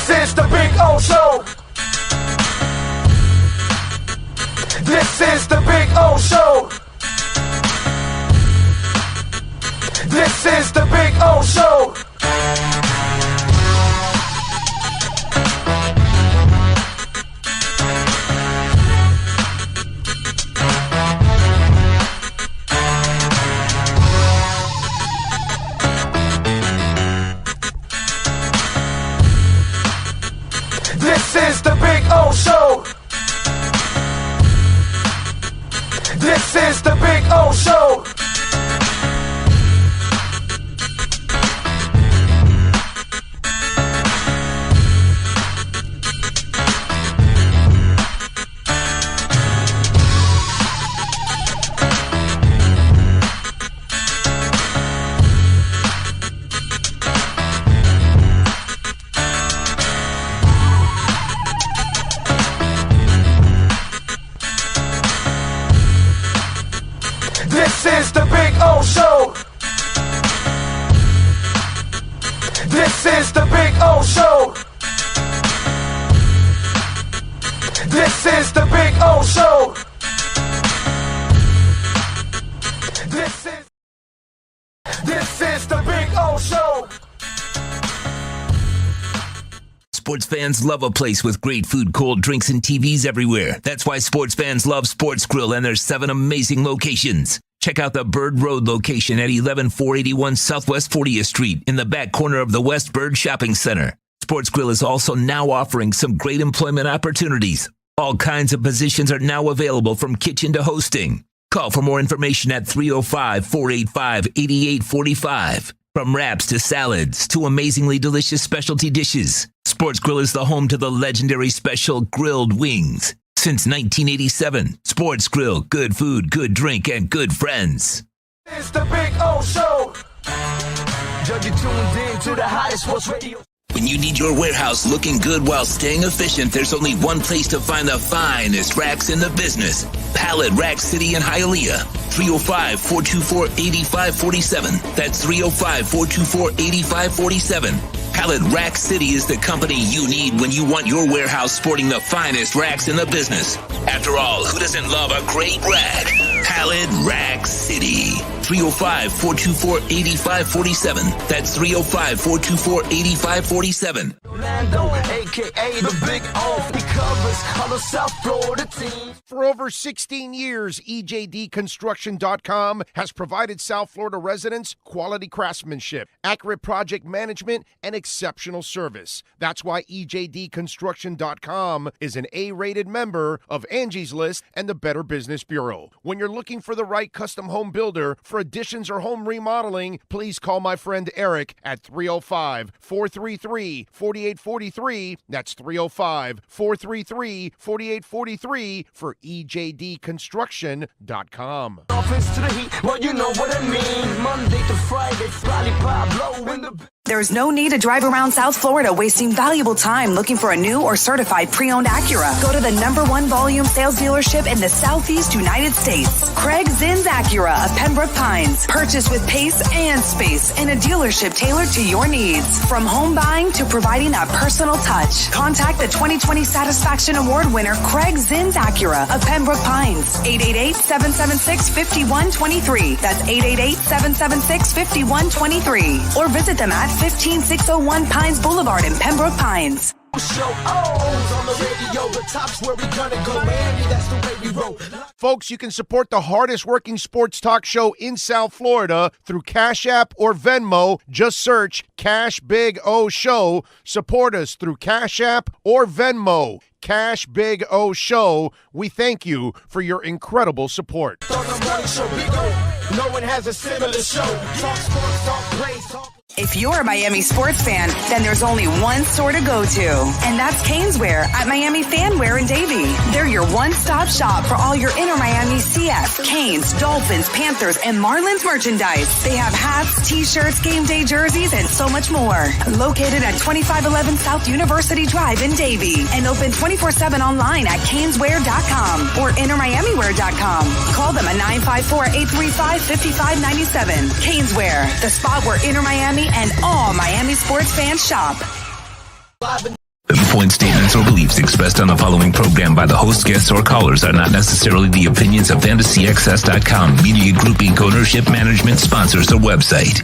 This is the Big O Show. This is the Big O Show. This is the Big O Show. This is the Big O Show. This is the Big O Show. This is the Big O Show. This is the Big O Show. This is the Big O Show. This is the Big O Show. Sports fans love a place with great food, cold drinks, and TVs everywhere. That's why sports fans love Sports Grill and their 7 amazing locations. Check out the Bird Road location at 11481 Southwest 40th Street in the back corner of the West Bird Shopping Center. Sports Grill is also now offering some great employment opportunities. All kinds of positions are now available from kitchen to hosting. Call for more information at 305-485-8845. From wraps to salads to amazingly delicious specialty dishes, Sports Grill is the home to the legendary special grilled wings. Since 1987, Sports Grill, good food, good drink, and good friends. It's the Big O Show. Judge, you tuned in to the hottest sports radio. When you need your warehouse looking good while staying efficient, there's only one place to find the finest racks in the business. Pallet Rack City in Hialeah. 305-424-8547. That's 305-424-8547. Pallet Rack City is the company you need when you want your warehouse sporting the finest racks in the business. After all, who doesn't love a great rack? Pallet Rack City. 305-424-8547. That's 305-424-8547. Orlando, a.k.a. the Big O. He covers all the South Florida teams. For over 16 years, EJDconstruction.com has provided South Florida residents quality craftsmanship, accurate project management, and exceptional service. That's why EJDconstruction.com is an A-rated member of Angie's List and the Better Business Bureau. When you're looking for the right custom home builder for additions or home remodeling, please call my friend Eric at 305-433-4843. That's 305-433-4843 for EJDconstruction.com. Dolphins to the heat, well, you know what I mean. Monday to Friday, lollipop blow in the... There's no need to drive around South Florida wasting valuable time looking for a new or certified pre-owned Acura. Go to the #1 volume sales dealership in the Southeast United States. Craig Zinn's Acura of Pembroke Pines. Purchased with pace and space in a dealership tailored to your needs. From home buying to providing that personal touch. Contact the 2020 Satisfaction Award winner Craig Zinn's Acura of Pembroke Pines. 888-776-5123. That's 888-776-5123. Or visit them at 15601 Pines Boulevard in Pembroke Pines. Show on the radio, the top's where we gonna go, Miami, that's the way we roll. Folks, you can support the hardest working sports talk show in South Florida through Cash App or Venmo. Just search Cash Big O Show. Support us through Cash App or Venmo. Cash Big O Show. We thank you for your incredible support. On the morning show, Big O, no one has a similar show. Talk sports, talk plays, talk... If you're a Miami sports fan, then there's only one store to go to, and that's Caneswear at Miami Fanwear in Davie. They're your one-stop shop for all your Inter Miami CF, Canes, Dolphins, Panthers, and Marlins merchandise. They have hats, t-shirts, game day jerseys, and so much more. Located at 2511 South University Drive in Davie, and open 24/7 online at caneswear.com or intermiamiwear.com. Call them at 954-835-5597. Caneswear, the spot where Inter Miami and all Miami sports fans shop. viewpoint statements or beliefs expressed on the following program by the host, guests, or callers are not necessarily the opinions of FantasyXS.com, Media Group Inc. ownership, management, sponsors, or website.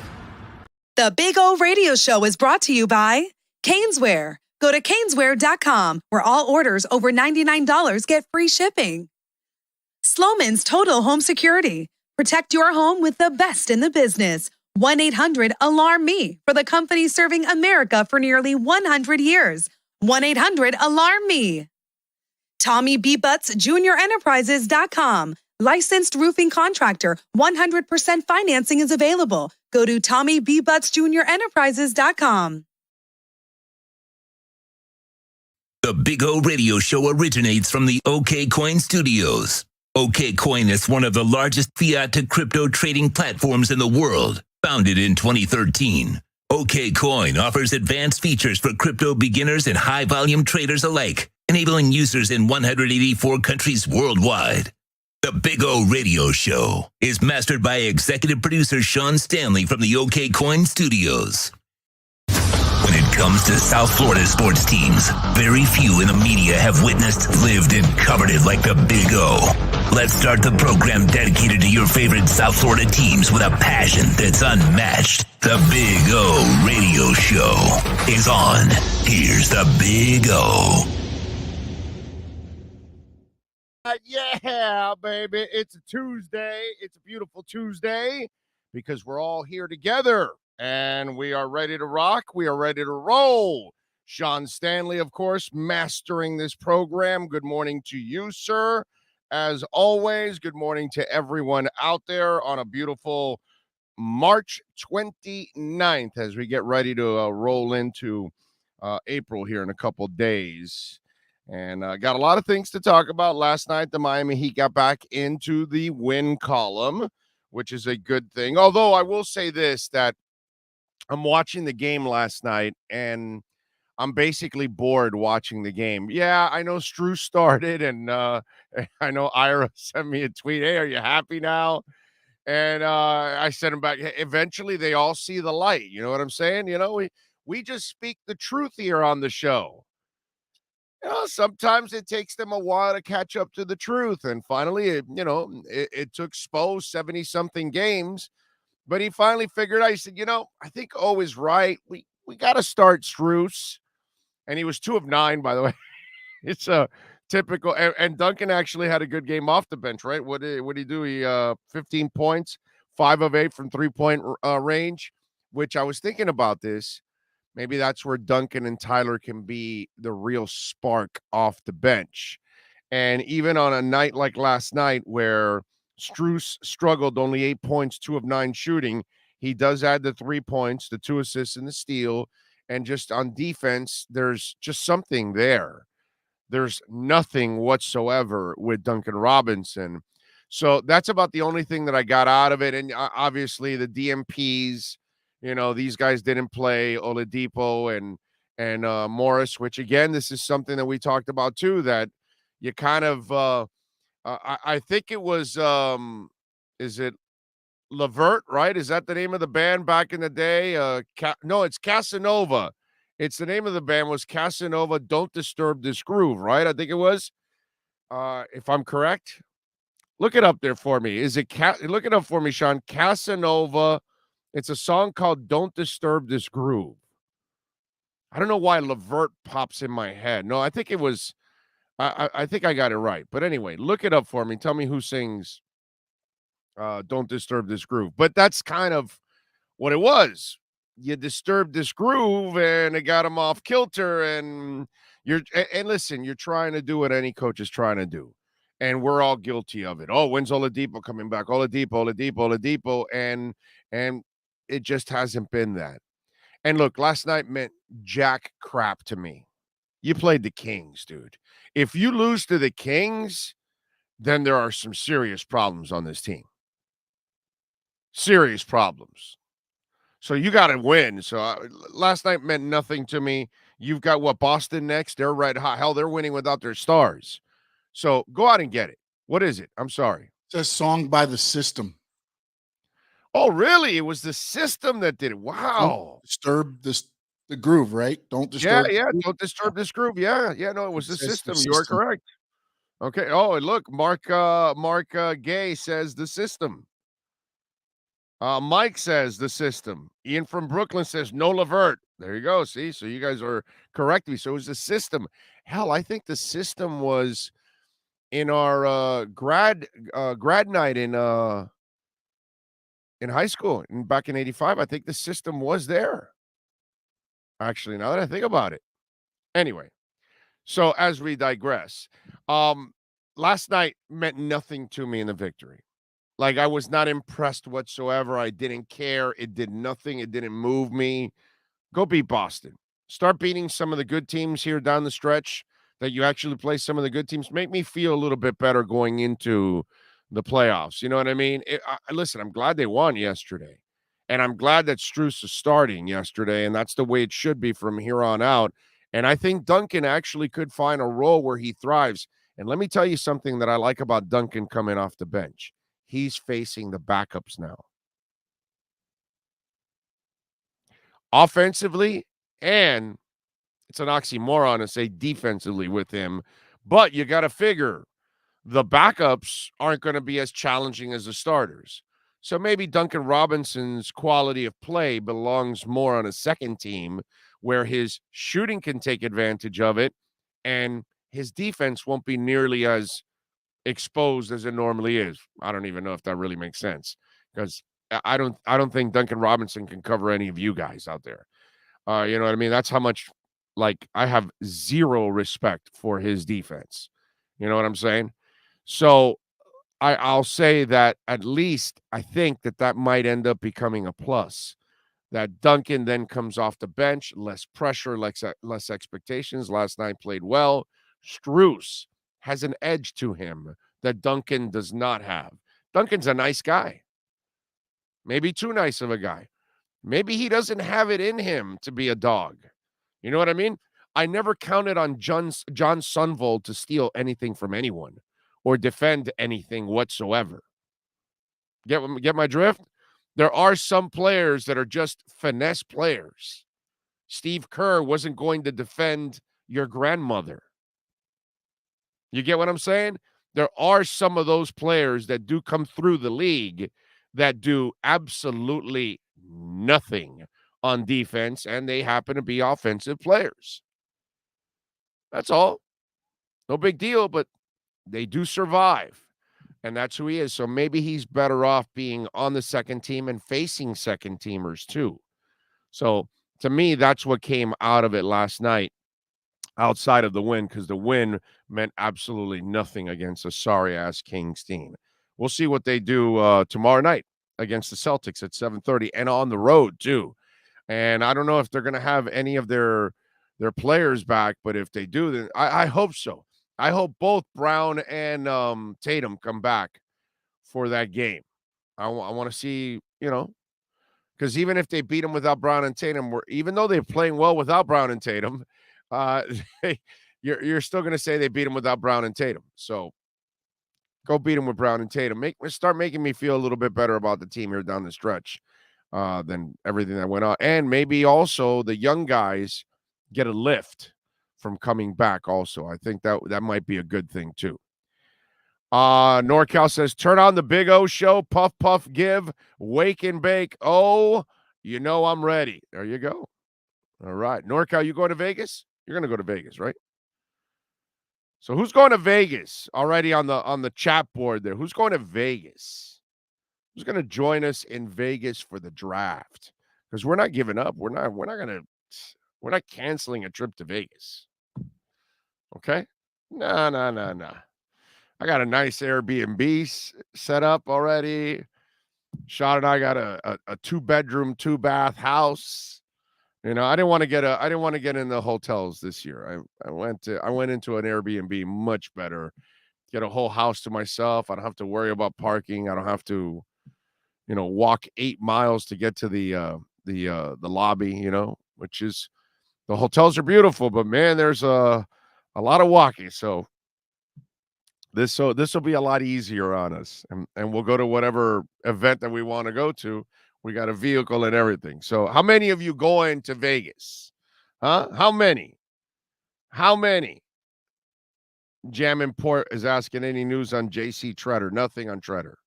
The Big O Radio Show is brought to you by Caneswear. Go to Caneswear.com, where all orders over $99 get free shipping. Sloman's Total Home Security. Protect your home with the best in the business. 1-800-ALARM-ME for the company serving America for nearly 100 years. 1-800-ALARM-ME. Tommy B. Butts Junior Enterprises.com. Licensed roofing contractor. 100% financing is available. Go to Tommy B. Butts Junior Enterprises.com. The Big O Radio Show originates from the OK Coin Studios. OK Coin is one of the largest fiat to crypto trading platforms in the world. Founded in 2013, OK Coin offers advanced features for crypto beginners and high-volume traders alike, enabling users in 184 countries worldwide. The Big O Radio Show is mastered by executive producer Sean Stanley from the OK Coin Studios. When it comes to South Florida sports teams, very few in the media have witnessed, lived, and covered it like the Big O. Let's start the program dedicated to your favorite South Florida teams with a passion that's unmatched. The Big O Radio Show is on. Here's the Big O. Yeah, baby. It's a Tuesday. It's a beautiful Tuesday because we're all here together. And we are ready to rock. We are ready to roll. Sean Stanley, of course, mastering this program. Good morning to you, sir. As always, good morning to everyone out there on a beautiful March 29th as we get ready to roll into April here in a couple days. And got a lot of things to talk about. Last night, the Miami Heat got back into the win column, which is a good thing. Although I will say this, that I'm watching the game last night, and I'm basically bored watching the game. Yeah, I know Stru started, and I know Ira sent me a tweet, hey, are you happy now? And I sent him back, hey, eventually they all see the light. You know what I'm saying? You know, we just speak the truth here on the show. You know, sometimes it takes them a while to catch up to the truth. And finally, it took Spo 70-something games. But he finally figured out, he said, I think O is right. We got to start Strus. And he was 2 of 9, by the way. It's a typical. And Duncan actually had a good game off the bench, right? What did he do? He 15 points, 5 of 8 from 3-point range, which I was thinking about this. Maybe that's where Duncan and Tyler can be the real spark off the bench. And even on a night like last night where Strus struggled, only 8 points, 2 of 9 shooting, he does add the 3 points, the 2 assists, and the steal. And just on defense, there's just something there. There's nothing whatsoever with Duncan Robinson. So that's about the only thing that I got out of it. And obviously the DMPs, these guys didn't play, Oladipo and Morris, which again, this is something that we talked about too, that you kind of I think it was is it Levert, right? Is that the name of the band back in the day? No, it's Casanova. It's the name of the band was Casanova. Don't Disturb This Groove, right? I think it was. If I'm correct, look it up there for me. Is it look it up for me, Sean? Casanova. It's a song called Don't Disturb This Groove. I don't know why Levert pops in my head. No, I think it was. I think I got it right. But anyway, look it up for me. Tell me who sings Don't Disturb This Groove. But that's kind of what it was. You disturbed this groove and it got him off kilter. And listen, you're trying to do what any coach is trying to do. And we're all guilty of it. Oh, when's Oladipo coming back? Oladipo. And it just hasn't been that. And look, last night meant jack crap to me. You played the Kings, dude. If you lose to the Kings, then there are some serious problems on this team. Serious problems. So you got to win. So last night meant nothing to me. You've got Boston next? They're red hot. Hell, they're winning without their stars. So go out and get it. What is it? I'm sorry. It's a song by The System. Oh, really? It was The System that did it. Wow. Disturb this The groove, right? Don't Yeah, disturb the yeah, groove. don't disturb this groove. Yeah, yeah, no, it was the It's the system. You are system. correct. Okay. Oh, and look, Mark Gay says the system. Mike says the system. Ian from Brooklyn says no Levert. There you go. See, so you guys are correcting me. So it was the system. Hell, I think the system was in our grad night in high school and back in '85. I think the system was there. Actually, now that I think about it. Anyway, so as we digress, um, last night meant nothing to me in the victory. Like, I was not impressed whatsoever. I didn't care. It did nothing. It didn't move me. Go beat Boston. Start beating some of the good teams here down the stretch that you actually play some of the good teams. Make me feel a little bit better going into the playoffs. You know what I mean? Listen, I'm glad they won yesterday. And I'm glad that Strus is starting yesterday. And that's the way it should be from here on out. And I think Duncan actually could find a role where he thrives. And let me tell you something that I like about Duncan coming off the bench. He's facing the backups now. Offensively, and it's an oxymoron to say defensively with him, but you got to figure the backups aren't going to be as challenging as the starters. So maybe Duncan Robinson's quality of play belongs more on a second team where his shooting can take advantage of it and his defense won't be nearly as exposed as it normally is. I don't even know if that really makes sense because I don't think Duncan Robinson can cover any of you guys out there. You know what I mean? That's how much like I have zero respect for his defense. You know what I'm saying? So I'll say that at least I think that might end up becoming a plus. That Duncan then comes off the bench, less pressure, less expectations. Last night played well. Strus has an edge to him that Duncan does not have. Duncan's a nice guy. Maybe too nice of a guy. Maybe he doesn't have it in him to be a dog. You know what I mean? I never counted on John Sunvold to steal anything from anyone or defend anything whatsoever. Get my drift? There are some players that are just finesse players. Steve Kerr wasn't going to defend your grandmother. You get what I'm saying? There are some of those players that do come through the league that do absolutely nothing on defense, and they happen to be offensive players. That's all. No big deal, but they do survive. And that's who he is. So maybe he's better off being on the second team and facing second teamers too. So to me, that's what came out of it last night outside of the win, because the win meant absolutely nothing against a sorry-ass Kings team. We'll see what they do tomorrow night against the Celtics at 7:30 and on the road too. And I don't know if they're going to have any of their players back, but if they do, then I hope so. I hope both Brown and Tatum come back for that game. I want to see, because even if they beat them without Brown and Tatum, even though they're playing well without Brown and Tatum, uh, you're still going to say they beat them without Brown and Tatum. So go beat them with Brown and Tatum. Start making me feel a little bit better about the team here down the stretch than everything that went on. And maybe also the young guys get a lift from coming back also. I think that might be a good thing too. NorCal says, turn on the Big O show, puff, puff, give, wake and bake. Oh, I'm ready. There you go. All right. NorCal, you going to Vegas? You're going to go to Vegas, right? So who's going to Vegas already on the chat board there? Who's going to Vegas? Who's going to join us in Vegas for the draft? Because we're not giving up. We're not canceling a trip to Vegas. Okay? No. I got a nice Airbnb set up already. Sean and I got a 2-bedroom, 2-bath house. I didn't want to get in the hotels this year. I went into an Airbnb, much better. Get a whole house to myself. I don't have to worry about parking. I don't have to, walk 8 miles to get to the lobby, which is, the hotels are beautiful, but man, there's a lot of walking. So this will be a lot easier on us, and we'll go to whatever event that we want to go to. We got a vehicle and everything. So how many of you going to Vegas? Huh? How many? How many? Jam Import is asking any news on JC Treader. Nothing on Treader.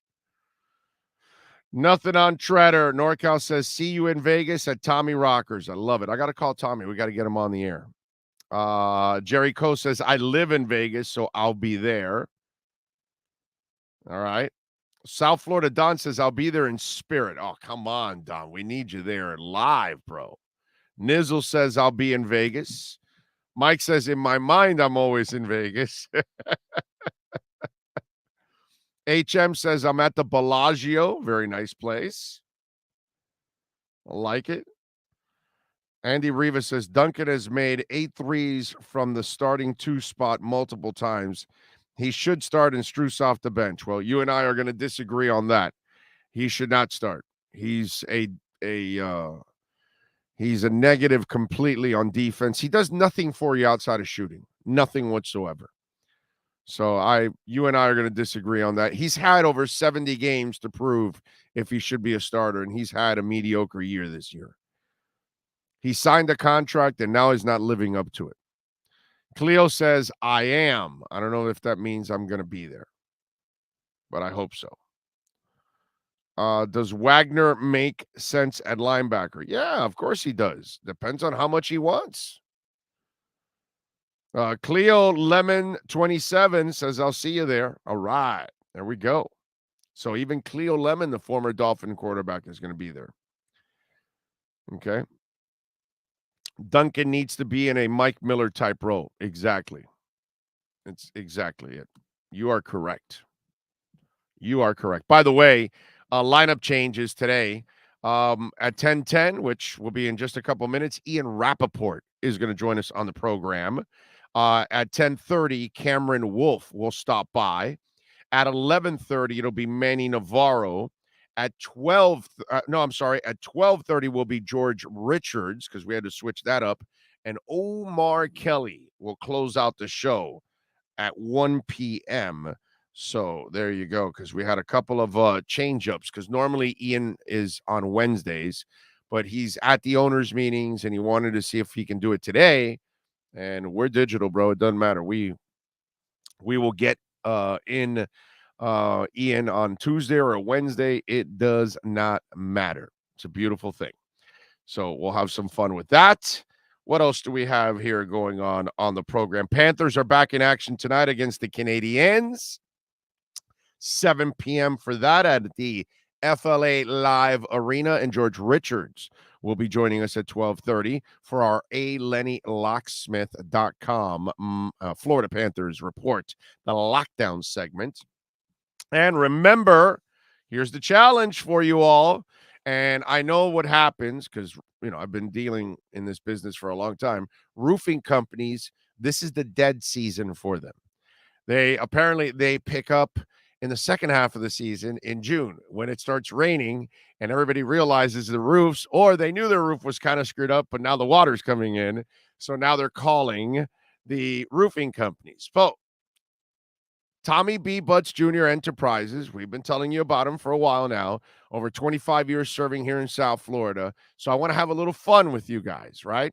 Nothing on Treader. NorCal says, see you in Vegas at Tommy Rockers. I love it. I got to call Tommy. We got to get him on the air. Jerry Coe says, I live in Vegas, so I'll be there. All right. South Florida Don says, I'll be there in spirit. Oh, come on, Don. We need you there live, bro. Nizzle says, I'll be in Vegas. Mike says, in my mind, I'm always in Vegas. HM says, I'm at the Bellagio. Very nice place. I like it. Andy Rivas says, Duncan has made 8 threes from the starting 2 spot multiple times. He should start and Strus off the bench. Well, you and I are going to disagree on that. He should not start. He's a negative completely on defense. He does nothing for you outside of shooting. Nothing whatsoever. So you and I are going to disagree on that. He's had over 70 games to prove if he should be a starter, and he's had a mediocre year this year. He signed a contract, and now he's not living up to it. Cleo says, I am. I don't know if that means I'm going to be there, but I hope so. Does Wagner make sense at linebacker? Yeah, of course he does. Depends on how much he wants. Cleo Lemon 27 says, I'll see you there. All right. There we go. So even Cleo Lemon, the former Dolphin quarterback, is going to be there. Okay. Duncan needs to be in a Mike Miller type role. Exactly. It's exactly it. You are correct. You are correct. By the way, lineup changes today. At 10:10, which will be in just a couple minutes, Ian Rappaport is going to join us on the program. At 10:30, Cameron Wolf will stop by. At 11:30, it'll be Manny Navarro. At 12:30 will be George Richards, because we had to switch that up. And Omar Kelly will close out the show at 1 p.m. So there you go, because we had a couple of change-ups, because normally Ian is on Wednesdays, but he's at the owners' meetings, and he wanted to see if he can do it today. And we're digital, bro. It doesn't matter. We will get in Ian on Tuesday or a Wednesday. It does not matter. It's a beautiful thing. So we'll have some fun with that. What else do we have here going on the program? Panthers are back in action tonight against the Canadiens. 7 p.m. for that at the FLA Live Arena, and George Richards will be joining us at 12:30 for our LennyLocksmith.com Florida Panthers report, the lockdown segment. And remember, here's the challenge for you all. And I know what happens because, I've been dealing in this business for a long time. Roofing companies, this is the dead season for them. They pick up in the second half of the season in June when it starts raining and everybody realizes the roofs, or they knew their roof was kind of screwed up, but now the water's coming in. So now they're calling the roofing companies. But Tommy B. Butts Jr. Enterprises, we've been telling you about him for a while now, over 25 years serving here in South Florida. So I want to have a little fun with you guys, right?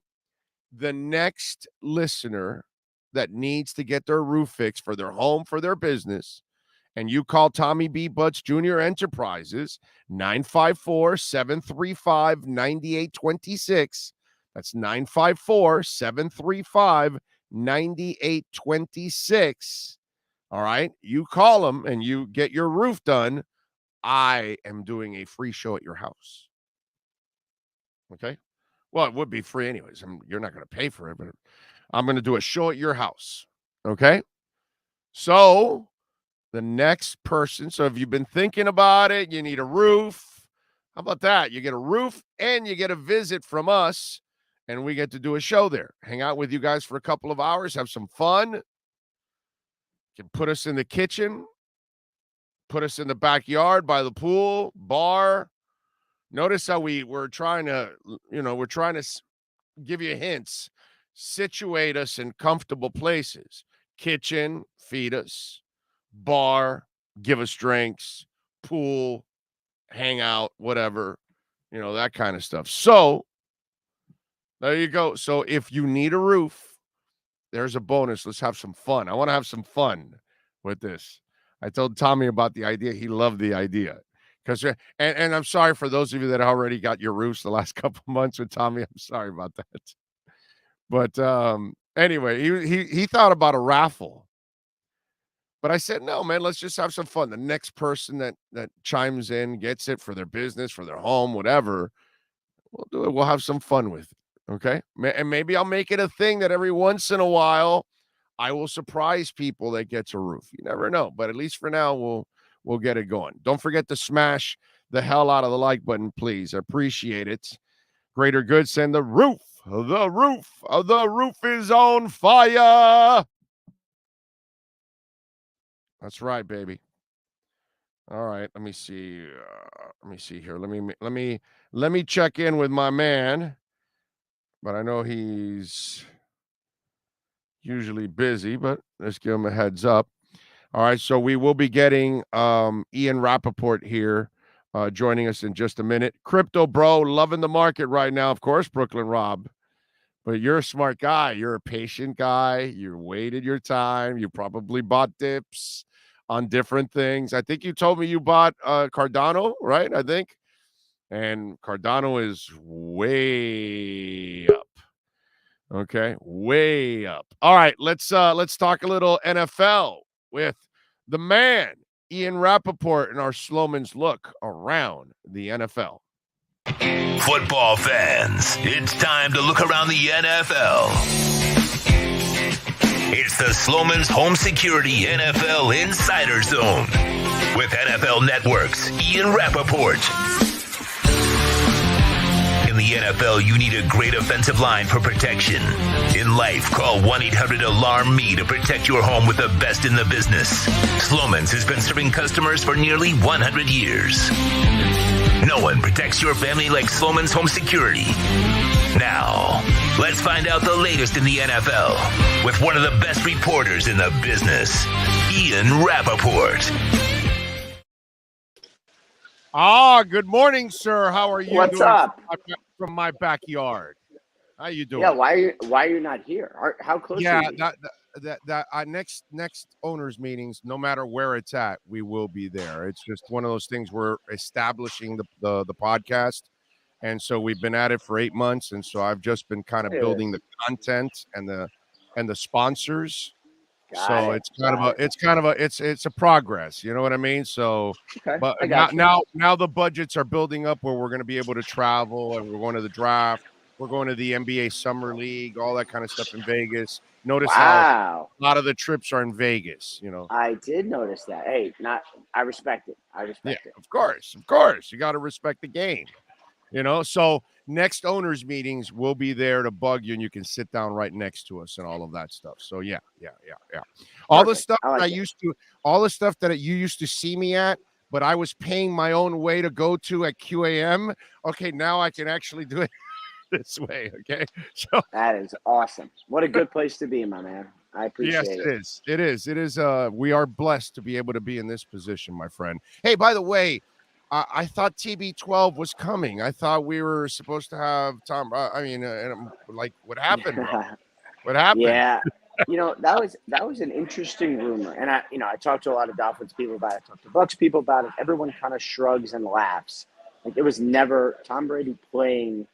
The next listener that needs to get their roof fixed for their home, for their business, and you call Tommy B. Butts Jr. Enterprises, 954-735-9826. That's 954-735-9826. All right? You call them and you get your roof done. I am doing a free show at your house. Okay? Well, it would be free anyways. You're not going to pay for it, but I'm going to do a show at your house. Okay? So the next person, so if you've been thinking about it, you need a roof. How about that? You get a roof and you get a visit from us, and we get to do a show there. Hang out with you guys for a couple of hours, have some fun. You can put us in the kitchen, put us in the backyard by the pool, bar. Notice how we're trying to give you hints, situate us in comfortable places. Kitchen, feed us. Bar, give us drinks. Pool, hang out, whatever, that kind of stuff. So There you go. So if you need a roof, there's a bonus. Let's have some fun. I want to have some fun with this. I told Tommy about the idea. He loved the idea. Because and I'm sorry for those of you that already got your roofs the last couple months with Tommy. I'm sorry about that. But anyway, he thought about a raffle. But I said, no, man, let's just have some fun. The next person that chimes in gets it for their business, for their home, whatever. We'll do it. We'll have some fun with it. Okay. And maybe I'll make it a thing that every once in a while I will surprise people that gets a roof. You never know. But at least for now, we'll get it going. Don't forget to smash the hell out of the like button, please. I appreciate it. Greater good, send the roof is on fire. That's right, baby. All right, let me see. Let me see here. Let me check in with my man. But I know he's usually busy, but let's give him a heads up. All right, so we will be getting Ian Rappaport here joining us in just a minute. Crypto bro, loving the market right now, of course, Brooklyn Rob. But you're a smart guy. You're a patient guy. You waited your time. You probably bought dips on different things. I think you told me you bought Cardano, right? I think. And Cardano is way up. Okay, way up. All right, let's talk a little NFL with the man, Ian Rappaport, and our Sloman's look around the NFL. Football fans, it's time to look around the NFL. It's the Sloman's Home Security NFL Insider Zone with NFL Network's Ian Rappaport. In the NFL, you need a great offensive line for protection. In life, call 1-800-ALARM-ME to protect your home with the best in the business. Sloman's has been serving customers for nearly 100 years. No one protects your family like Sloman's Home Security. Now, let's find out the latest in the NFL with one of the best reporters in the business, Ian Rappaport. Good morning, sir. How are you? What's up? From my backyard. How you doing? Yeah, why are you not here? How close? Yeah, are you? that next owners meetings, no matter where it's at, we will be there. It's just one of those things. We're establishing the podcast, and so we've been at it for 8 months, and so I've just been kind of building the content and the sponsors. It's a progress. You know what I mean? So, okay, but now the budgets are building up where we're going to be able to travel, and we're going to the draft. We're going to the NBA Summer League, all that kind of stuff in Vegas. Notice how a lot of the trips are in Vegas, you know. I did notice that. Hey, I respect it. it. Of course. You got to respect the game, you know. So next owners meetings, we'll be there to bug you, and you can sit down right next to us and all of that stuff. So yeah. All the stuff all the stuff that you used to see me at, but I was paying my own way to go to at QAM. Okay, now I can actually do it this way. Okay, so that is awesome. What a good place to be, my man. I appreciate it. Yes, it is. We are blessed to be able to be in this position, my friend. Hey, by the way, I thought TB12 was coming. I thought we were supposed to have Tom. Like, what happened? Bro? What happened? Yeah, that was an interesting rumor, and I talked to a lot of Dolphins people about it. I talked to Bucs people about it. Everyone kind of shrugs and laughs. Like, it was never Tom Brady playing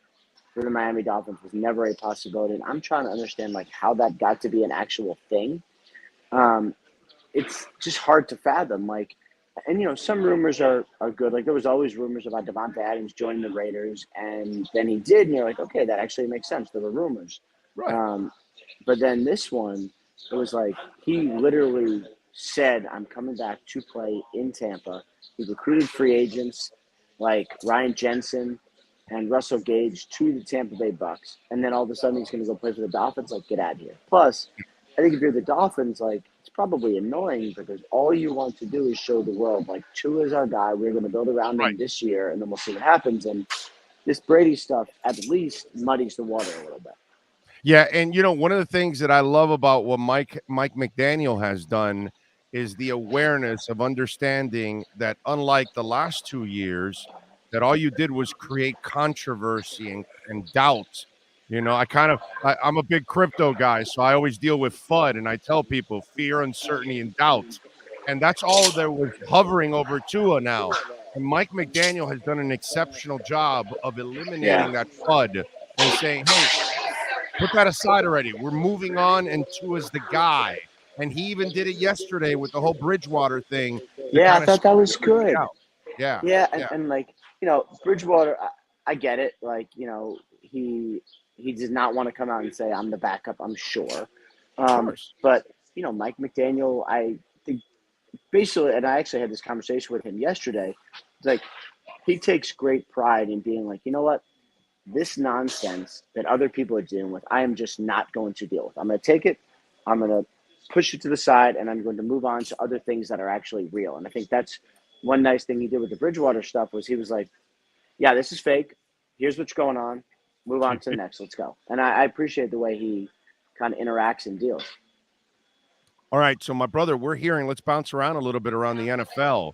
for the Miami Dolphins was never a possibility. And I'm trying to understand like how that got to be an actual thing. It's just hard to fathom. Like, and some rumors are good. Like, there was always rumors about Devontae Adams joining the Raiders, and then he did, and you're like, okay, that actually makes sense. There were rumors. Right. But then this one, it was like he literally said, I'm coming back to play in Tampa. He recruited free agents like Ryan Jensen and Russell Gage to the Tampa Bay Bucks, and then all of a sudden he's going to go play for the Dolphins. Like, get out of here. Plus, I think if you're the Dolphins, like, it's probably annoying because all you want to do is show the world, like, Tua is our guy. We're going to build around him this year, and then we'll see what happens. And this Brady stuff at least muddies the water a little bit. Yeah, and one of the things that I love about what Mike McDaniel has done is the awareness of understanding that unlike the last 2 years, that all you did was create controversy and doubt I'm a big crypto guy, so I always deal with FUD, and I tell people fear, uncertainty, and doubt. And that's all that was hovering over Tua now. And Mike McDaniel has done an exceptional job of Yeah. eliminating that FUD and saying, hey, put that aside already. We're moving on, and Tua's the guy. And he even did it yesterday with the whole Bridgewater thing to Yeah, I kind of thought that was everybody good. out. Yeah, Yeah, yeah, and like, Bridgewater, I get it. Like, he did not want to come out and say I'm the backup, I'm sure. of course. But Mike McDaniel, I think basically, and I actually had this conversation with him yesterday. Like, he takes great pride in being like, you know what, this nonsense that other people are dealing with, I am just not going to deal with. I'm going to take it, I'm going to push it to the side, and I'm going to move on to other things that are actually real. And I think that's one nice thing he did with the Bridgewater stuff was he was like, yeah, this is fake. Here's what's going on. Move on to the next. Let's go. And I appreciate the way he kind of interacts and deals. All right, so my brother, we're hearing. Let's bounce around a little bit around the NFL.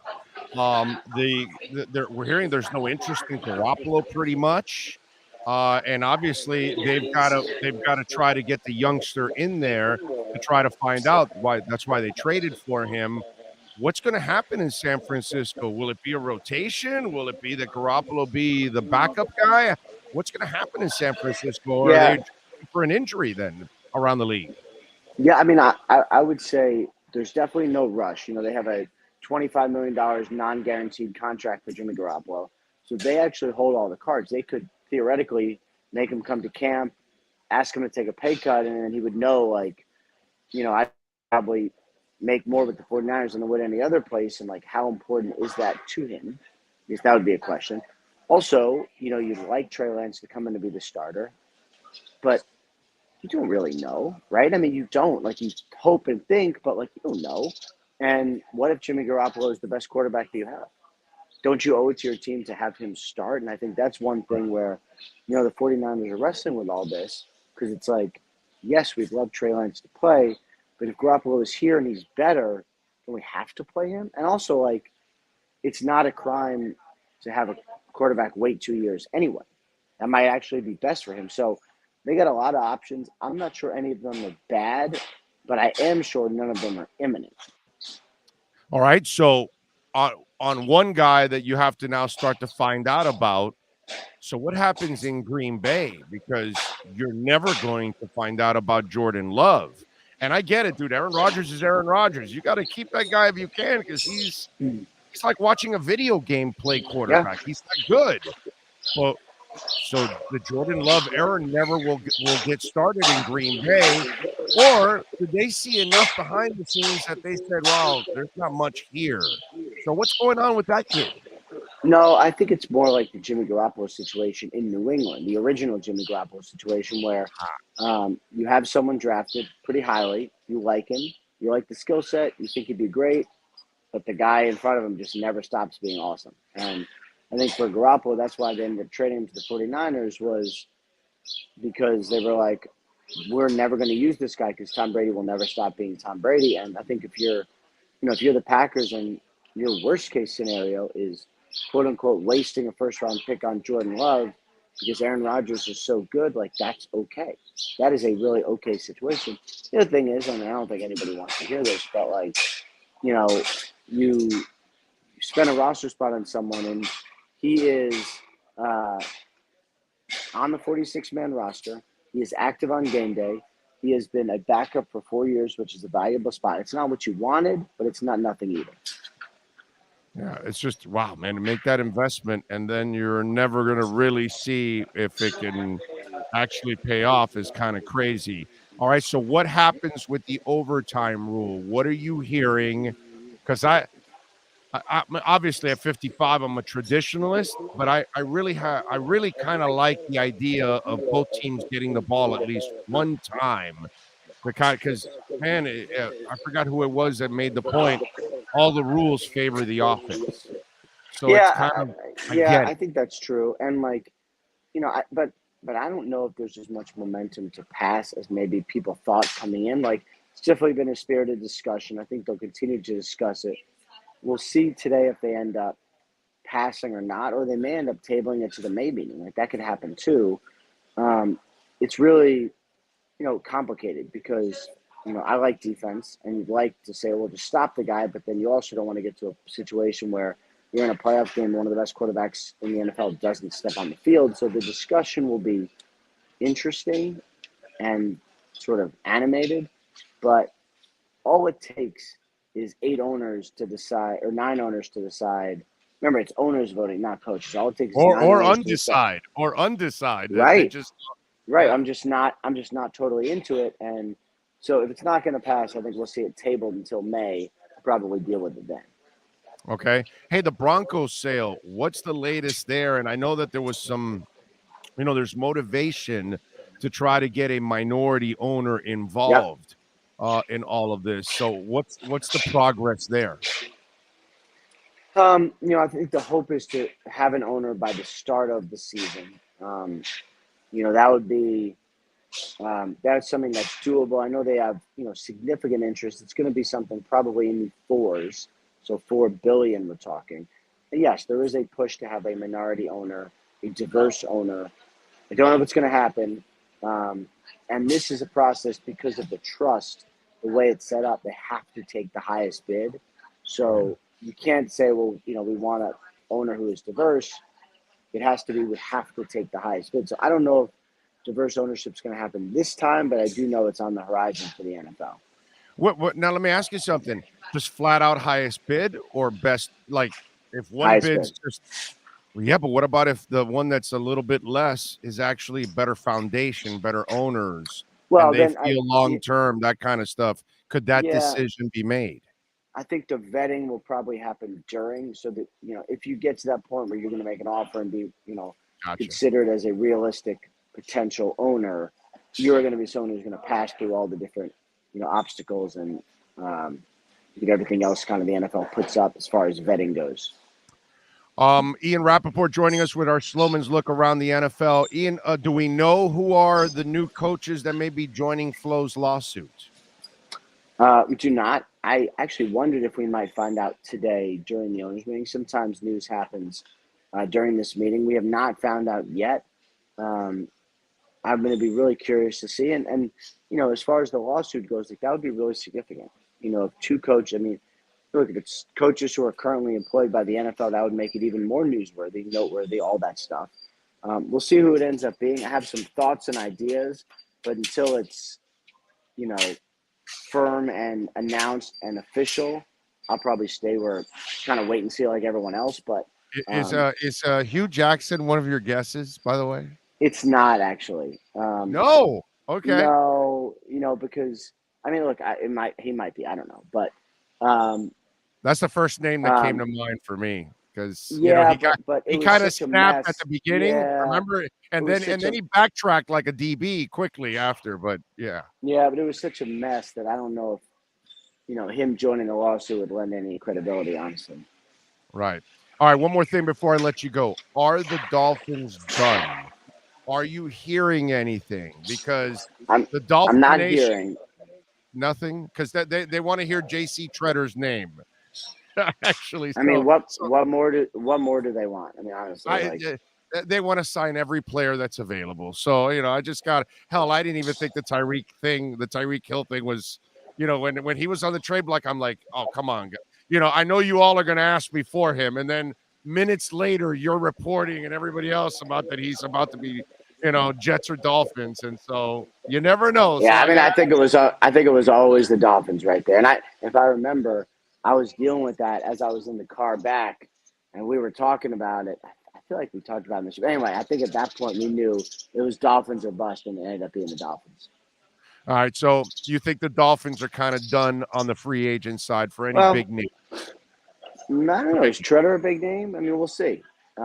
We're hearing there's no interest in Garoppolo, pretty much, and obviously they've got to try to get the youngster in there to try to find out why. That's why they traded for him. What's going to happen in San Francisco? Will it be a rotation? Will it be that Garoppolo be the backup guy? What's going to happen in San Francisco? Or are they Yeah. looking for an injury then around the league? Yeah, I mean, I would say there's definitely no rush. They have a $25 million non-guaranteed contract for Jimmy Garoppolo. So they actually hold all the cards. They could theoretically make him come to camp, ask him to take a pay cut, and then he would know, like, I probably make more with the 49ers than I would any other place. And, like, how important is that to him? Because that would be a question. Also, you'd like Trey Lance to come in to be the starter. But you don't really know, right? I mean, you don't. Like, you hope and think, but, like, you don't know. And what if Jimmy Garoppolo is the best quarterback that you have? Don't you owe it to your team to have him start? And I think that's one thing where, the 49ers are wrestling with all this because it's like, yes, we'd love Trey Lance to play, but if Garoppolo is here and he's better, then we have to play him. And also, like, it's not a crime to have a quarterback wait 2 years anyway. That might actually be best for him. So they got a lot of options. I'm not sure any of them are bad, but I am sure none of them are imminent. All right. So on one guy that you have to now start to find out about. So what happens in Green Bay? Because you're never going to find out about Jordan Love. And I get it, dude. Aaron Rodgers is Aaron Rodgers. You got to keep that guy if you can because he's like watching a video game play quarterback. Yeah. He's not good. Well, so the Jordan Love era never will get started in Green Bay, or did they see enough behind the scenes that they said, "Wow, there's not much here." So what's going on with that kid? No, I think it's more like the Jimmy Garoppolo situation in New England, the original Jimmy Garoppolo situation, where you have someone drafted pretty highly, you like him, you like the skill set, you think he'd be great, but the guy in front of him just never stops being awesome. And I think for Garoppolo, that's why they ended up trading him to the 49ers was because they were like, we're never going to use this guy because Tom Brady will never stop being Tom Brady. And I think if you're the Packers and your worst case scenario is quote unquote wasting a first round pick on Jordan Love because Aaron Rodgers is so good, like that's okay. That is a really okay situation. The other thing is, I mean, I don't think anybody wants to hear this, but like, you spend a roster spot on someone and he is on the 46-man roster. He is active on game day. He has been a backup for 4 years, which is a valuable spot. It's not what you wanted, but it's not nothing either. Yeah, it's just, wow, man, to make that investment and then you're never going to really see if it can actually pay off is kind of crazy. All right, so what happens with the overtime rule? What are you hearing? Because I obviously at 55, I'm a traditionalist, but I really kind of like the idea of both teams getting the ball at least one time. Because, man, I forgot who it was that made the point. All the rules favor the offense. So yeah, it's kind of, I think that's true. And like, but I don't know if there's as much momentum to pass as maybe people thought coming in. Like, it's definitely been a spirited discussion. I think they'll continue to discuss it. We'll see today if they end up passing or not, or they may end up tabling it to the May meeting. Like, that could happen too. it's really, complicated because, I like defense and you'd like to say, well, just stop the guy, but then you also don't want to get to a situation where you're in a playoff game, one of the best quarterbacks in the NFL doesn't step on the field. So the discussion will be interesting and sort of animated, but all it takes is 8 owners to decide, or 9 owners to decide. Remember, it's owners voting, not coaches. All it takes is 9 or owners to decide. undecide. They Right. just Right. I'm just not totally into it. And so if it's not going to pass, I think we'll see it tabled until May. Probably deal with it then. okay. Hey, the Broncos sale. What's the latest there? And I know that there was some, there's motivation to try to get a minority owner involved in all of this. So what's the progress there? I think the hope is to have an owner by the start of the season. That would be that's something that's doable. I know they have significant interest. It's going to be something probably in the fours, so $4 billion we're talking. And yes, there is a push to have a minority owner, a diverse owner. I don't know if it's going to happen, and this is a process because of the trust. The way it's set up, they have to take the highest bid. So you can't say, well, we want an owner who is diverse. It has to be, we have to take the highest bid. So I don't know if diverse ownership is going to happen this time, but I do know it's on the horizon for the NFL. What now, let me ask you something. Just flat out highest bid or best, like if one Highest bid's bid. just yeah, but what about if the one that's a little bit less is actually better foundation, better owners, Well, and they then feel long term, that kind of stuff? Could that decision be made? I think the vetting will probably happen during, so that if you get to that point where you're going to make an offer and be Gotcha. considered as a realistic potential owner, you're going to be someone who's going to pass through all the different obstacles and everything else kind of the NFL puts up as far as vetting goes. Ian Rappaport joining us with our Slowman's Look around the NFL. Ian, do we know who are the new coaches that may be joining Flo's lawsuit? We do not. I actually wondered if we might find out today during the owners' meeting. Sometimes news happens during this meeting. We have not found out yet. I'm going to be really curious to see. And as far as the lawsuit goes, that would be really significant. If 2 coaches, look, if it's coaches who are currently employed by the NFL, that would make it even more newsworthy, noteworthy, all that stuff. We'll see who it ends up being. I have some thoughts and ideas, but until it's, firm and announced and official, I'll probably stay where, kind of wait and see like everyone else. But Is Hugh Jackson one of your guesses, by the way? it's not actually. No. Okay. No, because look, he might be. I don't know, but that's the first name that came to mind for me because he kind of snapped at the beginning, remember, and then he backtracked like a DB quickly after. But yeah, but it was such a mess that I don't know if him joining the lawsuit would lend any credibility, honestly. Right. All right. One more thing before I let you go. Are the Dolphins done? Are you hearing anything? Because the Dolphins, I'm not hearing nothing because they want to hear J.C. Tretter's name. Actually, what more do they want? Honestly, they want to sign every player that's available. So I just got I didn't even think the Tyreek Hill thing was, when he was on the trade block, I'm like, oh come on, I know you all are going to ask me for him, and then minutes later you're reporting and everybody else about that he's about to be, Jets or Dolphins, and so you never know. Yeah, so I think it was always the Dolphins right there, and if I remember, I was dealing with that as I was in the car back, and we were talking about it. I feel like we talked about this. But anyway, I think at that point we knew it was Dolphins or bust, and it ended up being the Dolphins. All right, so you think the Dolphins are kind of done on the free agent side for any big name? I don't know. Is Treader a big name? We'll see. A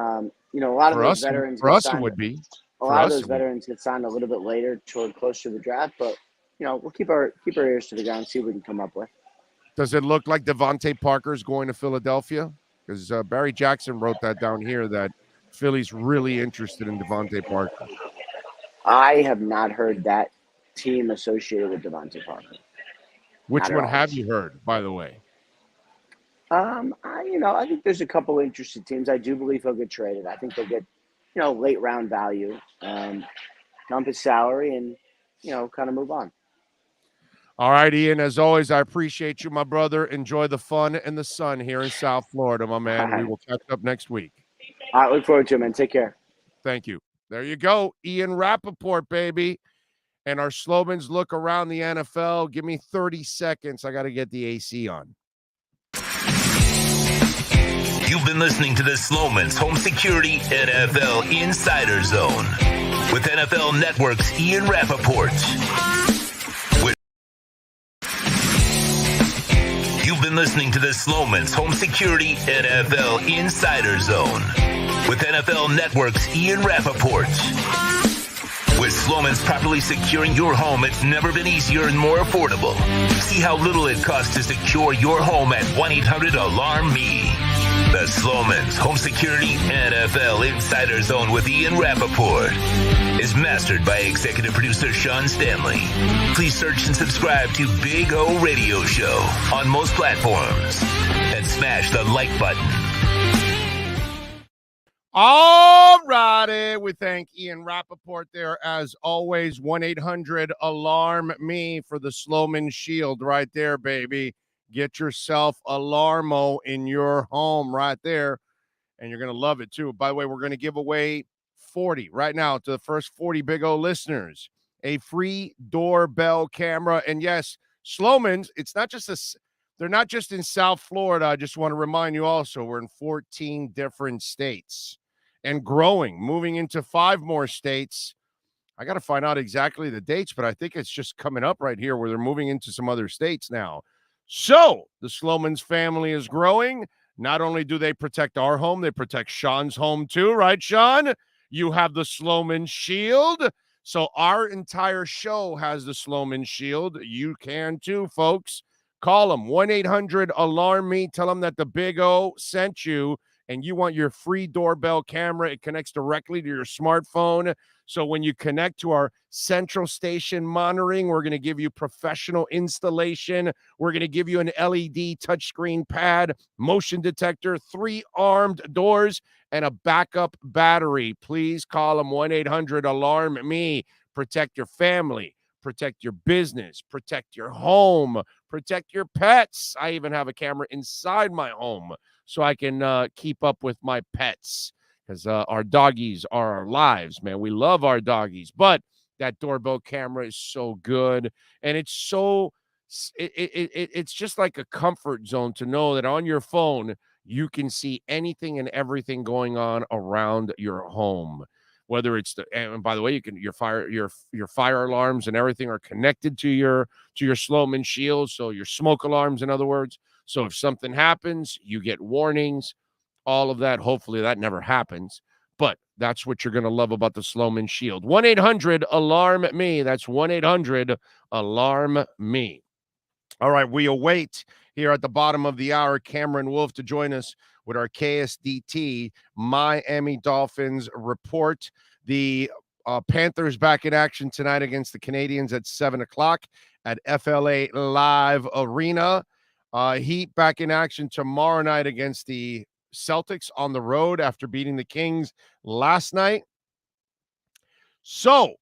lot of those veterans. For us, it would be. A lot of those veterans get signed a little bit later, closer to the draft. But we'll keep our ears to the ground, and see what we can come up with. Does it look like Devontae Parker's going to Philadelphia? Because Barry Jackson wrote that down here that Philly's really interested in Devontae Parker. I have not heard that team associated with Devontae Parker. Which one have you heard, by the way? I think there's a couple interested teams. I do believe he'll get traded. I think they'll get, late round value. dump his salary, and kind of move on. All right, Ian, as always, I appreciate you, my brother. Enjoy the fun and the sun here in South Florida, my man. We will catch up next week. I look forward to it, man. Take care. Thank you. There you go. Ian Rappaport, baby. And our Slowman's look around the NFL. Give me 30 seconds. I got to get the AC on. You've been listening to the Slowman's Home Security NFL Insider Zone with NFL Network's Ian Rappaport. You've been listening to the Slowman's Home Security NFL Insider Zone with NFL Network's Ian Rappaport. With Slowman's properly securing your home, it's never been easier and more affordable. See how little it costs to secure your home at 1-800-ALARM-ME. The Slowman's Home Security NFL Insider Zone with Ian Rappaport is mastered by executive producer Sean Stanley. Please search and subscribe to Big O Radio Show on most platforms and smash the like button. All righty. We thank Ian Rappaport there, as always. 1-800-ALARM-ME for the Slowman Shield right there, baby. Get yourself Alarmo in your home right there, and you're going to love it, too. By the way, we're going to give away 40 right now to the first 40 Big O listeners, a free doorbell camera. And yes, Slowman's, they're not just in South Florida. I just want to remind you also, we're in 14 different states and growing, moving into 5 more states. I got to find out exactly the dates, but I think it's just coming up right here where they're moving into some other states now. So the Slowman's family is growing. Not only do they protect our home, they protect Sean's home too, right, Sean? You have the Slowman Shield. So our entire show has the Slowman Shield. You can too, folks. Call them, 1-800-ALARM-ME. Tell them that the Big O sent you, and you want your free doorbell camera. It connects directly to your smartphone. So when you connect to our central station monitoring, we're going to give you professional installation. We're going to give you an LED touchscreen pad, motion detector, 3 armed doors, and a backup battery. Please call them, 1-800-ALARM-ME. Protect your family, protect your business, protect your home, protect your pets. I even have a camera inside my home so I can keep up with my pets, because our doggies are our lives, man. We love our doggies, but that doorbell camera is so good, and it's just like a comfort zone to know that on your phone you can see anything and everything going on around your home. Whether it's and by the way, your fire alarms and everything are connected to your Slowman Shield, so your smoke alarms, in other words. So if something happens, you get warnings. All of that. Hopefully that never happens, but that's what you're going to love about the Slowman Shield. 1-800-ALARM-ME. That's 1-800-ALARM-ME. All right, we await here at the bottom of the hour Cameron Wolf to join us with our KSDT Miami Dolphins report. The Panthers back in action tonight against the Canadians at 7 o'clock at FLA Live Arena. Heat back in action tomorrow night against the Celtics on the road after beating the Kings last night. So,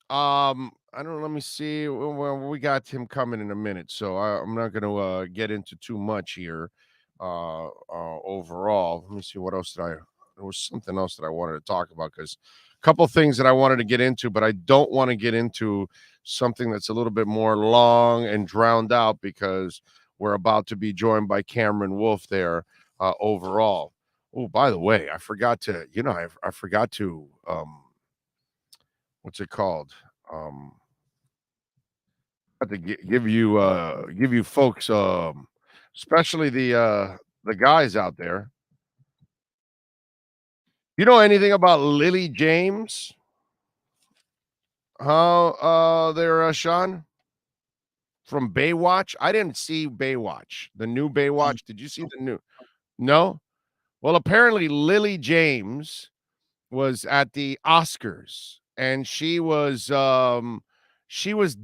I don't know. Let me see. Well, we got him coming in a minute, so I'm not going to get into too much here. Overall, let me see what else there was something else that I wanted to talk about, because a couple things that I wanted to get into, but I don't want to get into something that's a little bit more long and drowned out, because we're about to be joined by Cameron Wolf there. Overall. Oh, by the way, I forgot to, I forgot to, what's it called? I have to give you folks, especially the guys out there. You know anything about Lily James? How there, Sean? From Baywatch? I didn't see Baywatch, the new Baywatch. Did you see the new? No? Well, apparently Lily James was at the Oscars, and she was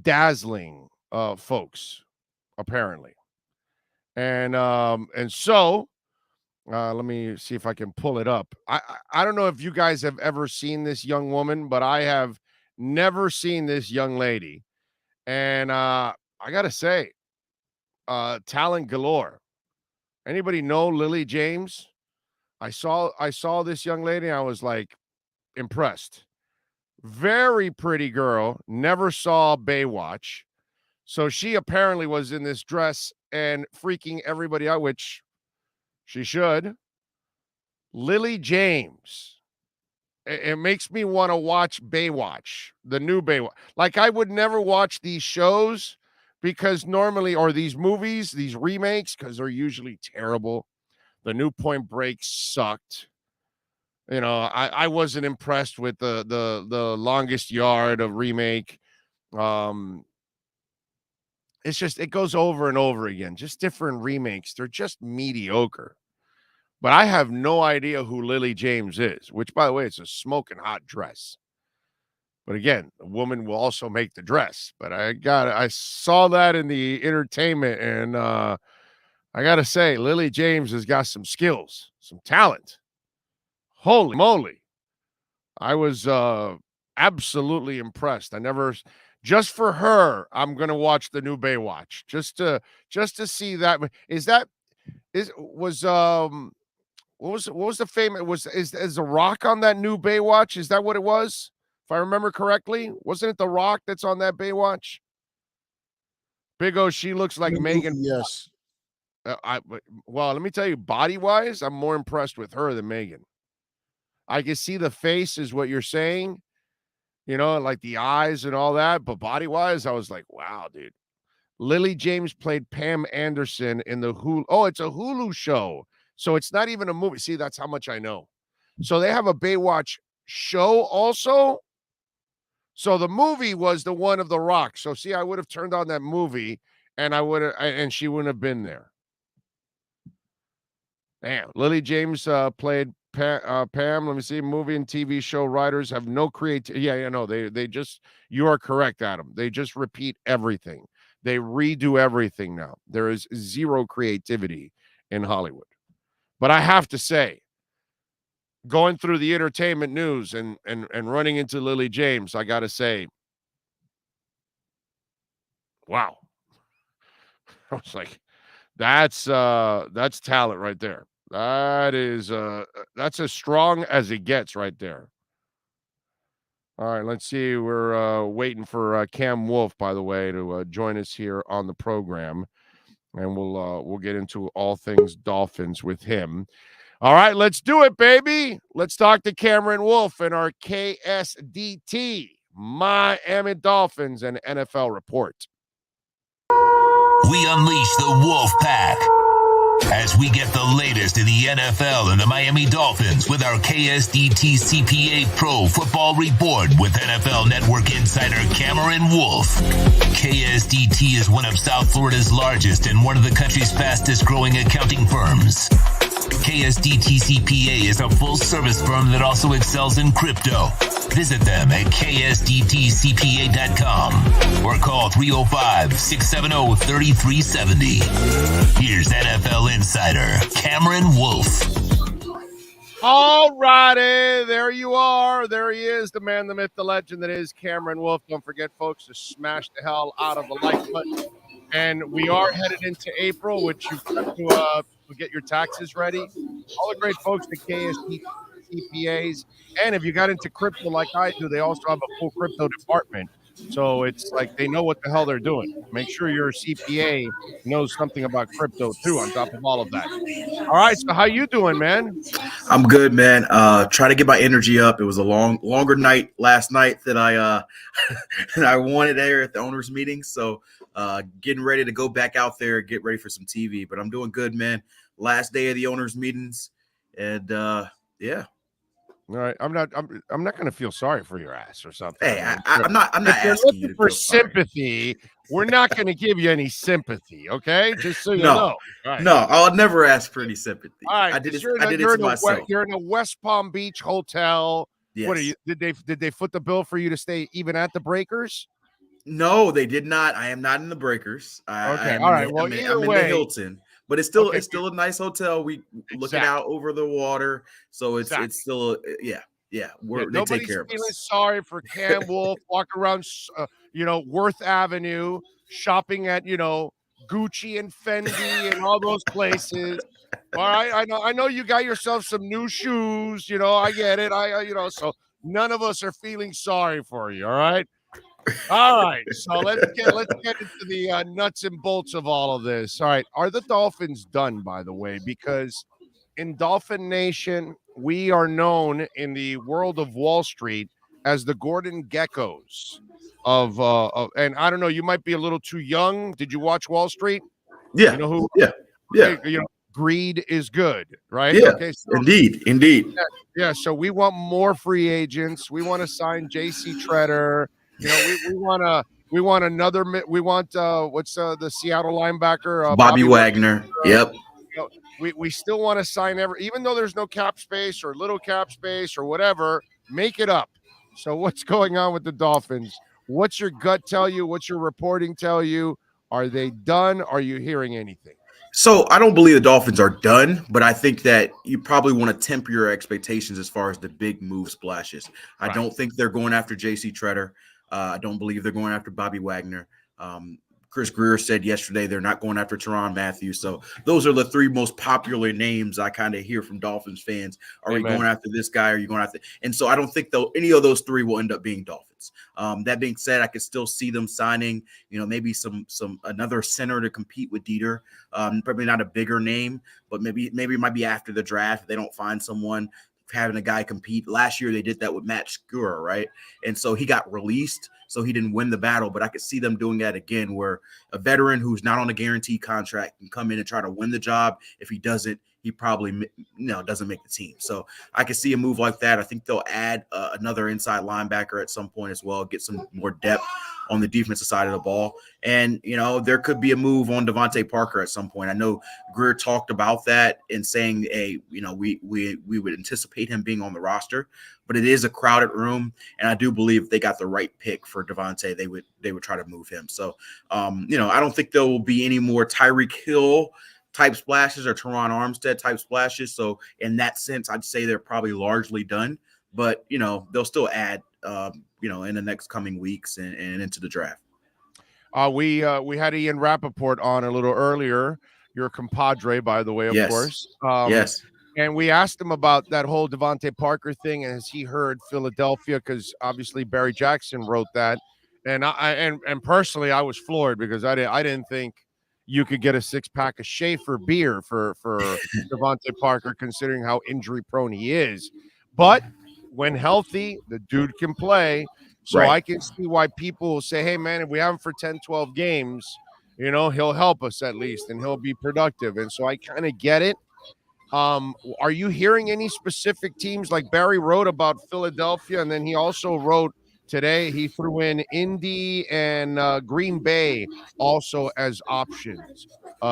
dazzling folks, apparently. And so let me see if I can pull it up. I don't know if you guys have ever seen this young woman, but I have, Never seen this young lady. And I got to say, talent galore. Anybody know Lily James? I saw this young lady. I was like impressed. Very pretty girl. Never saw Baywatch. So she apparently was in this dress and freaking everybody out, which she should. Lily James. It makes me want to watch Baywatch, the new Baywatch. Like, I would never watch these shows because normally, or these movies, these remakes, because they're usually terrible. The new Point Break sucked. You know, I wasn't impressed with the Longest Yard of remake. It's just, it goes over and over again, just different remakes. They're just mediocre. But I have no idea who Lily James is, which, by the way, it's a smoking hot dress. But again, a woman will also make the dress. But I saw that in the entertainment, and I got to say, Lily James has got some skills, some talent. Holy moly. I was absolutely impressed. Just for her, I'm going to watch the new Baywatch just to see that. What was the famous, is The Rock on that new Baywatch? Is that what it was? If I remember correctly, wasn't it The Rock that's on that Baywatch? Big O, she looks like Megan. Yes. Well, let me tell you, body-wise, I'm more impressed with her than Megan. I can see the face is what you're saying, you know, like the eyes and all that, but body-wise, I was like, wow, dude. Lily James played Pam Anderson in the Hulu. Oh, it's a Hulu show. So it's not even a movie. See, that's how much I know. So they have a Baywatch show also. So the movie was the one of The Rock. So see, I would have turned on that movie and and she wouldn't have been there. Damn. Lily James played Pam. Let me see. Movie and TV show writers have no creativity. Yeah, no, they just, you are correct, Adam. They just repeat everything. They redo everything now. There is zero creativity in Hollywood. But I have to say, going through the entertainment news and running into Lily James, I got to say, wow. I was like, that's talent right there. That is that's as strong as it gets right there. All right, let's see. We're waiting for Cam Wolf, by the way, to join us here on the program, and we'll get into all things Dolphins with him. All right, let's do it, baby. Let's talk to Cameron Wolf in our KSDT Miami Dolphins and NFL report. We unleash the Wolf Pack as we get the latest in the NFL and the Miami Dolphins with our KSDT CPA Pro Football Report with NFL Network insider Cameron Wolf. KSDT is one of South Florida's largest and one of the country's fastest growing accounting firms. KSDT CPA is a full-service firm that also excels in crypto. Visit them at ksdtcpa.com or call 305-670-3370. Here's NFL insider Cameron Wolf. All righty, there you are. There he is, the man, the myth, the legend that is Cameron Wolf. Don't forget, folks, to smash the hell out of the like button. And we are headed into April, which you've got to get your taxes ready. All the great folks at KSD CPAs. And if you got into crypto like I do, they also have a full crypto department. So it's like they know what the hell they're doing. Make sure your CPA knows something about crypto too, on top of all of that. All right, so how you doing, man? I'm good, man. Try to get my energy up. It was a longer night last night that I I wanted there at the owners meeting. So getting ready to go back out there, get ready for some TV. But I'm doing good, man. Last day of the owners meetings, and yeah. All right, I'm not going to feel sorry for your ass or something. Hey, I'm not asking you to for feel sorry. sympathy. We're not going to give you any sympathy, okay? Just so you know. Right. No, I'll never ask for any sympathy. All right, I did it to myself. You're in a West Palm Beach hotel. Yes. What are you? Did they foot the bill for you to stay even at the Breakers? No, they did not. I am not in the Breakers. Okay, all right. Well, either way, I'm in the Hilton. But it's still a nice hotel. We looking out over the water, so it's still yeah. Yeah, Yeah, they take nobody's care of feeling us. sorry for Cam Wolf walking around, Worth Avenue, shopping at, Gucci and Fendi and all those places. All right, I know you got yourself some new shoes. I get it. So none of us are feeling sorry for you. All right. So let's get into the nuts and bolts of all of this. All right, are the Dolphins done? By the way, because in Dolphin Nation, we are known in the world of Wall Street as the Gordon Geckos and I don't know, you might be a little too young. Did you watch Wall Street? You Yeah, know who yeah, yeah, okay, greed is good, right? yeah. Okay, so Indeed. yeah, so we want more free agents. We want to sign JC Treader. We want another we want what's the Seattle linebacker Bobby Bobby Wagner. Yep. we still want to sign even though there's no cap space or little cap space or whatever, make it up. So what's going on with the Dolphins? What's your gut tell you? What's your reporting tell you? Are they done? Are you hearing anything? So I don't believe the Dolphins are done, but I think that you probably want to temper your expectations as far as the big move splashes. I Right. don't think they're going after JC Treader. I don't believe they're going after Bobby Wagner. Chris Greer said yesterday they're not going after Tyrann Matthew. So those are the three most popular names I kind of hear from Dolphins fans. Are you going after this guy? Are you going after? And so I don't think any of those three will end up being Dolphins. That being said, I could still see them signing, maybe some another center to compete with Dieter. Probably not a bigger name, but maybe it might be after the draft. If they don't find someone, having a guy compete. Last year they did that with Matt Skura, right? And so he got released, so he didn't win the battle. But I could see them doing that again, where a veteran who's not on a guaranteed contract can come in and try to win the job. If he doesn't, he probably doesn't make the team. So I could see a move like that. I think they'll add another inside linebacker at some point as well, get some more depth on the defensive side of the ball. And, there could be a move on Devontae Parker at some point. I know Greer talked about that and saying, hey, we would anticipate him being on the roster, but it is a crowded room. And I do believe if they got the right pick for Devontae, they would try to move him. So, I don't think there will be any more Tyreek Hill type splashes or Teron Armstead type splashes. So in that sense, I'd say they're probably largely done, but they'll still add, in the next coming weeks and into the draft. We had Ian Rappaport on a little earlier, your compadre, by the way, of course. Yes. And we asked him about that whole Devontae Parker thing, and has he heard Philadelphia? Because obviously Barry Jackson wrote that, and and personally, I was floored because I didn't think you could get a 6-pack of Schaefer beer for Devontae Parker, considering how injury prone he is. But when healthy, the dude can play. So Right. I can see why people will say, hey, man, if we have him for 10, 12 games, he'll help us at least and he'll be productive. And so I kind of get it. Are you hearing any specific teams? Like Barry wrote about Philadelphia, and then he also wrote today, he threw in Indy and Green Bay also as options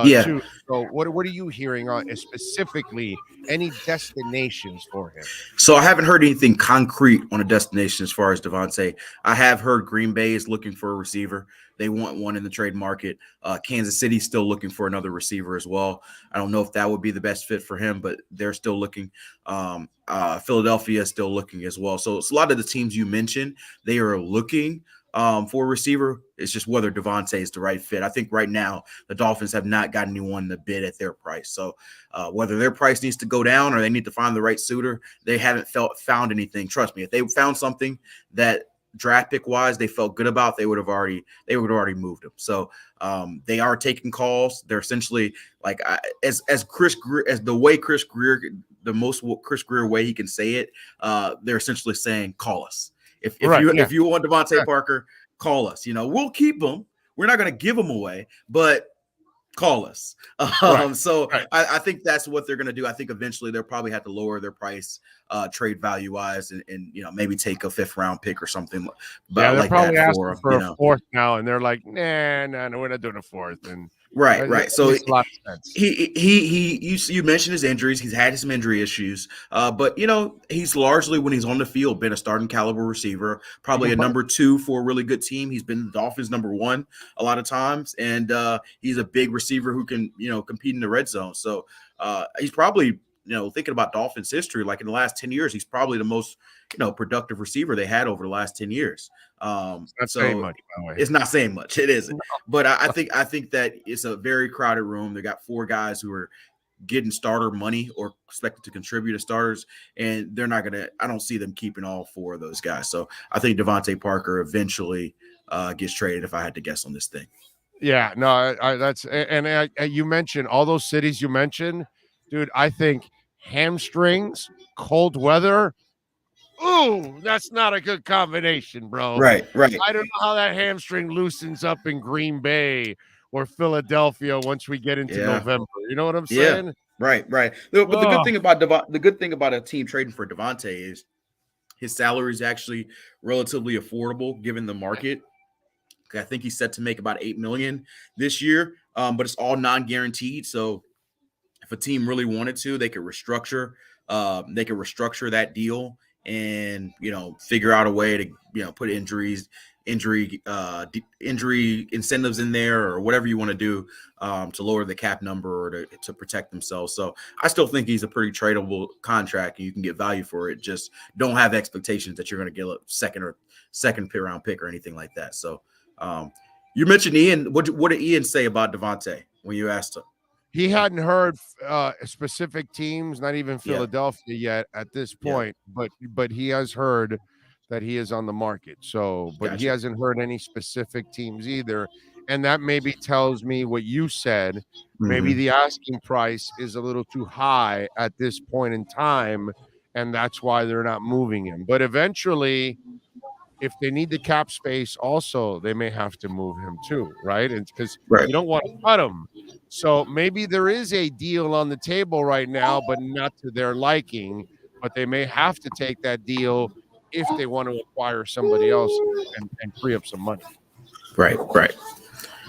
Yeah. too. So what are you hearing on specifically any destinations for him? So I haven't heard anything concrete on a destination as far as Devontae. I have heard Green Bay is looking for a receiver. They want one in the trade market. Kansas City's still looking for another receiver as well. I don't know if that would be the best fit for him, but they're still looking. Philadelphia is still looking as well. So it's a lot of the teams you mentioned, they are looking for a receiver. It's just whether Devontae is the right fit. I think right now the Dolphins have not got anyone to bid at their price. So whether their price needs to go down or they need to find the right suitor, they haven't found anything. Trust me, if they found something that draft pick wise they felt good about, they would have already moved him. So they are taking calls. They're essentially like as Chris Greer, as the way Chris Greer, the most Chris Greer way he can say it, they're essentially saying, call us. If you want Devontae Parker, call us. We'll keep him. We're not going to give him away, but call us. So I think that's what they're going to do. I think eventually they'll probably have to lower their price, trade value wise, and maybe take a 5th round pick or something. They're like probably that asking for a 4th now, and they're like, no, we're not doing a 4th. And Right. So makes a lot of sense. You mentioned his injuries. He's had some injury issues, but he's largely, when he's on the field, been a starting caliber receiver, probably a number 2 for a really good team. He's been the Dolphins' number 1 a lot of times, and he's a big receiver who can compete in the red zone. So he's probably thinking about Dolphins history, like in the last 10 years, he's probably the most, productive receiver they had over the last 10 years. That's saying much, by the way. It's not saying much. It isn't. But I think that it's a very crowded room. They got 4 guys who are getting starter money or expected to contribute as starters, and they're not going to – I don't see them keeping all 4 of those guys. So I think Devontae Parker eventually gets traded if I had to guess on this thing. Yeah, no, you mentioned all those cities you mentioned, dude. I think hamstrings, cold weather. Ooh, that's not a good combination, bro. Right. I don't know how that hamstring loosens up in Green Bay or Philadelphia once we get into November. You know what I'm saying? Yeah. Right. But the good thing about a team trading for Devontae is his salary is actually relatively affordable given the market. I think he's set to make about $8 million this year, but it's all non-guaranteed. So if a team really wanted to, they could restructure. That deal and figure out a way to put injury incentives in there or whatever you want to do to lower the cap number or to protect themselves. So I still think he's a pretty tradable contract and you can get value for it. Just don't have expectations that you're going to get a second round pick or anything like that. So you mentioned Ian. What did Ian say about Devontae when you asked him? He hadn't heard specific teams, not even Philadelphia yet at this point, but he has heard that he is on the market. So, but he hasn't heard any specific teams either. And that maybe tells me what you said. Mm-hmm. Maybe the asking price is a little too high at this point in time, and that's why they're not moving him. But eventually, if they need the cap space also, they may have to move him too, right? And because you don't want to cut him. So maybe there is a deal on the table right now, but not to their liking. But they may have to take that deal if they want to acquire somebody else and free up some money. Right.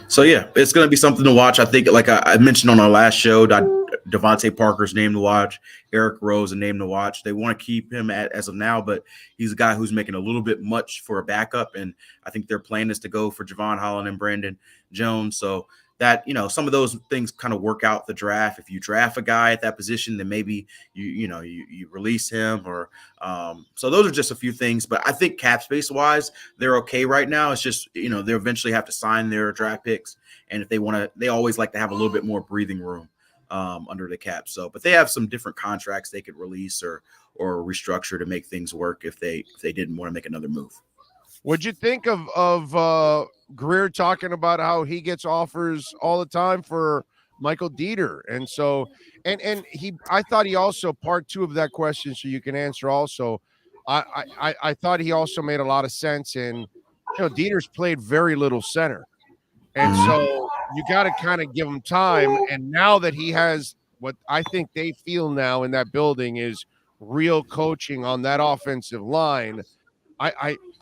So, yeah, it's going to be something to watch. I think, like I mentioned on our last show, Devontae Parker's name to watch, Eric Rose a name to watch. They want to keep him as of now, but he's a guy who's making a little bit much for a backup, and I think their plan is to go for Javon Holland and Brandon Jones. So that, some of those things kind of work out the draft. If you draft a guy at that position, then maybe you release him or so those are just a few things. But I think cap space wise, they're okay right now. It's just, they eventually have to sign their draft picks. And if they want to, they always like to have a little bit more breathing room under the cap. So, but they have some different contracts they could release or restructure to make things work if they didn't want to make another move. What'd you think of Greer talking about how he gets offers all the time for Michael Dieter? And so, I thought he also, part 2 of that question, so you can answer also, I thought he also made a lot of sense in, Dieter's played very little center. And so you got to kind of give him time. And now that he has what I think they feel now in that building is real coaching on that offensive line,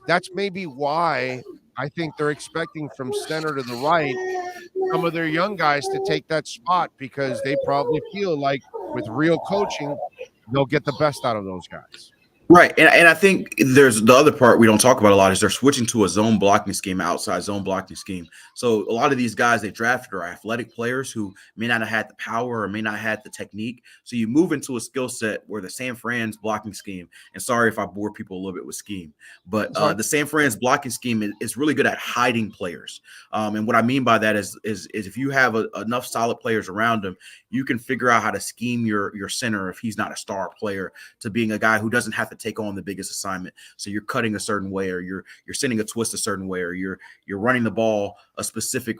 that's maybe why I think they're expecting from center to the right some of their young guys to take that spot, because they probably feel like with real coaching, they'll get the best out of those guys. Right. And I think there's the other part we don't talk about a lot is they're switching to a zone blocking scheme, outside zone blocking scheme. So a lot of these guys they drafted are athletic players who may not have had the power or may not have had the technique. So you move into a skill set where the San Fran's blocking scheme, and sorry if I bore people a little bit with scheme, but the San Fran's blocking scheme is really good at hiding players. And what I mean by that is if you have enough solid players around them, you can figure out how to scheme your center if he's not a star player to being a guy who doesn't have to take on the biggest assignment. So you're cutting a certain way, or you're sending a twist a certain way, or you're running the ball a specific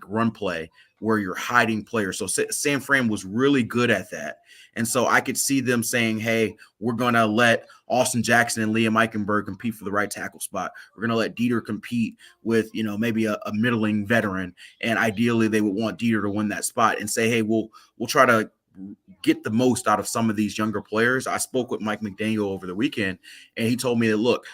run play where you're hiding players. So San Fran was really good at that. And so I could see them saying, hey, we're going to let Austin Jackson and Liam Eichenberg compete for the right tackle spot. We're going to let Dieter compete with, maybe a middling veteran. And ideally they would want Dieter to win that spot and say, hey, we'll try to get the most out of some of these younger players. I spoke with Mike McDaniel over the weekend, and he told me that, look,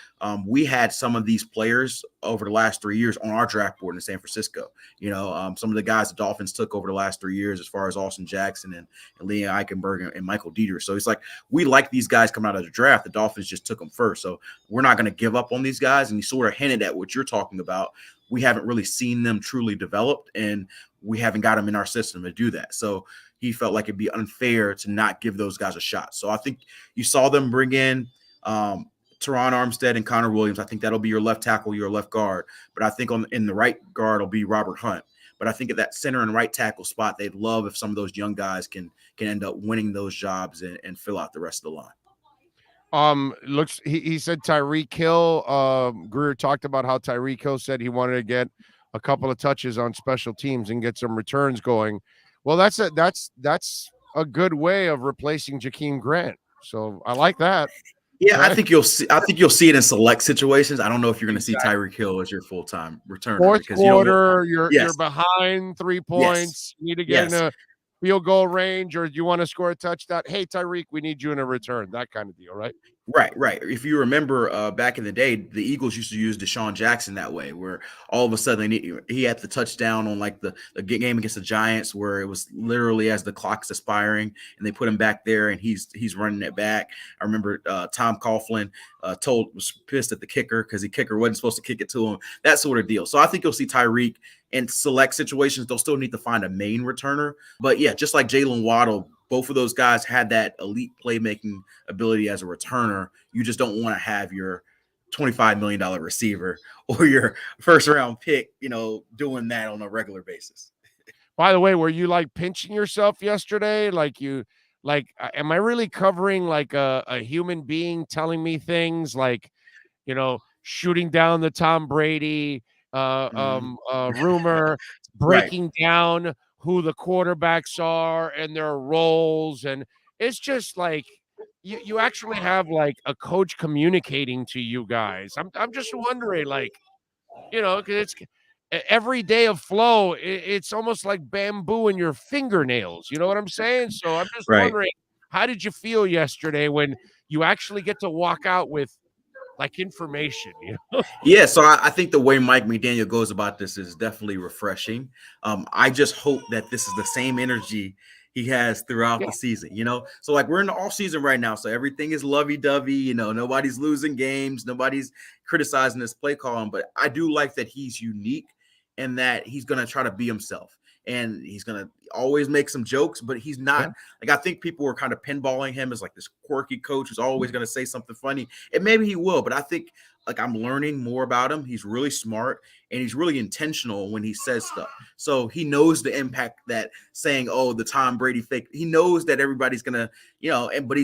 we had some of these players over the last 3 years on our draft board in San Francisco. Some of the guys the Dolphins took over the last 3 years, as far as Austin Jackson and Liam Eichenberg and Michael Dieter. So it's like, we like these guys coming out of the draft. The Dolphins just took them first. So we're not going to give up on these guys. And he sort of hinted at what you're talking about. we haven't really seen them truly developed, and we haven't got them in our system to do that. So he felt like it'd be unfair to not give those guys a shot. So I think you saw them bring in Teron Armstead and Connor Williams. I think that'll be your left tackle, your left guard. But I think in the right guard will be Robert Hunt. But I think at that center and right tackle spot, they'd love if some of those young guys can end up winning those jobs and fill out the rest of the line. He said Tyreek Hill. Greer talked about how Tyreek Hill said he wanted to get a couple of touches on special teams and get some returns going. Well, that's a good way of replacing Jakeem Grant. So I like that. Yeah, right? I think you'll see it in select situations. I don't know if you're going to see Tyreek Hill as your full-time returner. Fourth quarter, you're behind 3 points. You need to get in a field goal range, or you want to score a touchdown. Hey, Tyreek, we need you in a return. That kind of deal, right? Right. If you remember back in the day, the Eagles used to use Deshaun Jackson that way, where all of a sudden he had the touchdown on like the game against the Giants, where it was literally as the clock's expiring, and they put him back there, and he's running it back. I remember Tom Coughlin was pissed at the kicker because the kicker wasn't supposed to kick it to him, that sort of deal. So I think you'll see Tyreek in select situations. They'll still need to find a main returner, but yeah, just like Jalen Waddle, both of those guys had that elite playmaking ability as a returner. You just don't want to have your $25 million receiver or your first-round pick, doing that on a regular basis. By the way, were you like pinching yourself yesterday? Am I really covering like a human being telling me things like, shooting down the Tom Brady rumor, breaking down who the quarterbacks are and their roles, and it's just like you actually have like a coach communicating to you guys. I'm just wondering, because it's every day of flow. It's almost like bamboo in your fingernails. You know what I'm saying? So I'm just wondering, how did you feel yesterday when you actually get to walk out with like information? Yeah, so I think the way Mike McDaniel goes about this is definitely refreshing. I just hope that this is the same energy he has throughout the season, So like we're in the off season right now, so everything is lovey-dovey, nobody's losing games, nobody's criticizing this play calling, but I do like that he's unique and that he's going to try to be himself. And he's going to always make some jokes, but he's not like, I think people were kind of pinballing him as like this quirky coach who's always going to say something funny. And maybe he will, but I think like I'm learning more about him. He's really smart and he's really intentional when he says stuff. So he knows the impact that saying, oh, the Tom Brady fake, he knows that everybody's going to, but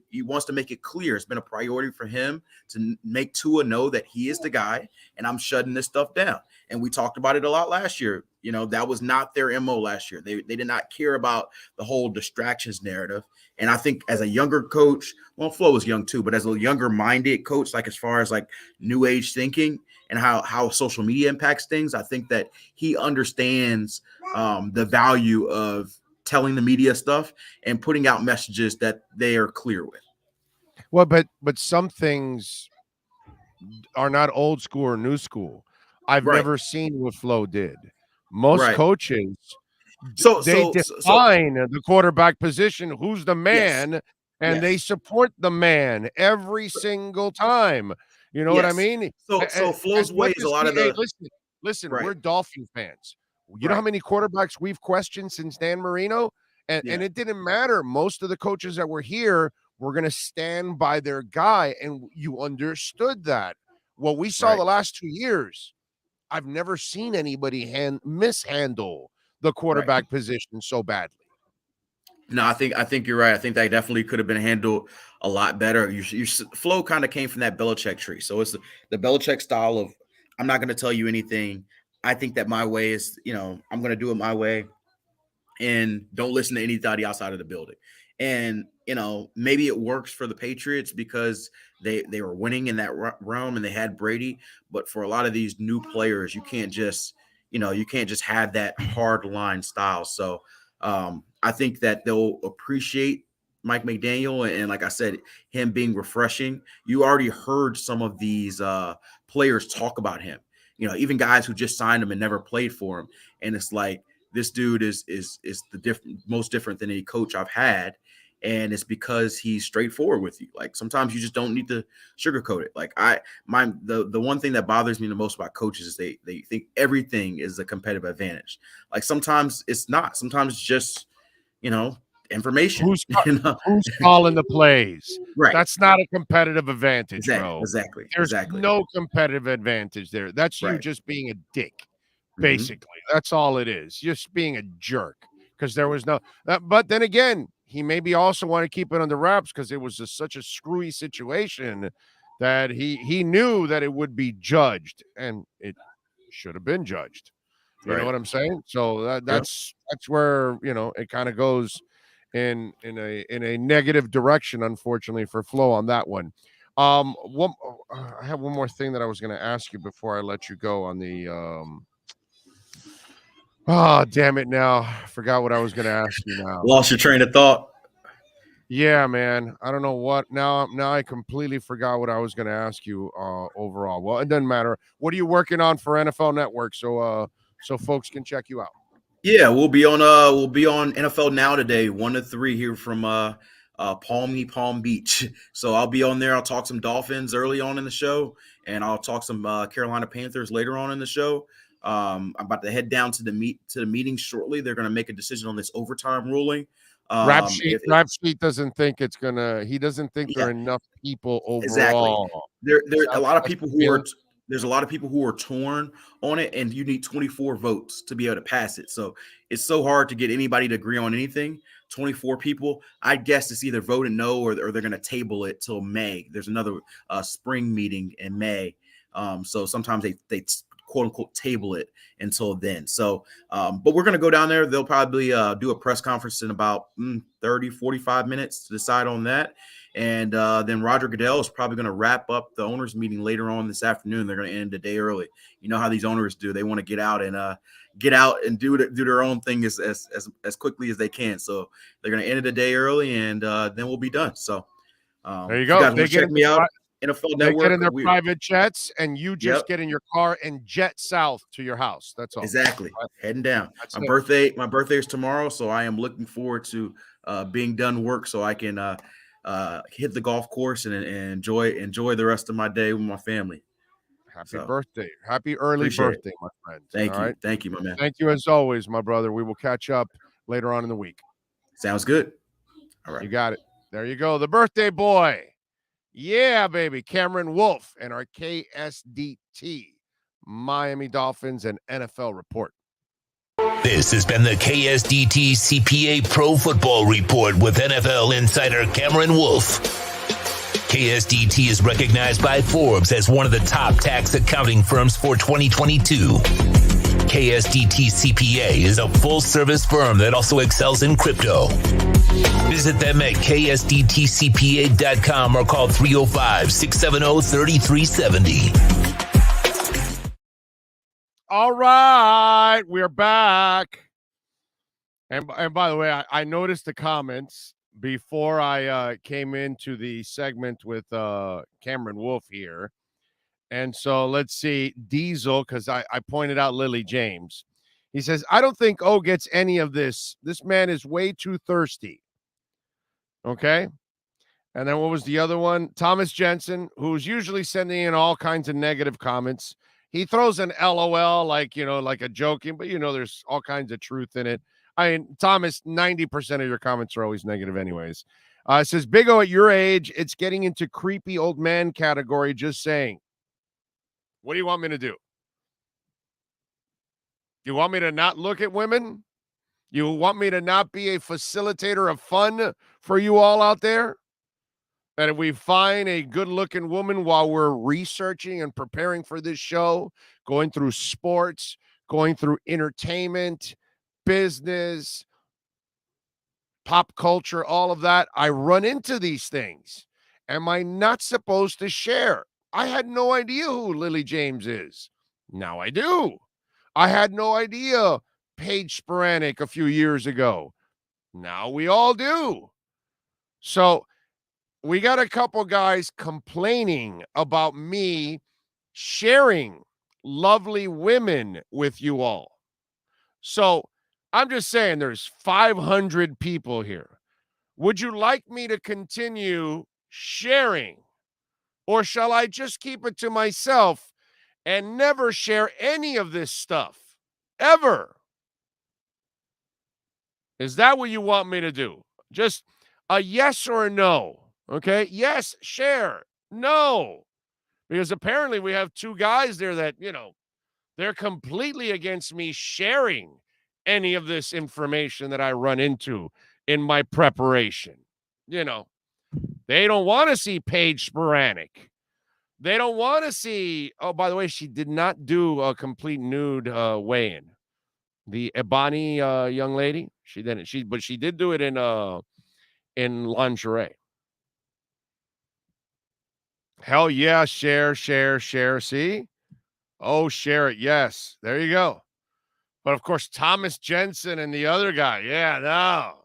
he wants to make it clear. It's been a priority for him to make Tua know that he is the guy and I'm shutting this stuff down. And we talked about it a lot last year. That was not their MO last year. They did not care about the whole distractions narrative. And I think as a younger coach, well, Flo was young too, but as a younger minded coach, like as far as like new age thinking and how social media impacts things, I think that he understands the value of telling the media stuff and putting out messages that they are clear with. Well, but some things are not old school or new school. I've never seen what Flo did. Most coaches, they define the quarterback position, who's the man, and they support the man every single time. You know what I mean? So Flo's way is a lot of the listen, we're Dolphin fans. You know how many quarterbacks we've questioned since Dan Marino? And it didn't matter. Most of the coaches that were here were going to stand by their guy, and you understood that. What we saw the last 2 years, I've never seen anybody mishandle the quarterback position so badly. No, I think you're right. I think that definitely could have been handled a lot better. Flo kind of came from that Belichick tree. So it's the Belichick style of, I'm not going to tell you anything. I think that my way is, I'm going to do it my way and don't listen to anybody outside of the building. And, maybe it works for the Patriots because they were winning in that realm and they had Brady. But for a lot of these new players, you can't just have that hard line style. So I think that they'll appreciate Mike McDaniel. And like I said, him being refreshing. You already heard some of these players talk about him, even guys who just signed him and never played for him. And it's like, this dude is the most different than any coach I've had. and it's because he's straightforward with you. Like sometimes you just don't need to sugarcoat it. Like the one thing that bothers me the most about coaches is they think everything is a competitive advantage. Like sometimes it's not. Sometimes it's just, information. Who's calling the plays? Right. That's not a competitive advantage, bro. Exactly. There's no competitive advantage there. That's you Right. just being a dick, Mhm. basically. That's all it is. Just being a jerk because there was no. But then again, he maybe also want to keep it under wraps because it was such a screwy situation that he knew that it would be judged, and it should have been judged. You know what I'm saying? So that's where it kind of goes in a negative direction, unfortunately for Flo on that one. I have one more thing that I was going to ask you before I let you go on the damn it, now I forgot what I was going to ask you now. Lost your train of thought. Yeah, man. I don't know what now I completely forgot what I was going to ask you overall. Well, it doesn't matter. What are you working on for NFL Network so folks can check you out? Yeah, we'll be on NFL Now today, 1 to 3 here from Palm Beach. So I'll be on there. I'll talk some Dolphins early on in the show, and I'll talk some Carolina Panthers later on in the show. I'm about to head down to the meeting shortly. They're going to make a decision on this overtime ruling. Rap Sheet doesn't think it's gonna. He doesn't think there are enough people overall. Exactly. There's a lot of people who are torn on it, and you need 24 votes to be able to pass it. So it's so hard to get anybody to agree on anything. 24 people. I guess it's either vote and no, or they're going to table it till May. There's another spring meeting in May. So sometimes they quote unquote table it until then. So, but we're going to go down there. They'll probably do a press conference in about 30, 45 minutes to decide on that. And then Roger Goodell is probably going to wrap up the owners meeting later on this afternoon. They're going to end the day early. You know how these owners do. They want to get out and do their own thing as quickly as they can. So they're going to end the day early, and then we'll be done. So there you go. They check me out. NFL Network. They get in their private jets, and you just get in your car and jet south to your house. That's all. Exactly. Heading down. My birthday is tomorrow, so I am looking forward to being done work so I can hit the golf course and enjoy the rest of my day with my family. Happy birthday. Happy early birthday, my friend. Thank you. Right? Thank you, my man. Thank you as always, my brother. We will catch up later on in the week. Sounds good. All right. You got it. There you go. The birthday boy. Yeah, baby. Cameron Wolf and our KSDT Miami Dolphins and NFL report. This has been the KSDT CPA Pro Football Report with NFL insider Cameron Wolf. KSDT is recognized by Forbes as one of the top tax accounting firms for 2022. KSDT CPA is a full-service firm that also excels in crypto. Visit them at ksdtcpa.com or call 305-670-3370. All right, we're back. And by the way, I noticed the comments before I came into the segment with Cameron Wolf here. And so let's see, Diesel, because I pointed out Lily James. He says, I don't think O gets any of this. This man is way too thirsty. Okay. And then what was the other one? Thomas Jensen, who's usually sending in all kinds of negative comments. He throws an LOL like a joking, but there's all kinds of truth in it. I mean, Thomas, 90% of your comments are always negative anyways. It says, Big O, at your age, it's getting into creepy old man category, just saying. What do you want me to do? You want me to not look at women? You want me to not be a facilitator of fun for you all out there? That if we find a good-looking woman while we're researching and preparing for this show, going through sports, going through entertainment, business, pop culture, all of that, I run into these things. Am I not supposed to share? I had no idea who Lily James is. Now I do. I had no idea Paige Sporanic a few years ago. Now we all do. So we got a couple guys complaining about me sharing lovely women with you all. So I'm just saying there's 500 people here. Would you like me to continue sharing, or shall I just keep it to myself and never share any of this stuff? Ever? Is that what you want me to do? Just a yes or a no. Okay? Yes, share. No. Because apparently we have two guys there that, they're completely against me sharing any of this information that I run into in my preparation. They don't want to see Paige Sporanic. They don't want to see. Oh, by the way, she did not do a complete nude weigh-in. The Ebony young lady, she didn't. But she did do it in lingerie. Hell yeah, share. See? Oh, share it. Yes. There you go. But of course, Thomas Jensen and the other guy. Yeah, no.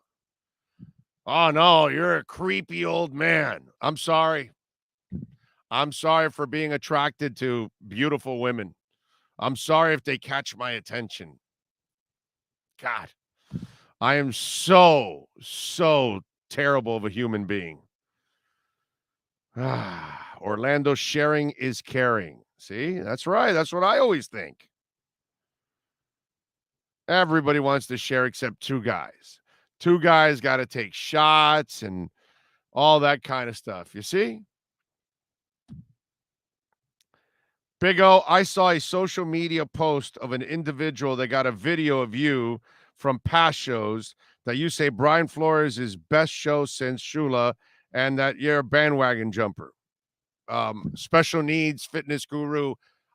Oh, no, you're a creepy old man. I'm sorry. I'm sorry for being attracted to beautiful women. I'm sorry if they catch my attention. God, I am so terrible of a human being. Orlando sharing is caring. See, that's right. That's what I always think. Everybody wants to share except two guys. Two guys got to take shots and all that kind of stuff. You see? Big O, I saw a social media post of an individual that got a video of you from past shows that you say Brian Flores is best show since Shula and that you're a bandwagon jumper. Special needs fitness guru.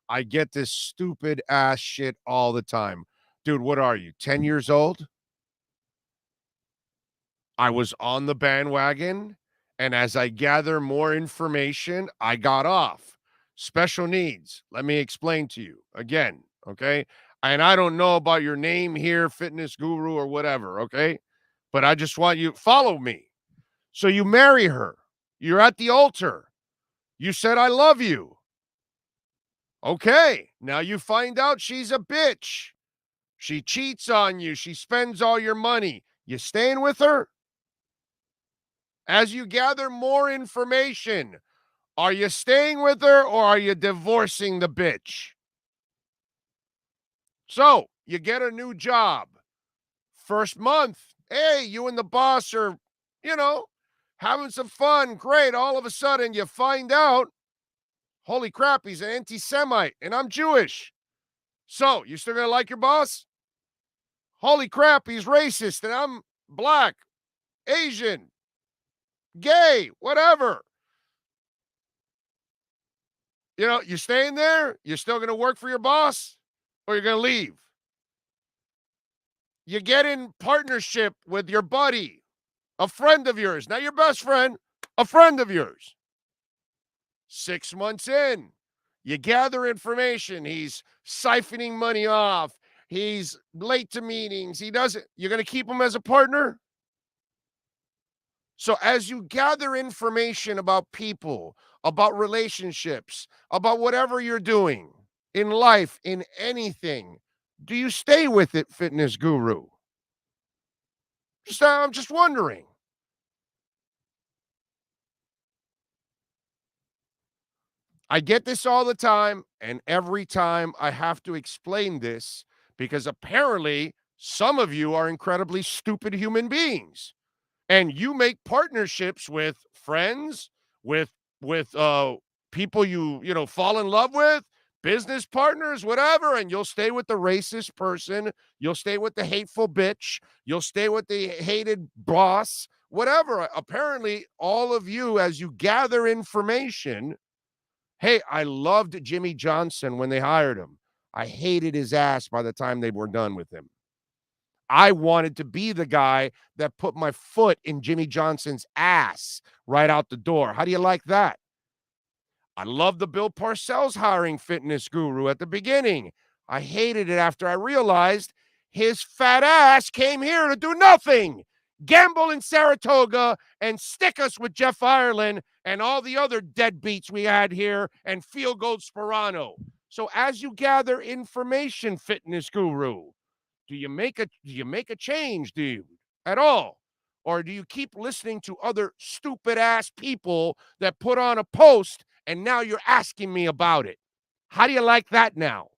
I get this stupid ass shit all the time. Dude, what are you, 10 years old? I was on the bandwagon, and as I gather more information, I got off. Special needs. Let me explain to you again, okay? And I don't know about your name here, fitness guru or whatever, okay? But I just want you follow me. So you marry her. You're at the altar. You said, I love you. Okay, now you find out she's a bitch. She cheats on you. She spends all your money. You staying with her? As you gather more information, are you staying with her or are you divorcing the bitch? So, you get a new job. First month, hey, you and the boss are, having some fun. Great. All of a sudden, you find out, holy crap, he's an anti-Semite and I'm Jewish. So, you still going to like your boss? Holy crap, he's racist and I'm black, Asian, gay, whatever. You staying there? You're still going to work for your boss or you're going to leave? You get in partnership with your buddy, a friend of yours, not your best friend, a friend of yours. 6 months in, you gather information. He's siphoning money off. He's late to meetings. You're going to keep him as a partner? So as you gather information about people, about relationships, about whatever you're doing in life, in anything, do you stay with it, fitness guru? I'm just wondering. I get this all the time, and every time I have to explain this because apparently some of you are incredibly stupid human beings. And you make partnerships with friends, with people you fall in love with, business partners, whatever, and you'll stay with the racist person, you'll stay with the hateful bitch, you'll stay with the hated boss, whatever. Apparently, all of you, as you gather information, hey, I loved Jimmy Johnson when they hired him. I hated his ass by the time they were done with him. I wanted to be the guy that put my foot in Jimmy Johnson's ass right out the door. How do you like that? I love the Bill Parcells hiring fitness guru at the beginning. I hated it after I realized his fat ass came here to do nothing. Gamble in Saratoga and stick us with Jeff Ireland and all the other deadbeats we had here and Field Gold Sperano. So as you gather information, fitness guru, do you make a change, dude, at all? Or do you keep listening to other stupid-ass people that put on a post and now you're asking me about it? How do you like that now?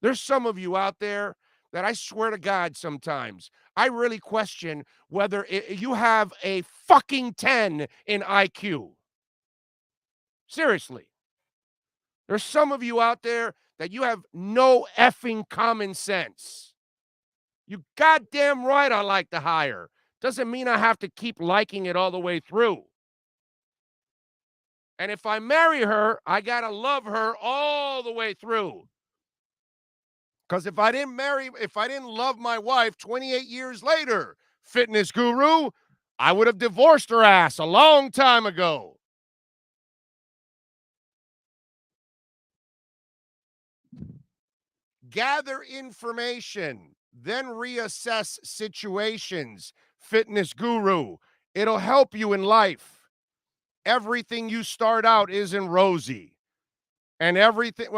There's some of you out there that I swear to God sometimes, I really question whether you have a fucking 10 in IQ. Seriously. There's some of you out there that you have no effing common sense. You goddamn right I like to hire. Doesn't mean I have to keep liking it all the way through. And if I marry her, I got to love her all the way through. Because if I didn't love my wife 28 years later, fitness guru, I would have divorced her ass a long time ago. Gather information, then reassess situations. Fitness guru. It'll help you in life. Everything you start out isn't rosy. And everything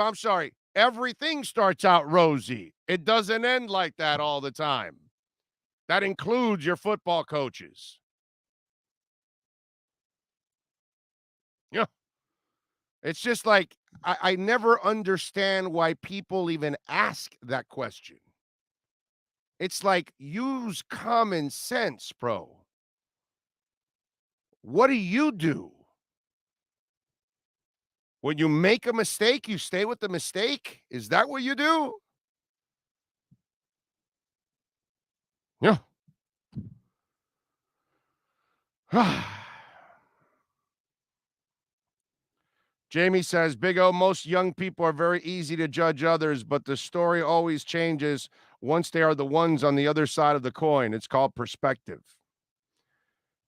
starts out rosy. It doesn't end like that all the time. That includes your football coaches. Yeah. It's just like, I never understand why people even ask that question. It's like, use common sense, bro. What do you do? When you make a mistake, you stay with the mistake? Is that what you do? Yeah. Jamie says, Big O, most young people are very easy to judge others, but the story always changes once they are the ones on the other side of the coin. It's called perspective.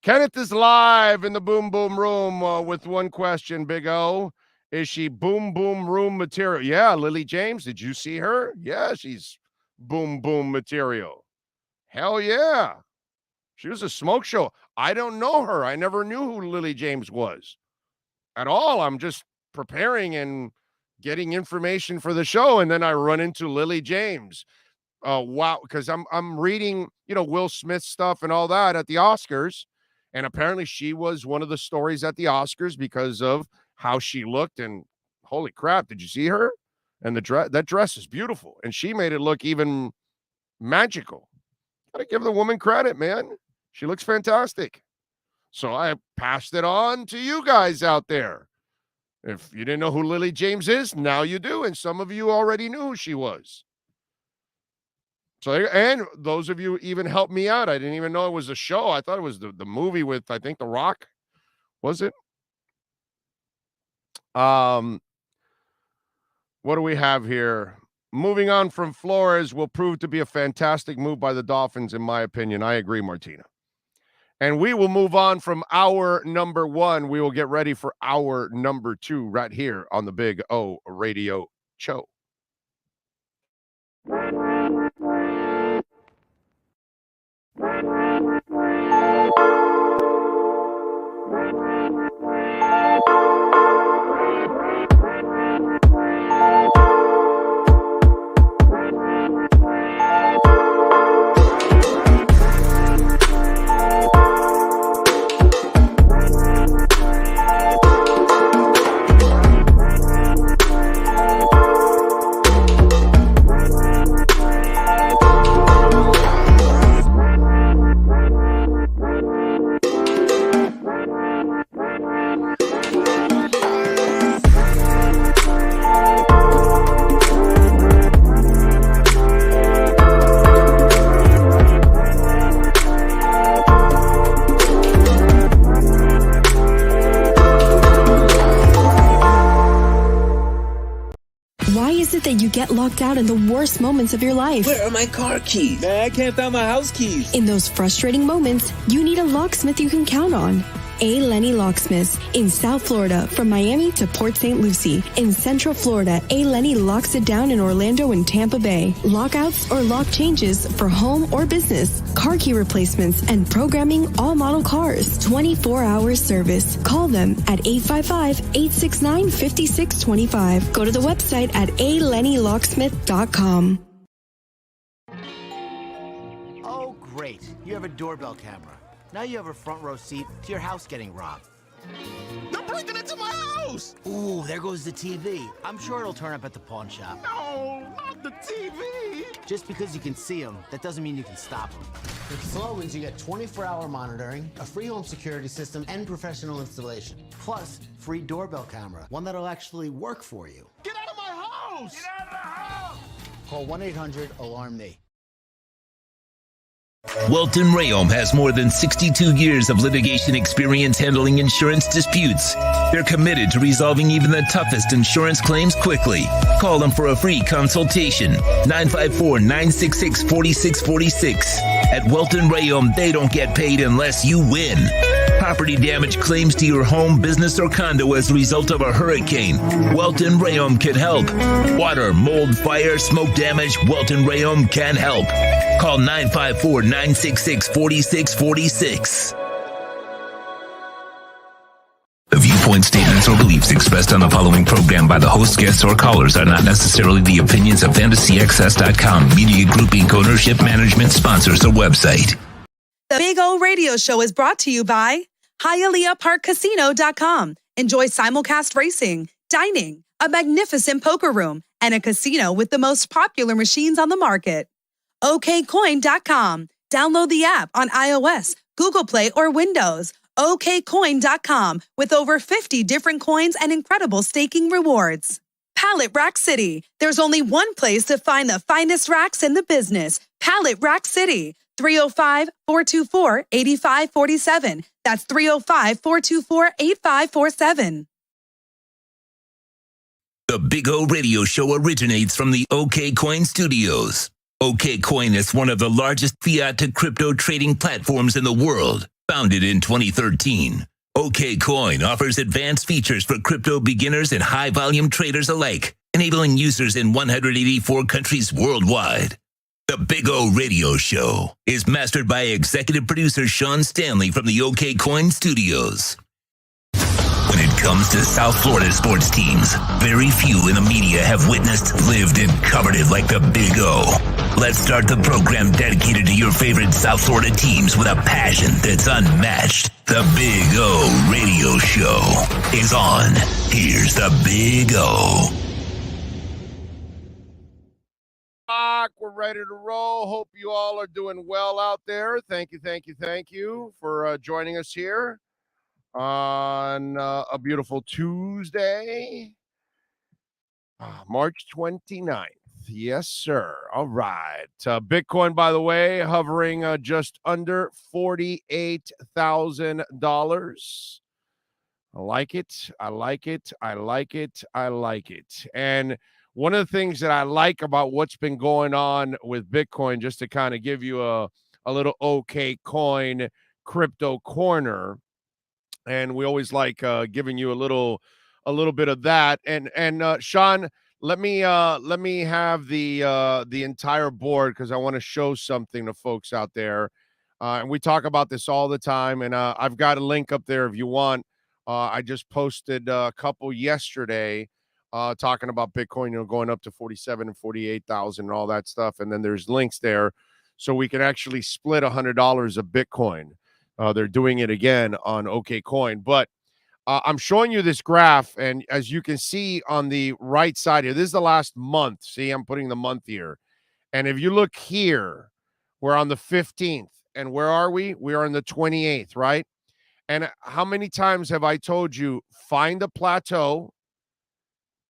Kenneth is live in the Boom Boom Room with one question, Big O. Is she Boom Boom Room material? Yeah, Lily James, did you see her? Yeah, she's Boom Boom material. Hell yeah. She was a smoke show. I don't know her. I never knew who Lily James was at all. I'm just preparing and getting information for the show, and then I run into Lily James. Wow, because I'm reading, Will Smith stuff and all that at the Oscars, and apparently she was one of the stories at the Oscars because of how she looked, and holy crap, did you see her? And that dress is beautiful, and she made it look even magical. Gotta give the woman credit, man. She looks fantastic. So I passed it on to you guys out there. If you didn't know who Lily James is, now you do, and some of you already knew who she was. So, and those of you even helped me out. I didn't even know it was a show. I thought it was the movie with, I think, The Rock. Was it? What do we have here? Moving on from Flores will prove to be a fantastic move by the Dolphins, in my opinion. I agree, Martina. And we will move on from our number one. We will get ready for our number two right here on the Big O Radio Show. Get locked out in the worst moments of your life. Where are my car keys? Man, I can't find my house keys. In those frustrating moments, you need a locksmith you can count on. A. Lenny Locksmiths in South Florida, from Miami to Port St. Lucie. In Central Florida, A. Lenny locks it down in Orlando and Tampa Bay. Lockouts or lock changes for home or business. Car key replacements and programming all model cars. 24-hour service. Call them at 855-869-5625. Go to the website at alennylocksmith.com. Great. You have a doorbell camera. Now you have a front row seat to your house getting robbed. They're breaking into my house! Ooh, there goes the TV. I'm sure it'll turn up at the pawn shop. No, not the TV! Just because you can see them, that doesn't mean you can stop them. With Slogans, you get 24-hour monitoring, a free home security system, and professional installation. Plus, free doorbell camera, one that'll actually work for you. Get out of my house! Get out of the house! Call 1-800-ALARM-ME. Welton Rayom has more than 62 years of litigation experience handling insurance disputes. They're committed to resolving even the toughest insurance claims quickly. Call them for a free consultation. 954-966-4646. At Welton Rayom, they don't get paid unless you win. Property damage claims to your home, business, or condo as a result of a hurricane. Welton Rayom can help. Water, mold, fire, smoke damage, Welton Rayom can help. Call 954-966-4646. The viewpoint, statements, or beliefs expressed on the following program by the host, guests, or callers are not necessarily the opinions of FantasyXS.com, Media Group Inc. ownership, management, sponsors, or website. The Big O Radio Show is brought to you by HialeahParkCasino.com. Enjoy simulcast racing, dining, a magnificent poker room, and a casino with the most popular machines on the market. OKCoin.com. Download the app on iOS, Google Play, or Windows. OKCoin.com with over 50 different coins and incredible staking rewards. Pallet Rack City. There's only one place to find the finest racks in the business. Pallet Rack City. 305-424-8547. That's 305-424-8547. The Big O Radio Show originates from the OK Coin Studios. OK Coin is one of the largest fiat to crypto trading platforms in the world. Founded in 2013, OK Coin offers advanced features for crypto beginners and high-volume traders alike, enabling users in 184 countries worldwide. The Big O Radio Show is mastered by executive producer Sean Stanley from the OK Coin Studios. When it comes to South Florida sports teams, very few in the media have witnessed, lived, and covered it like the Big O. Let's start the program dedicated to your favorite South Florida teams with a passion that's unmatched. The Big O Radio Show is on. Here's the Big O. We're ready to roll. Hope you all are doing well out there. Thank you for joining us here on a beautiful Tuesday, March 29th. Yes, sir. All right. Bitcoin, by the way, hovering just under $48,000. I like it. And one of the things that I like about what's been going on with Bitcoin, just to kind of give you a little OK Coin crypto corner, and we always like giving you a little bit of that. And Sean, let me have the entire board because I want to show something to folks out there. And we talk about this all the time, and I've got a link up there if you want. I just posted a couple yesterday. Talking about Bitcoin, going up to 47 and 48,000 and all that stuff. And then there's links there so we can actually split $100 of Bitcoin. They're doing it again on OK Coin. But I'm showing you this graph. And as you can see on the right side here, this is the last month. See, I'm putting the month here. And if you look here, we're on the 15th. And where are we? We are on the 28th, right? And how many times have I told you, find a plateau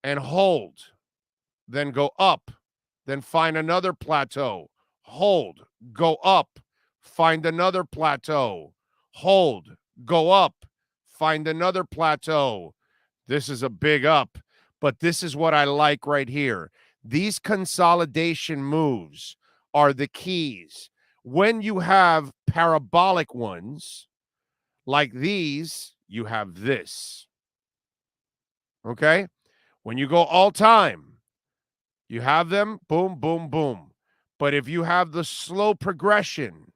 and hold, then go up, then find another plateau, hold, go up, find another plateau, hold, go up, find another plateau. This is a big up, but this is what I like right here. These consolidation moves are the keys. When you have parabolic ones like these, you have this. Okay? When you go all time, you have them, boom, boom, boom. But if you have the slow progression,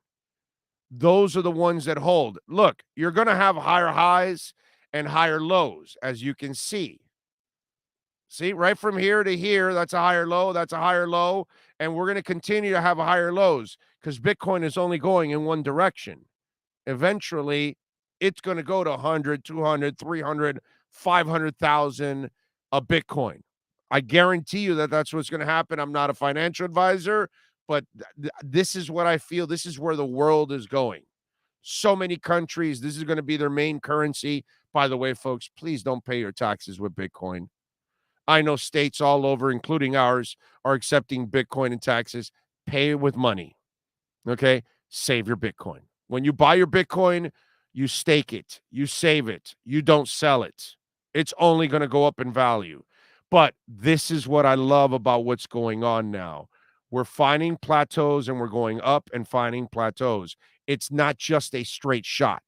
those are the ones that hold. Look, you're going to have higher highs and higher lows, as you can see. See, right from here to here, that's a higher low, that's a higher low, and we're going to continue to have higher lows because Bitcoin is only going in one direction. Eventually, it's going to go to 100, 200, 300, 500,000 a Bitcoin. I guarantee you that that's what's going to happen. I'm not a financial advisor, but this is what I feel. This is where the world is going. So many countries, this is going to be their main currency. By the way, folks, please don't pay your taxes with Bitcoin. I know states all over, including ours, are accepting Bitcoin and taxes. Pay it with money. Okay? Save your Bitcoin. When you buy your Bitcoin, you stake it, you save it, you don't sell it. It's only going to go up in value. But this is what I love about what's going on now. We're finding plateaus and we're going up and finding plateaus. It's not just a straight shot.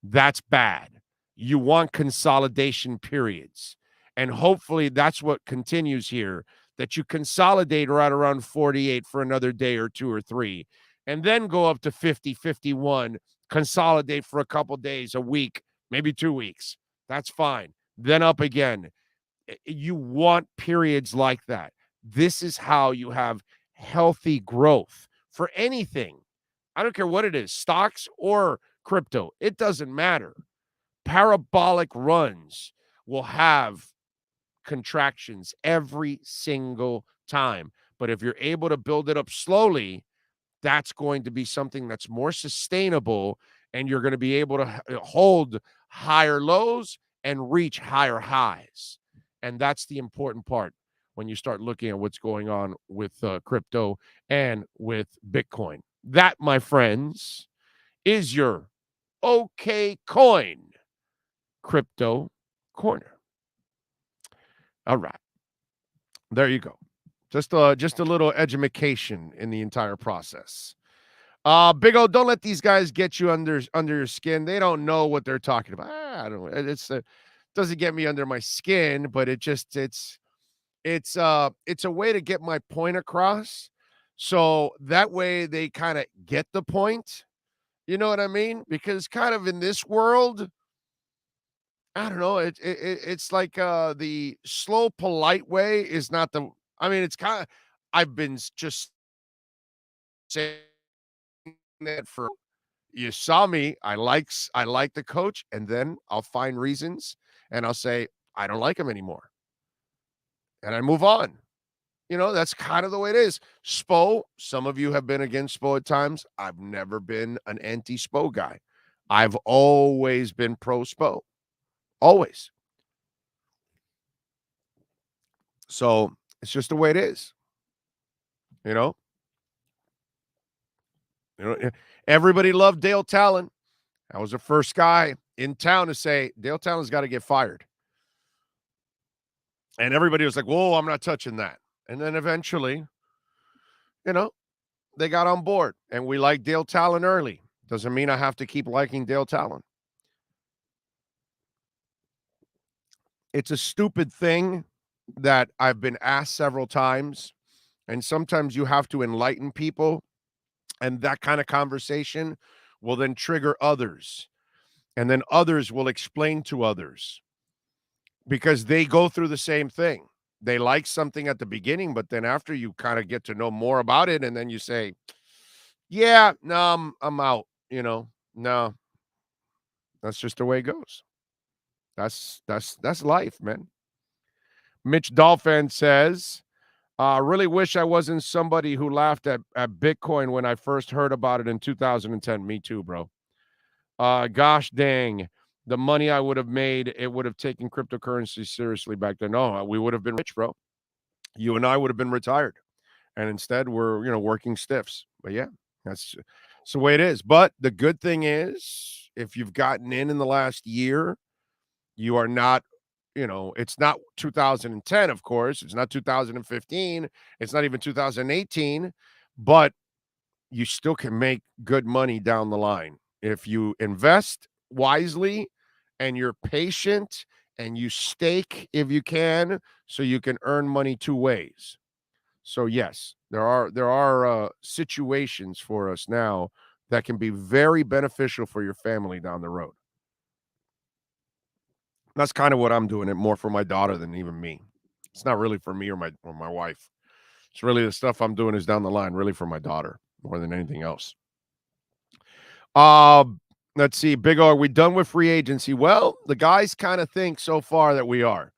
That's bad. You want consolidation periods. And hopefully that's what continues here, that you consolidate right around 48 for another day or two or three, and then go up to 50, 51, consolidate for a couple days, a week, maybe 2 weeks. That's fine. Then up again. You want periods like that. This is how you have healthy growth for anything. I don't care what it is, stocks or crypto. It doesn't matter. Parabolic runs will have contractions every single time. But if you're able to build it up slowly, that's going to be something that's more sustainable, and you're going to be able to hold higher lows and reach higher highs. And that's the important part when you start looking at what's going on with crypto and with Bitcoin. That, my friends, is your OK Coin Crypto Corner. All right. There you go. Just a little education in the entire process. Big O, don't let these guys get you under your skin. They don't know what they're talking about. I don't know. It's doesn't get me under my skin, but it's a way to get my point across. So that way they kind of get the point. You know what I mean? Because kind of in this world, I don't know. It's like the slow, polite way is not the. I mean, it's kind of. I've been just saying that for. You saw me. I like the coach, and then I'll find reasons, and I'll say I don't like him anymore, and I move on. You know, that's kind of the way it is. Spo. Some of you have been against Spo at times. I've never been an anti-Spo guy. I've always been pro Spo. Always. So it's just the way it is. You know, everybody loved Dale Talon. I was the first guy in town to say Dale Talon's got to get fired. And everybody was like, whoa, I'm not touching that. And then eventually, they got on board. And we liked Dale Talon early. Doesn't mean I have to keep liking Dale Talon. It's a stupid thing that I've been asked several times. And sometimes you have to enlighten people. And that kind of conversation will then trigger others. And then others will explain to others because they go through the same thing. They like something at the beginning, but then after you kind of get to know more about it, and then you say, yeah, no, I'm out, no, that's just the way it goes. That's life, man. Mitch Dolphin says, really wish I wasn't somebody who laughed at Bitcoin when I first heard about it in 2010. Me too, bro. Gosh dang, the money I would have made, it would have taken cryptocurrency seriously back then. No, we would have been rich, bro. You and I would have been retired. And instead we're, working stiffs. But yeah, that's the way it is. But the good thing is, if you've gotten in the last year, you are not, it's not 2010, of course. It's not 2015. It's not even 2018. But you still can make good money down the line. If you invest wisely and you're patient and you stake if you can, so you can earn money two ways. So yes, there are situations for us now that can be very beneficial for your family down the road. That's kind of what I'm doing it more for my daughter than even me. It's not really for me or my wife. It's really the stuff I'm doing is down the line, really for my daughter more than anything else. Let's see. Big O, are we done with free agency? Well, the guys kind of think so far that we are.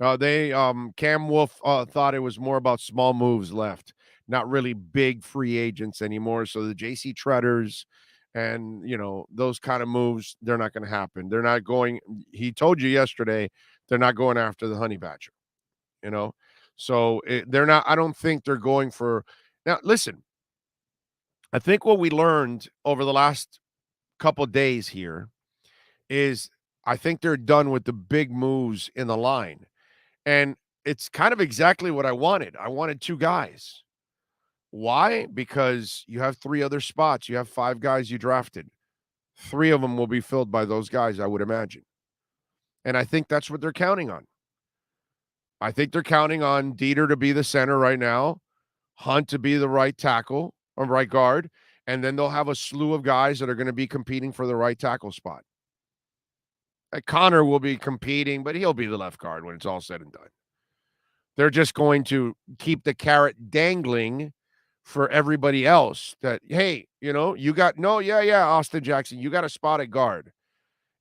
Cam Wolf thought it was more about small moves left, not really big free agents anymore. So the JC Treaders and those kind of moves, they're not going to happen. They're not going. He told you yesterday they're not going after the Honey Badger. So they're not. I don't think they're going for. Now, listen. I think what we learned over the last couple of days here is I think they're done with the big moves in the line. And it's kind of exactly what I wanted. I wanted two guys. Why? Because you have three other spots. You have five guys you drafted. Three of them will be filled by those guys, I would imagine. And I think that's what they're counting on. I think they're counting on Dieter to be the center right now, Hunt to be the right tackle or right guard, and then they'll have a slew of guys that are going to be competing for the right tackle spot. Connor will be competing, but he'll be the left guard when it's all said and done. They're just going to keep the carrot dangling for everybody else that, hey, you got, Austin Jackson, you got a spot at guard.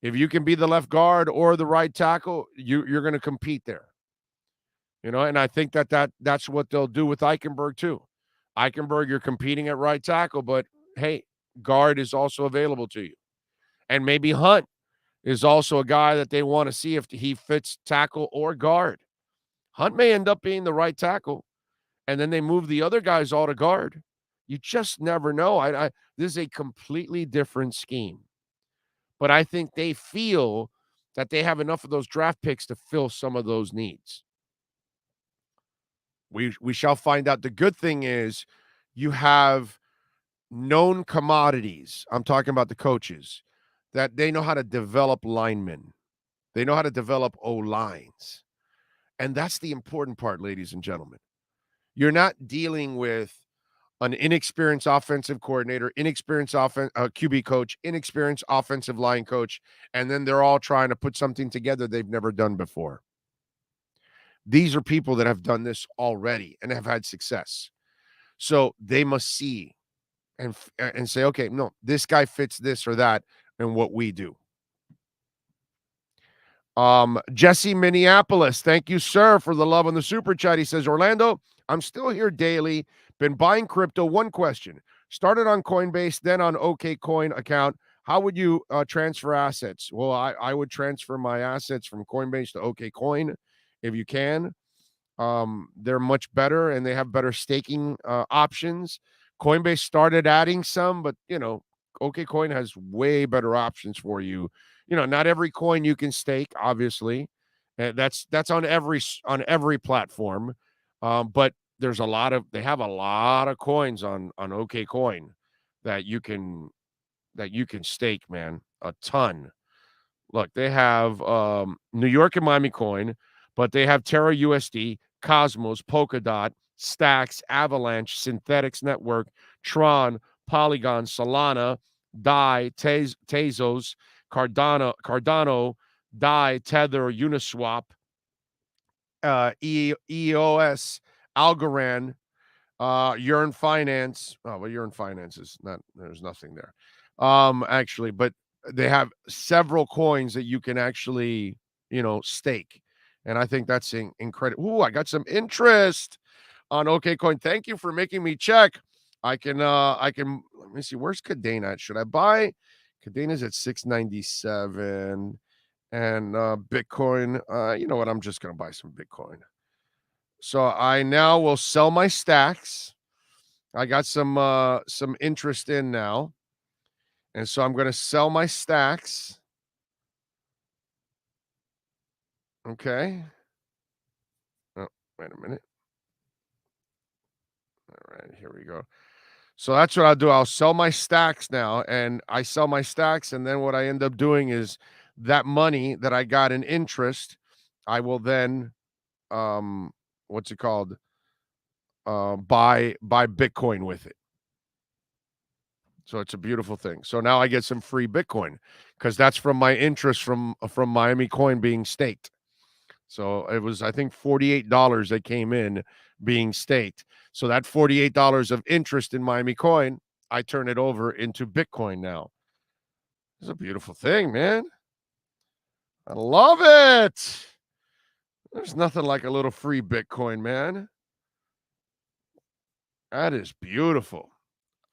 If you can be the left guard or the right tackle, you're going to compete there. And I think that's what they'll do with Eichenberg too. Eichenberg, you're competing at right tackle, but hey, guard is also available to you. And maybe Hunt is also a guy that they want to see if he fits tackle or guard. Hunt may end up being the right tackle, and then they move the other guys all to guard. You just never know. This is a completely different scheme. But I think they feel that they have enough of those draft picks to fill some of those needs. We shall find out. The good thing is you have known commodities. I'm talking about the coaches, that they know how to develop linemen. They know how to develop O-lines. And that's the important part, ladies and gentlemen. You're not dealing with an inexperienced offensive coordinator, inexperienced QB coach, inexperienced offensive line coach, and then they're all trying to put something together they've never done before. These are people that have done this already and have had success. So they must see and say, okay, no, this guy fits this or that and what we do. Jesse Minneapolis, thank you, sir, for the love on the super chat. He says, Orlando, I'm still here daily. Been buying crypto. One question. Started on Coinbase, then on OKCoin account. How would you transfer assets? Well, I would transfer my assets from Coinbase to OKCoin if you can. They're much better and they have better staking options. Coinbase started adding some, but OKCoin has way better options for you. Not every coin you can stake, obviously. That's on every platform. But they have a lot of coins on OKCoin that you can stake, man. A ton. Look, they have New York and Miami coin, but they have Terra USD, Cosmos, Polkadot, Stacks, Avalanche, Synthetics Network, Tron, Polygon, Solana, DAI, Tezos, Cardano, DAI, Tether, Uniswap, EOS, Algorand, Yearn Finance. Oh, well, Yearn Finance is not. There's nothing there, actually. But they have several coins that you can actually, stake, and I think that's incredible. Ooh, I got some interest on OKCoin. Thank you for making me check. I can. Let me see. Where's Cadena at? Should I buy? Cadena's at 697, and Bitcoin. You know what? I'm just gonna buy some Bitcoin. So I now will sell my stacks. I got some interest in now. And so I'm going to sell my stacks. Okay. Oh, wait a minute. All right, here we go. So that's what I'll do. I'll sell my stacks now, and I sell my stacks, and then what I end up doing is that money that I got in interest, I will then what's it called? Buy Bitcoin with it. So it's a beautiful thing. So now I get some free Bitcoin because that's from my interest from Miami Coin being staked. So it was, I think, $48 that came in being staked. So that $48 of interest in Miami coin, I turn it over into Bitcoin now. It's a beautiful thing, man. I love it. There's nothing like a little free Bitcoin, man. That is beautiful.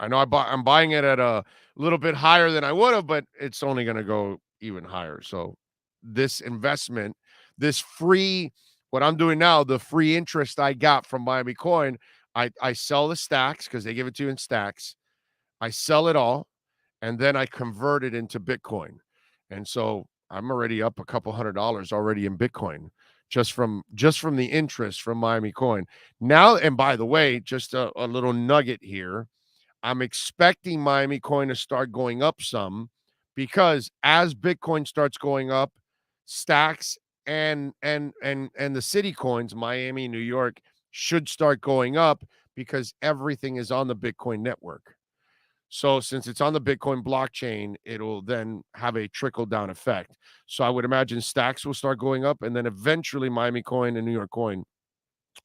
I know I'm buying it at a little bit higher than I would have, but it's only going to go even higher. So this investment, this free, what I'm doing now, the free interest I got from Miami Coin, I sell the stacks because they give it to you in stacks. I sell it all, and then I convert it into Bitcoin. And so I'm already up a couple $100 already in Bitcoin just from the interest from Miami Coin. Now, and by the way, just a little nugget here. I'm expecting Miami coin to start going up some because as Bitcoin starts going up, stacks and the city coins, Miami, New York, should start going up because everything is on the Bitcoin network. So since it's on the Bitcoin blockchain, it'll then have a trickle down effect. So I would imagine stacks will start going up, and then eventually Miami coin and New York coin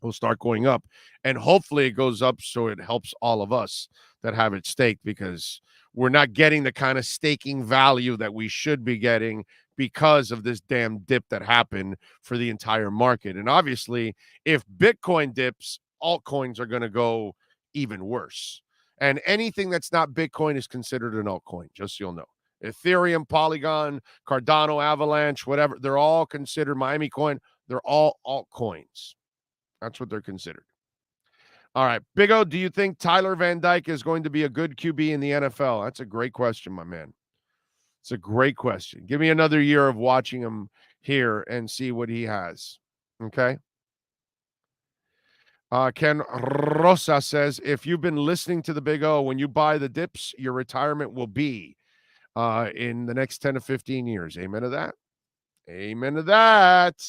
will start going up, and hopefully it goes up so it helps all of us that have it staked, because we're not getting the kind of staking value that we should be getting because of this damn dip that happened for the entire market. And obviously, if Bitcoin dips, altcoins are going to go even worse. And anything that's not Bitcoin is considered an altcoin, just so you'll know. Ethereum, Polygon, Cardano, Avalanche, whatever, they're all considered Miami coin. They're all altcoins. That's what they're considered. All right. Big O, do you think Tyler Van Dyke is going to be a good QB in the NFL? That's a great question, my man. It's a great question. Give me another year of watching him here and see what he has. Okay. Ken Rosa says, if you've been listening to the Big O, when you buy the dips, your retirement will be in the next 10 to 15 years. Amen to that. Amen to that.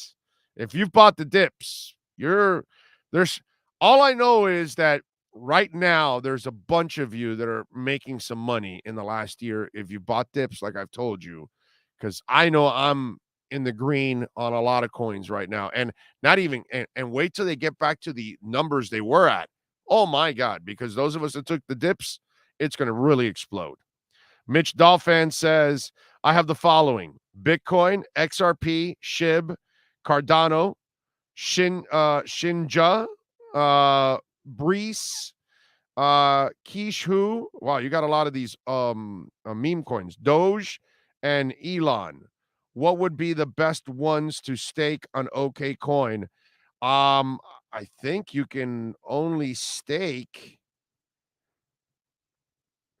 If you've bought the dips, there's all I know is that right now there's a bunch of you that are making some money in the last year if you bought dips, like I've told you, because I know I'm in the green on a lot of coins right now, and not even and wait till they get back to the numbers they were at. Oh my God, because those of us that took the dips, it's going to really explode. Mitch Dolphin says, I have the following: Bitcoin, XRP, SHIB, Cardano, Shinja, Breeze, Kishu. Wow, you got a lot of these meme coins. Doge and Elon. What would be the best ones to stake on OK Coin? I think you can only stake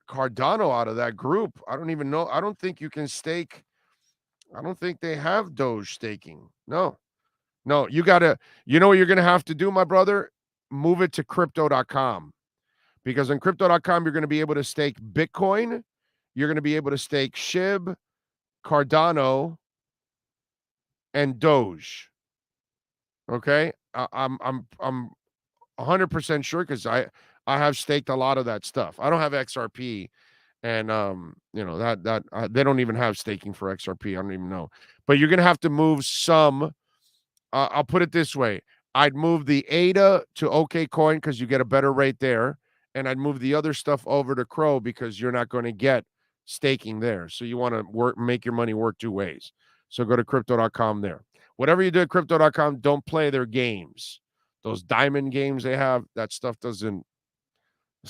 Cardano out of that group. I don't even know. I don't think you can stake. I don't think they have Doge staking. No, you got to, you know what you're going to have to do, my brother? Move it to crypto.com, because on crypto.com, you're going to be able to stake Bitcoin. You're going to be able to stake SHIB, Cardano, and Doge. Okay. I'm 100% sure, because I have staked a lot of that stuff. I don't have XRP, and that they don't even have staking for XRP. I don't even know, but you're gonna have to move some. I'll put it this way: I'd move the ADA to OK Coin because you get a better rate there, and I'd move the other stuff over to Crow because you're not going to get staking there. So you want to make your money work two ways. So go to crypto.com there. Whatever you do at crypto.com, don't play their games. Those diamond games they have, that stuff it's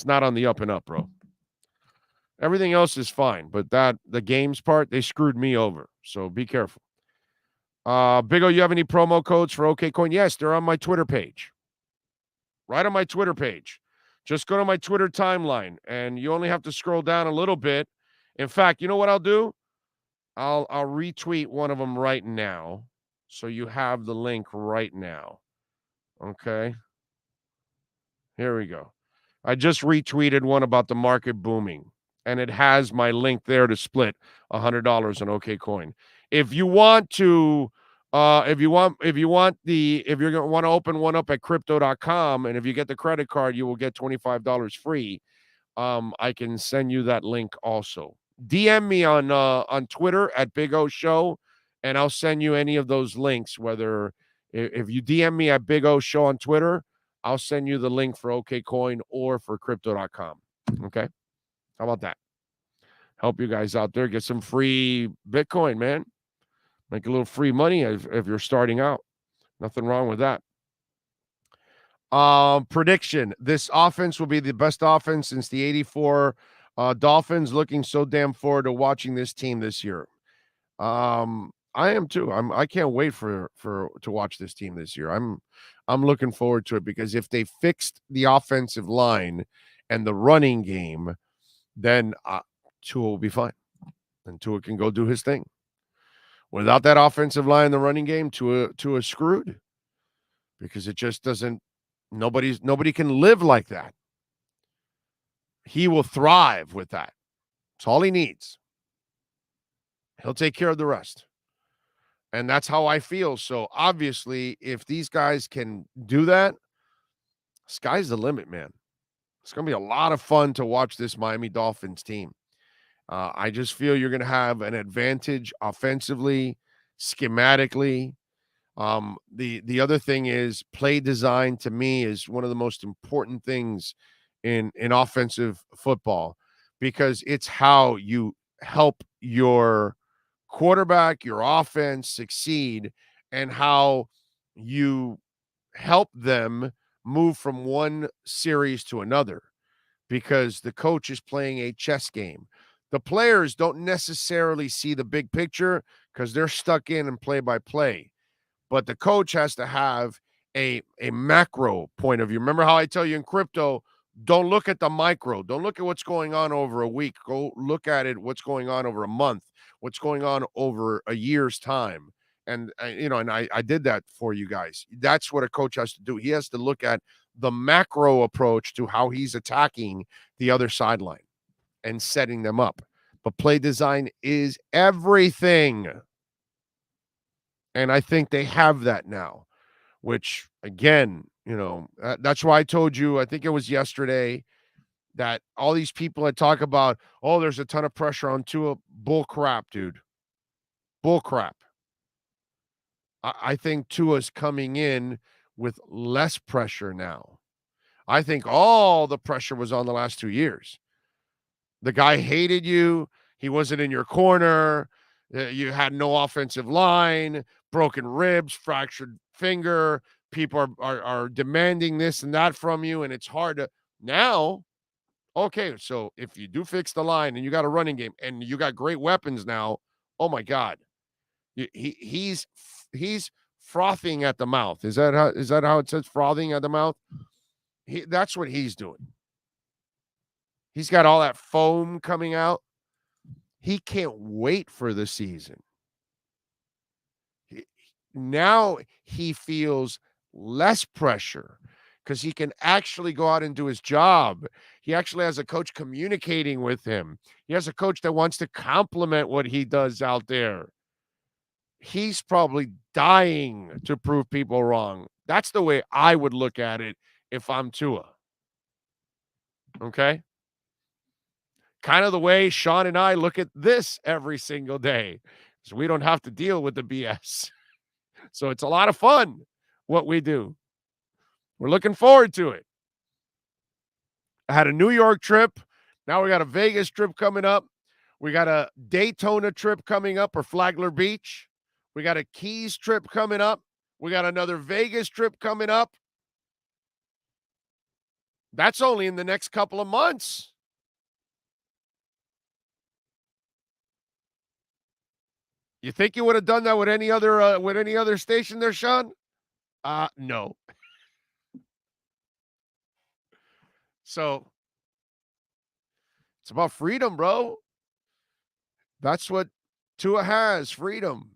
not on the up and up, bro. Everything else is fine, but the games part, they screwed me over. So be careful. Big O, you have any promo codes for OK Coin? Yes, they're on my Twitter page. Right on my Twitter page. Just go to my Twitter timeline, and you only have to scroll down a little bit. In fact, you know what I'll do? I'll retweet one of them right now, so you have the link right now. Okay. Here we go. I just retweeted one about the market booming, and it has my link there to split $100 on OK Coin. If you want to, if you're going to want to open one up at crypto.com, and if you get the credit card, you will get $25 free. I can send you that link also. DM me on Twitter at Big O Show, and I'll send you any of those links, whether If you DM me at Big O Show on Twitter, I'll send you the link for OKCoin or for crypto.com. Okay? How about that? Help you guys out there. Get some free Bitcoin, man. Make a little free money if you're starting out. Nothing wrong with that. Prediction. This offense will be the best offense since the 84 Dolphins. Looking so damn forward to watching this team this year. I am too. I can't wait to watch this team this year. I'm looking forward to it because if they fixed the offensive line and the running game, then Tua will be fine. And Tua can go do his thing. Without that offensive line and the running game, Tua screwed. Because it just doesn't nobody can live like that. He will thrive with that. It's all he needs. He'll take care of the rest. And that's how I feel. So obviously, if these guys can do that, sky's the limit, man. It's going to be a lot of fun to watch this Miami Dolphins team. I just feel you're going to have an advantage offensively, schematically. The other thing is play design to me is one of the most important things in offensive football because it's how you help your quarterback, your offense succeed, and how you help them move from one series to another because the coach is playing a chess game. The players don't necessarily see the big picture because they're stuck in and play by play. But the coach has to have a macro point of view. Remember how I tell you in crypto, don't look at the micro. Don't look at what's going on over a week. Go look at it, what's going on over a month, what's going on over a year's time. And, I did that for you guys. That's what a coach has to do. He has to look at the macro approach to how he's attacking the other sideline and setting them up. But play design is everything. And I think they have that now, which, again, that's why I told you, I think it was yesterday, that all these people that talk about, oh, there's a ton of pressure on Tua. Bull crap, dude. Bull crap. I think Tua's coming in with less pressure now. I think all the pressure was on the last 2 years. The guy hated you. He wasn't in your corner. You had no offensive line, broken ribs, fractured finger. People are demanding this and that from you, and it's hard to now. Okay, so if you do fix the line and you got a running game and you got great weapons now, oh my God, he's frothing at the mouth. Is that how it says, frothing at the mouth? That's what he's doing. He's got all that foam coming out. He can't wait for the season. Now he feels less pressure because he can actually go out and do his job. He actually has a coach communicating with him. He has a coach that wants to compliment what he does out there. He's probably dying to prove people wrong. That's the way I would look at it if I'm Tua. Okay? Kind of the way Sean and I look at this every single day. So we don't have to deal with the BS. So it's a lot of fun what we do. We're looking forward to it. I had a New York trip. Now we got a Vegas trip coming up. We got a Daytona trip coming up, or Flagler Beach. We got a Keys trip coming up. We got another Vegas trip coming up. That's only in the next couple of months. You think you would have done that with any other station there, Sean? No. So it's about freedom, bro. That's what Tua has, freedom.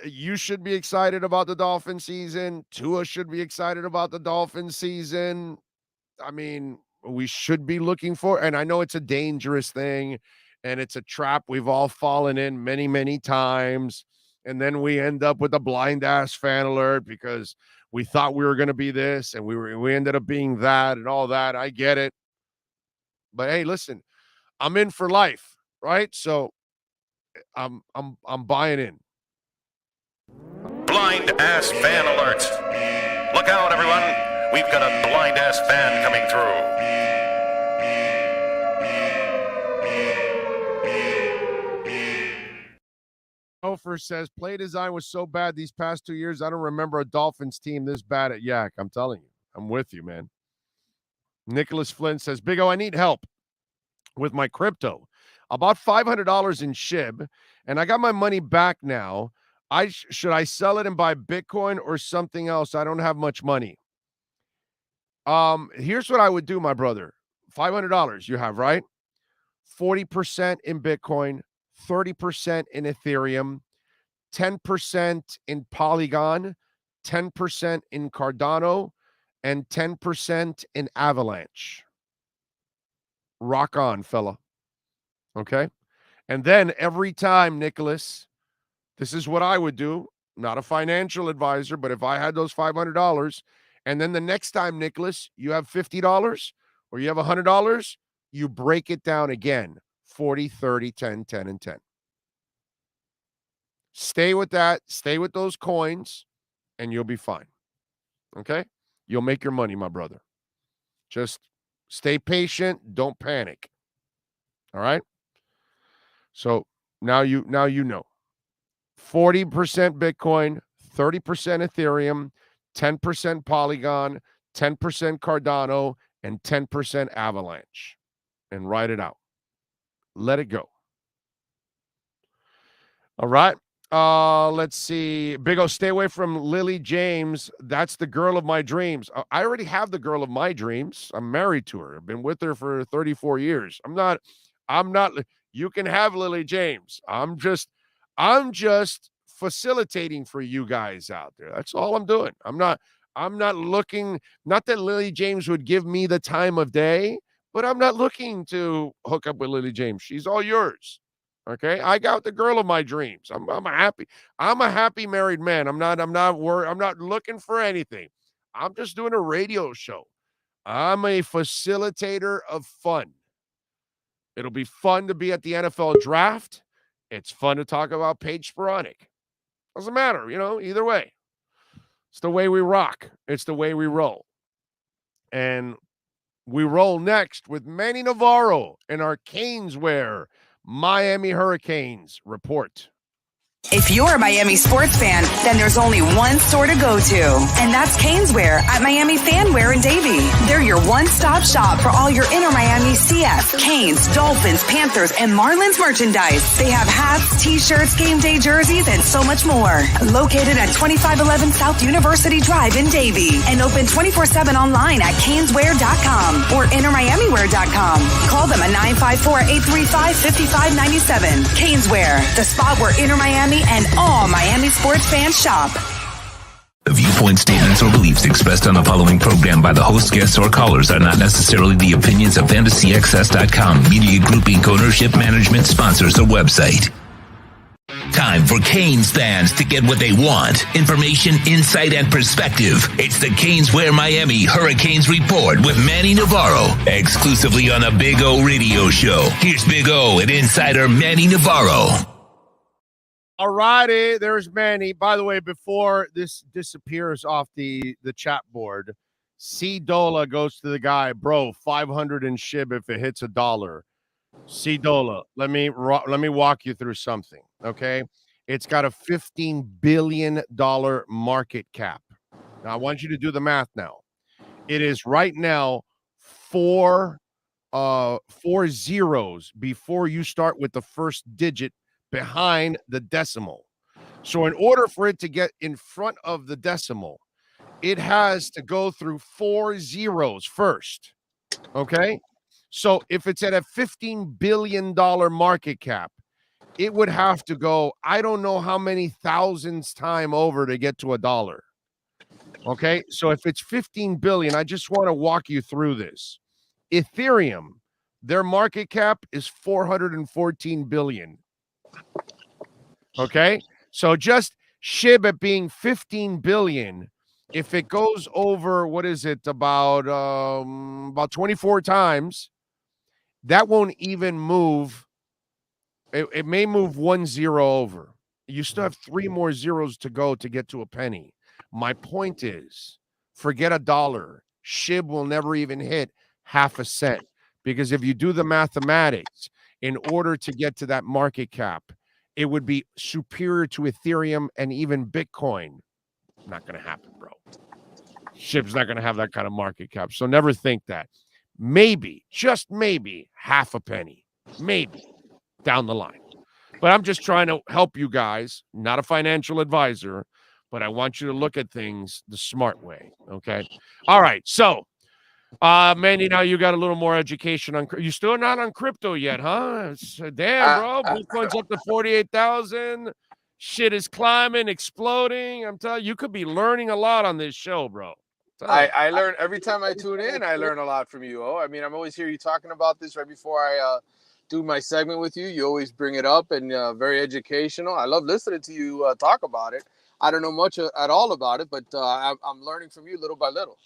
You should be excited about the Dolphin season. Tua should be excited about the Dolphin season. I mean, we should be looking for, and I know it's a dangerous thing, and it's a trap we've all fallen in many, many times. And then we end up with a blind ass fan alert because we thought we were going to be this and we ended up being that and all that. I get it. But hey, listen, I'm in for life, right? So I'm buying in. Blind Ass Fan Alert. Look out, everyone. We've got a blind ass fan coming through. Ofer says, play design was so bad these past 2 years, I don't remember a Dolphins team this bad at Yak. I'm telling you. I'm with you, man. Nicholas Flynn says, Big O, I need help with my crypto. I bought $500 in SHIB, and I got my money back now. Should I sell it and buy Bitcoin or something else? I don't have much money. Here's what I would do, my brother. $500 you have, right? 40% in Bitcoin, 30% in Ethereum, 10% in Polygon, 10% in Cardano, and 10% in Avalanche. Rock on, fella. Okay? And then every time, Nicholas, this is what I would do. Not a financial advisor, but if I had those $500, and then the next time, Nicholas, you have $50 or you have $100, you break it down again. 40, 30, 10, 10, and 10. Stay with that. Stay with those coins, and you'll be fine. Okay? You'll make your money, my brother. Just stay patient. Don't panic. All right? So now you know. 40% Bitcoin, 30% Ethereum, 10% Polygon, 10% Cardano, and 10% Avalanche. And write it out. Let it go. All right. Let's see. Big O, stay away from Lily James. That's the girl of my dreams. I already have the girl of my dreams. I'm married to her. I've been with her for 34 years. I'm not, you can have Lily James. I'm just facilitating for you guys out there. That's all I'm doing. I'm not looking, not that Lily James would give me the time of day, but I'm not looking to hook up with Lily James. She's all yours. Okay, I got the girl of my dreams. I'm a happy married man. I'm not worried. I'm not looking for anything. I'm just doing a radio show. I'm a facilitator of fun. It'll be fun to be at the NFL draft. It's fun to talk about Paige Sporonic. Doesn't matter, either way. It's the way we rock. It's the way we roll. And we roll next with Manny Navarro in our Caneswear Miami Hurricanes report. If you're a Miami sports fan, then there's only one store to go to, and that's Caneswear at Miami Fanwear in Davie. They're your one-stop shop for all your inner Miami CF, Canes, Dolphins, Panthers, and Marlins merchandise. They have hats, t-shirts, game day jerseys, and so much more. Located at 2511 South University Drive in Davie, and open 24/7 online at caneswear.com or innermiamiwear.com. Call them at 954-835-5597. Caneswear, the spot where inner Miami and all Miami sports fans shop. The viewpoint, statements, or beliefs expressed on the following program by the host, guests, or callers are not necessarily the opinions of FantasyXS.com, Media Group Inc. ownership, management, sponsors, or website. Time for Canes fans to get what they want. Information, insight, and perspective. It's the Caneswear Miami Hurricanes Report with Manny Navarro, exclusively on the Big O Radio Show. Here's Big O and insider Manny Navarro. All righty, there's Manny. By the way, before this disappears off the chat board, C. Dola goes to the guy, bro, 500 in SHIB if it hits $1. C. Dola, let me walk you through something, okay? It's got a $15 billion market cap. Now, I want you to do the math now. It is right now four zeros before you start with the first digit behind the decimal. So in order for it to get in front of the decimal, it has to go through 4 zeros first. Okay? So if it's at a $15 billion market cap, it would have to go, I don't know how many thousands time over to get to $1. Okay? So if it's 15 billion, I just want to walk you through this. Ethereum, their market cap is 414 billion. Okay, so just SHIB at being 15 billion, if it goes over, what is it, about 24 times, that won't even move. It may move 1 0 over. You still have 3 more zeros to go to get to a penny. My point is, forget a dollar. SHIB will never even hit half a cent because if you do the mathematics, in order to get to that market cap, it would be superior to Ethereum and even Bitcoin. Not going to happen, bro. SHIB's not going to have that kind of market cap. So never think that. Maybe, just maybe, half a penny. Maybe down the line. But I'm just trying to help you guys, not a financial advisor, but I want you to look at things the smart way. Okay. All right. So, Manny, now you got a little more education on. You still not on crypto yet, huh? Damn, bro. Bitcoin's up to 48,000. Shit is climbing, exploding. I'm telling you, you could be learning a lot on this show, bro. I learn every time I tune in. I learn a lot from you. I mean, I'm always hear you talking about this right before I do my segment with you. You always bring it up and very educational. I love listening to you talk about it. I don't know much at all about it, but I'm learning from you little by little.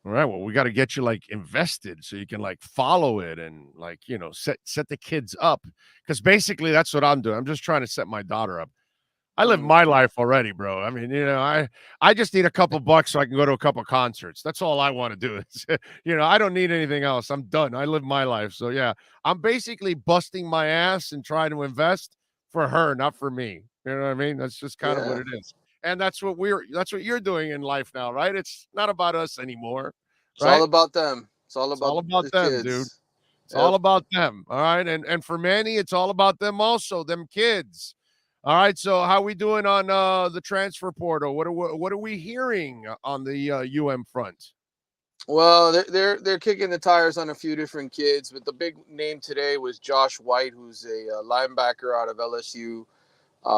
All right. Well, we got to get you like invested so you can like follow it and like, set the kids up. Because basically that's what I'm doing. I'm just trying to set my daughter up. I live my life already, bro. I mean, I just need a couple bucks so I can go to a couple concerts. That's all I want to do. I don't need anything else. I'm done. I live my life. So yeah, I'm basically busting my ass and trying to invest for her, not for me. You know what I mean? That's just kind of what it is. And that's what you're doing in life now, right? It's not about us anymore. It's all about them. It's all about them, kids. dude. It's all about them. All right. And for Manny, it's all about them also, them kids. All right, so how are we doing on the transfer portal? What are we hearing on the UM front? Well, they're kicking the tires on a few different kids, but the big name today was Josh White, who's a linebacker out of LSU,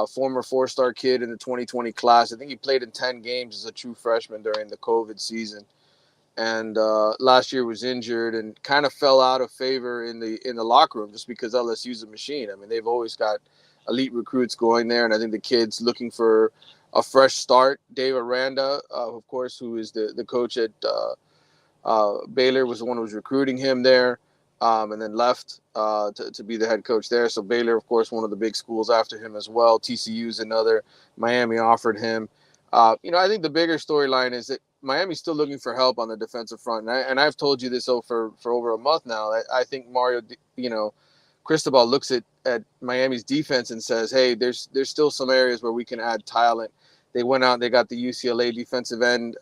former 4-star kid in the 2020 class. I think he played in 10 games as a true freshman during the COVID season, and last year was injured and kind of fell out of favor in the locker room just because LSU's a machine. I mean, they've always got elite recruits going there, and I think the kid's looking for a fresh start. Dave Aranda, of course, who is the coach at Baylor, was the one who was recruiting him there, and then left to be the head coach there. So Baylor, of course, one of the big schools after him as well. TCU's another. Miami offered him. I think the bigger storyline is that Miami's still looking for help on the defensive front, and I've told you this for over a month now. I think Mario, Cristobal looks at Miami's defense and says, hey, there's still some areas where we can add talent. They went out and they got the UCLA defensive end,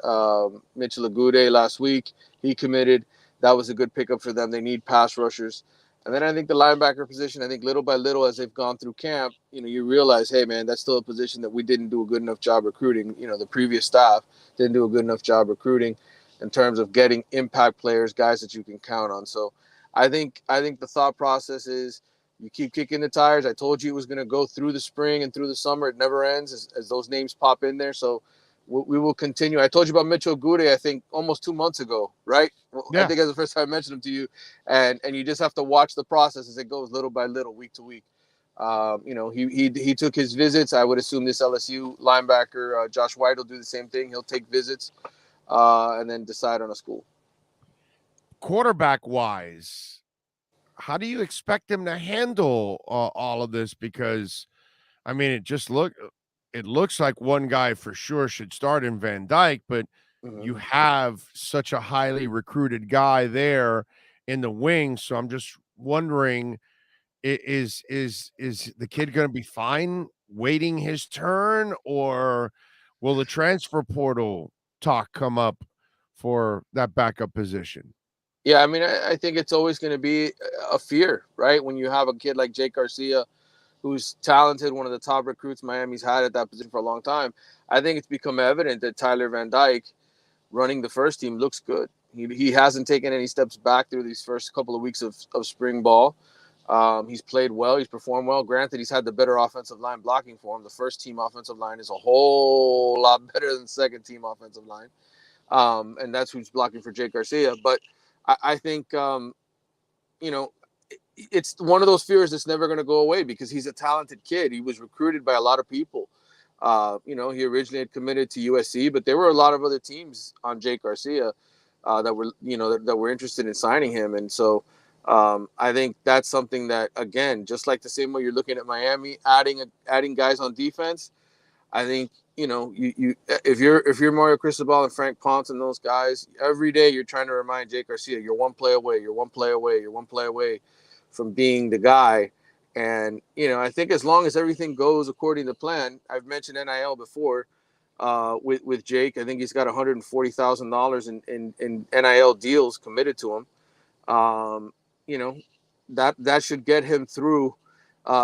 Mitchell Agude, last week. He committed. That was a good pickup for them. They need pass rushers. And then I think the linebacker position, I think little by little as they've gone through camp, you realize, hey, man, that's still a position that we didn't do a good enough job recruiting. The previous staff didn't do a good enough job recruiting in terms of getting impact players, guys that you can count on. So I think the thought process is you keep kicking the tires. I told you it was going to go through the spring and through the summer. It never ends as those names pop in there. So we will continue. I told you about Mitchell Agude, I think, almost 2 months ago, right? Yeah. I think that's the first time I mentioned him to you. And you just have to watch the process as it goes little by little, week to week. He took his visits. I would assume this LSU linebacker, Josh White, will do the same thing. He'll take visits and then decide on a school. Quarterback-wise, how do you expect him to handle all of this? Because, I mean, it looks like one guy for sure should start in Van Dyke, but you have such a highly recruited guy there in the wing. So I'm just wondering, is the kid going to be fine waiting his turn, or will the transfer portal talk come up for that backup position? Yeah, I mean, I think it's always going to be a fear, right? When you have a kid like Jake Garcia, who's talented, one of the top recruits Miami's had at that position for a long time. I think it's become evident that Tyler Van Dyke, running the first team, looks good. He hasn't taken any steps back through these first couple of weeks of spring ball. He's played well. He's performed well. Granted, he's had the better offensive line blocking for him. The first team offensive line is a whole lot better than the second team offensive line. And that's who's blocking for Jake Garcia. But I think, it's one of those fears that's never going to go away because he's a talented kid. He was recruited by a lot of people. He originally had committed to USC, but there were a lot of other teams on Jake Garcia that were interested in signing him. And so I think that's something that, again, just like the same way you're looking at Miami, adding guys on defense. I think, you if you're Mario Cristobal and Frank Ponce and those guys, every day you're trying to remind Jake Garcia, you're one play away, you're one play away, you're one play away from being the guy. And I think as long as everything goes according to plan, I've mentioned NIL before. With Jake, I think he's got $140,000 in NIL deals committed to him. That should get him through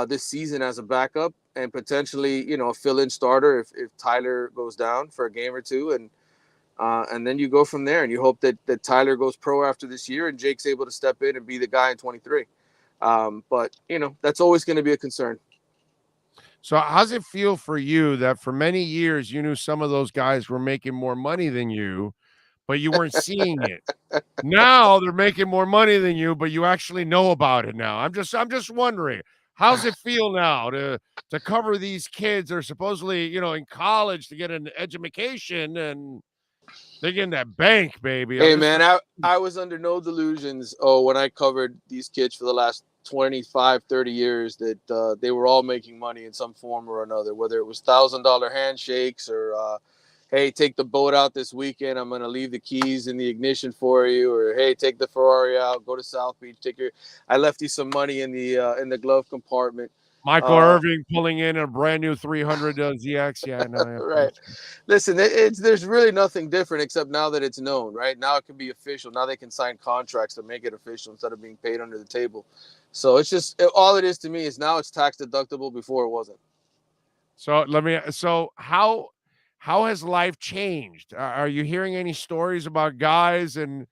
this season as a backup and potentially, a fill-in starter if Tyler goes down for a game or two, and then you go from there, and you hope that Tyler goes pro after this year and Jake's able to step in and be the guy in 23. But that's always going to be a concern. So how's it feel for you that for many years you knew some of those guys were making more money than you, but you weren't seeing it? Now they're making more money than you, but you actually know about it now. I'm just wondering, how's it feel now to cover these kids that are supposedly, in college to get an education and they're getting that bank, baby. Hey, man, I was under no delusions when I covered these kids for the last 25, 30 years that they were all making money in some form or another, whether it was $1,000 handshakes or hey, take the boat out this weekend, I'm going to leave the keys in the ignition for you, or hey, take the Ferrari out, go to South Beach, I left you some money in the glove compartment. Michael Irving pulling in a brand new 300 ZX. Yeah, no, right. Listen, there's really nothing different except now that it's known, right? Now it can be official. Now they can sign contracts to make it official instead of being paid under the table. So it's just all it is to me is now it's tax deductible. Before it wasn't. So how has life changed? Are you hearing any stories about guys and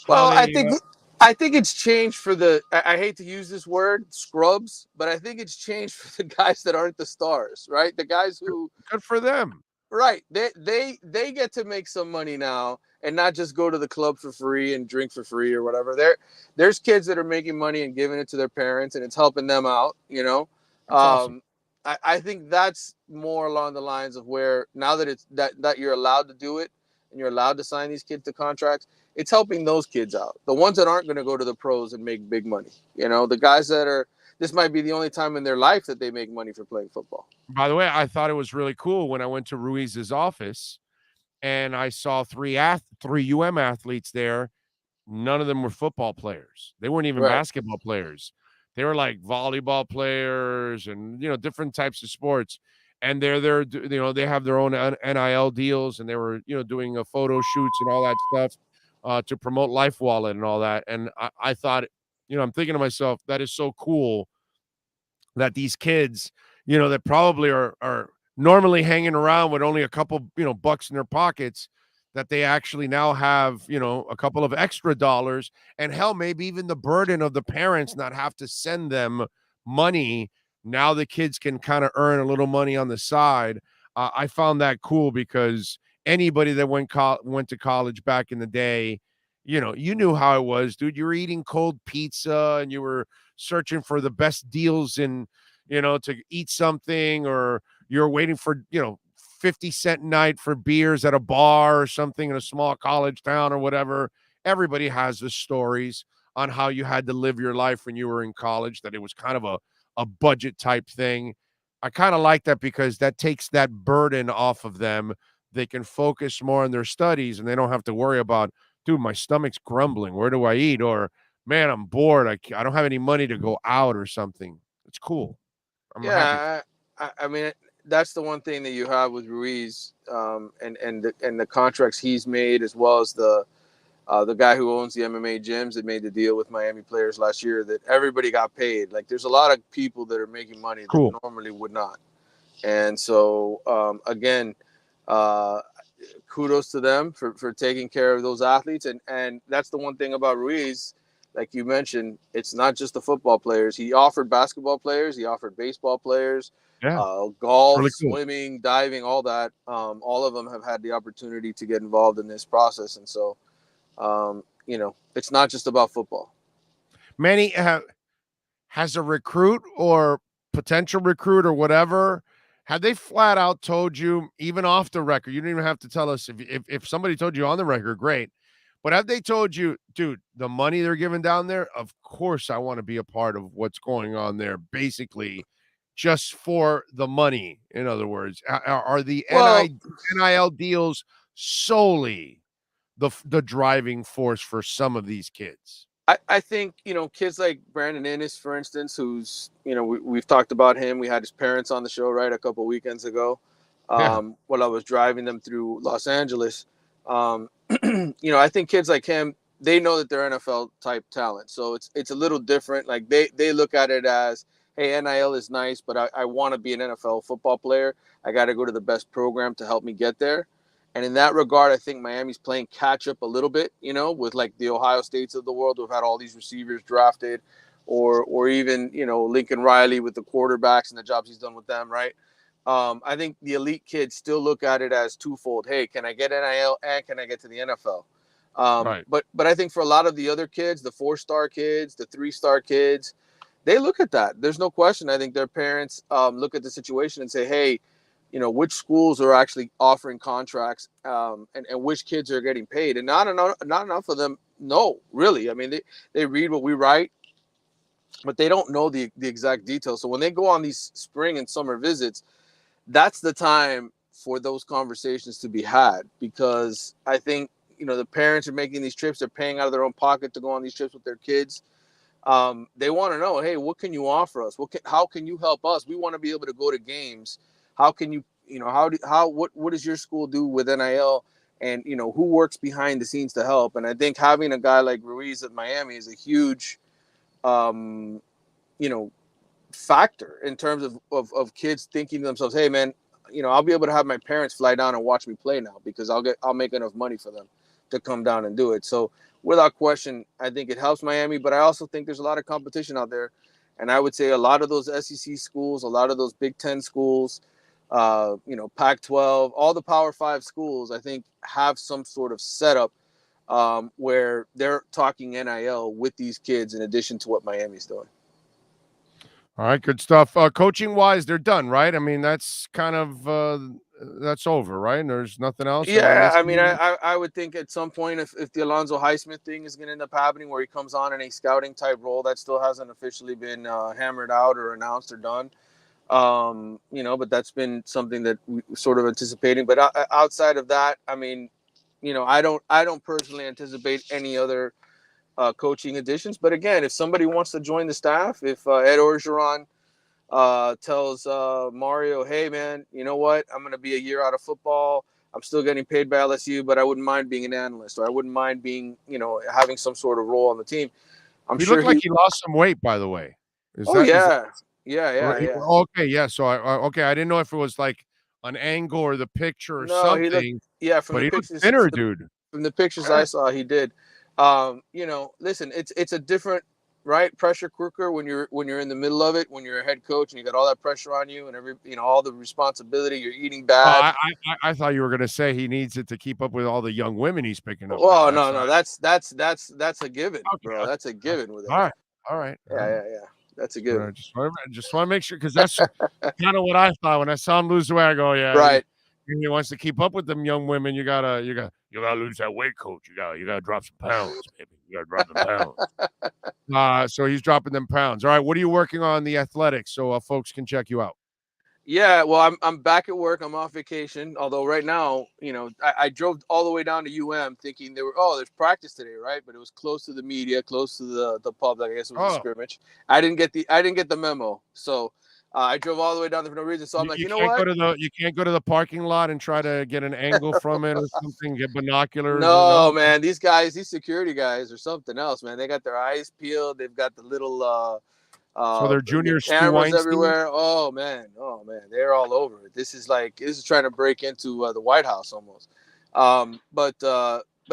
well, I think it's changed for I hate to use this word, scrubs, but I think it's changed for the guys that aren't the stars, right? The guys who good for them. Right. They get to make some money now and not just go to the club for free and drink for free or whatever. There's kids that are making money and giving it to their parents and it's helping them out, Awesome. I think that's more along the lines of where now that it's that you're allowed to do it and you're allowed to sign these kids to contracts, it's helping those kids out. The ones that aren't going to go to the pros and make big money, the guys this might be the only time in their life that they make money for playing football. By the way, I thought it was really cool when I went to Ruiz's office and I saw three athletes there. None of them were football players. They weren't even basketball players. They were like volleyball players and, different types of sports. And they're there, they have their own NIL deals and they were, doing photo shoots and all that stuff to promote Life Wallet and all that. And I thought, I'm thinking to myself, that is so cool that these kids, that probably are normally hanging around with only a couple, bucks in their pockets, that they actually now have, a couple of extra dollars and hell, maybe even the burden of the parents not have to send them money. Now the kids can kind of earn a little money on the side. I found that cool because anybody that went to college back in the day, you knew how it was, dude. You were eating cold pizza and you were searching for the best deals in, to eat something, or you're waiting for, 50-cent night for beers at a bar or something in a small college town or whatever. Everybody has the stories on how you had to live your life when you were in college, that it was kind of a budget type thing. I kind of like that because that takes that burden off of them. They can focus more on their studies and they don't have to worry about, dude, my stomach's grumbling. Where do I eat? Or, man, I'm bored. I don't have any money to go out or something. It's cool. I'm happy. I mean, that's the one thing that you have with Ruiz, and the contracts he's made, as well as the guy who owns the MMA gyms that made the deal with Miami players last year, that everybody got paid. Like, there's a lot of people that are making money that normally would not. And so, again, kudos to them for taking care of those athletes. And that's the one thing about Ruiz, like you mentioned, it's not just the football players. He offered basketball players. He offered baseball players, golf, really cool. Swimming, diving, all that. All of them have had the opportunity to get involved in this process. And so, it's not just about football. Manny, has a recruit or potential recruit or whatever, have they flat out told you, even off the record, you don't even have to tell us, if somebody told you on the record, great, But have they told you, dude, the money they're giving down there? Of course, I want to be a part of what's going on there. Basically, just for the money. In other words, are the NIL deals solely the driving force for some of these kids? I think, kids like Brandon Innes, for instance, who's, we've talked about him. We had his parents on the show, right, a couple of weekends ago, while I was driving them through Los Angeles. I think kids like him, they know that they're NFL type talent. So it's a little different. Like they look at it as, hey, NIL is nice, but I want to be an NFL football player. I got to go to the best program to help me get there. And in that regard, I think Miami's playing catch up a little bit, with like the Ohio States of the world who've had all these receivers drafted, or even, Lincoln Riley with the quarterbacks and the jobs he's done with them, right? I think the elite kids still look at it as twofold. Hey, can I get NIL and can I get to the NFL? Right. But I think for a lot of the other kids, the 4-star kids, the 3-star kids, they look at that. There's no question. I think their parents look at the situation and say, hey, which schools are actually offering contracts and which kids are getting paid. And not enough of them know, really. I mean, they read what we write, but they don't know the exact details. So when they go on these spring and summer visits, that's the time for those conversations to be had, because I think, the parents are making these trips. They're paying out of their own pocket to go on these trips with their kids. They want to know, hey, what can you offer us? How can you help us? We want to be able to go to games. How can you, what does your school do with NIL? And, who works behind the scenes to help? And I think having a guy like Ruiz at Miami is a huge, factor in terms of kids thinking to themselves, hey, man, I'll be able to have my parents fly down and watch me play now because I'll make enough money for them to come down and do it. So without question, I think it helps Miami, but I also think there's a lot of competition out there. And I would say a lot of those SEC schools, a lot of those Big Ten schools, Pac-12, all the Power 5 schools, I think have some sort of setup where they're talking NIL with these kids in addition to what Miami's doing. All right, good stuff. Coaching-wise, they're done, right? I mean, that's kind of that's over, right? And there's nothing else? Yeah, I mean, I would think at some point if the Alonzo Highsmith thing is going to end up happening where he comes on in a scouting type role, that still hasn't officially been hammered out or announced or done. But that's been something that we sort of anticipating. But outside of that, I mean, I don't personally anticipate any other coaching additions. But again, if somebody wants to join the staff, if Ed Orgeron tells Mario, hey, man, you know what? I'm going to be a year out of football. I'm still getting paid by LSU, but I wouldn't mind being an analyst, or I wouldn't mind being, having some sort of role on the team. He looked like he lost some weight, by the way. Yeah. Okay, yeah. So I didn't know if it was like an angle or the picture or something. From the pictures, thinner, dude. From the pictures I saw, he did. Listen, it's a different, right, pressure cooker when you're in the middle of it, when you're a head coach and you got all that pressure on you and all the responsibility. You're eating bad. I thought you were gonna say he needs it to keep up with all the young women he's picking up. Oh no, that's a given, bro. That's a given with it. All right. Yeah. That's a good. Just want to make sure, because that's kind of what I thought when I saw him lose the weight. I go, yeah, right. He wants to keep up with them young women. You gotta lose that weight, coach. You gotta drop some pounds, baby. You gotta drop the pounds. So he's dropping them pounds. All right, what are you working on in the athletics so folks can check you out? Yeah, well, I'm back at work. I'm off vacation. Although right now, I drove all the way down to UM thinking there's practice today, right? But it was close to the media, close to the public. I guess it was a scrimmage. I didn't get the memo, so I drove all the way down there for no reason. So I'm like, you know what? You can't go to the parking lot and try to get an angle from it or something. Get binoculars. No, man. These security guys, are something else, man. They got their eyes peeled. They've got the little. So they're junior cameras everywhere. Oh man, they're all over it. This is trying to break into the White House almost. But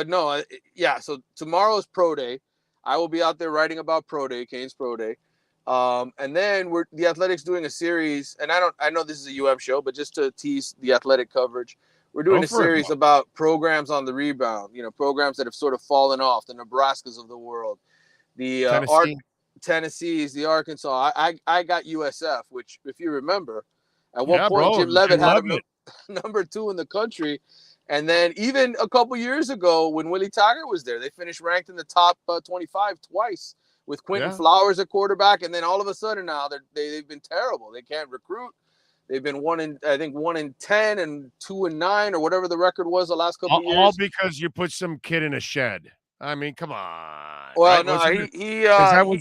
no, yeah. So tomorrow is pro day. I will be out there writing about pro day, Canes pro day, and then the Athletics doing a series. And I know this is a UM show, but just to tease the athletic coverage, we're doing a series about programs on the rebound. Programs that have sort of fallen off, the Nebraskas of the world, the Tennessee's, the Arkansas. I got USF, which, if you remember, at one point Jim Leavitt had him number 2 in the country, And then even a couple years ago when Willie Taggart was there, they finished ranked in the top 25 twice with Quentin Flowers at quarterback. And then all of a sudden now they've been terrible. They can't recruit. They've been 1 in 10 and 2 and 9 or whatever the record was the last couple of years. All because you put some kid in a shed. I mean, come on. Well, right? no,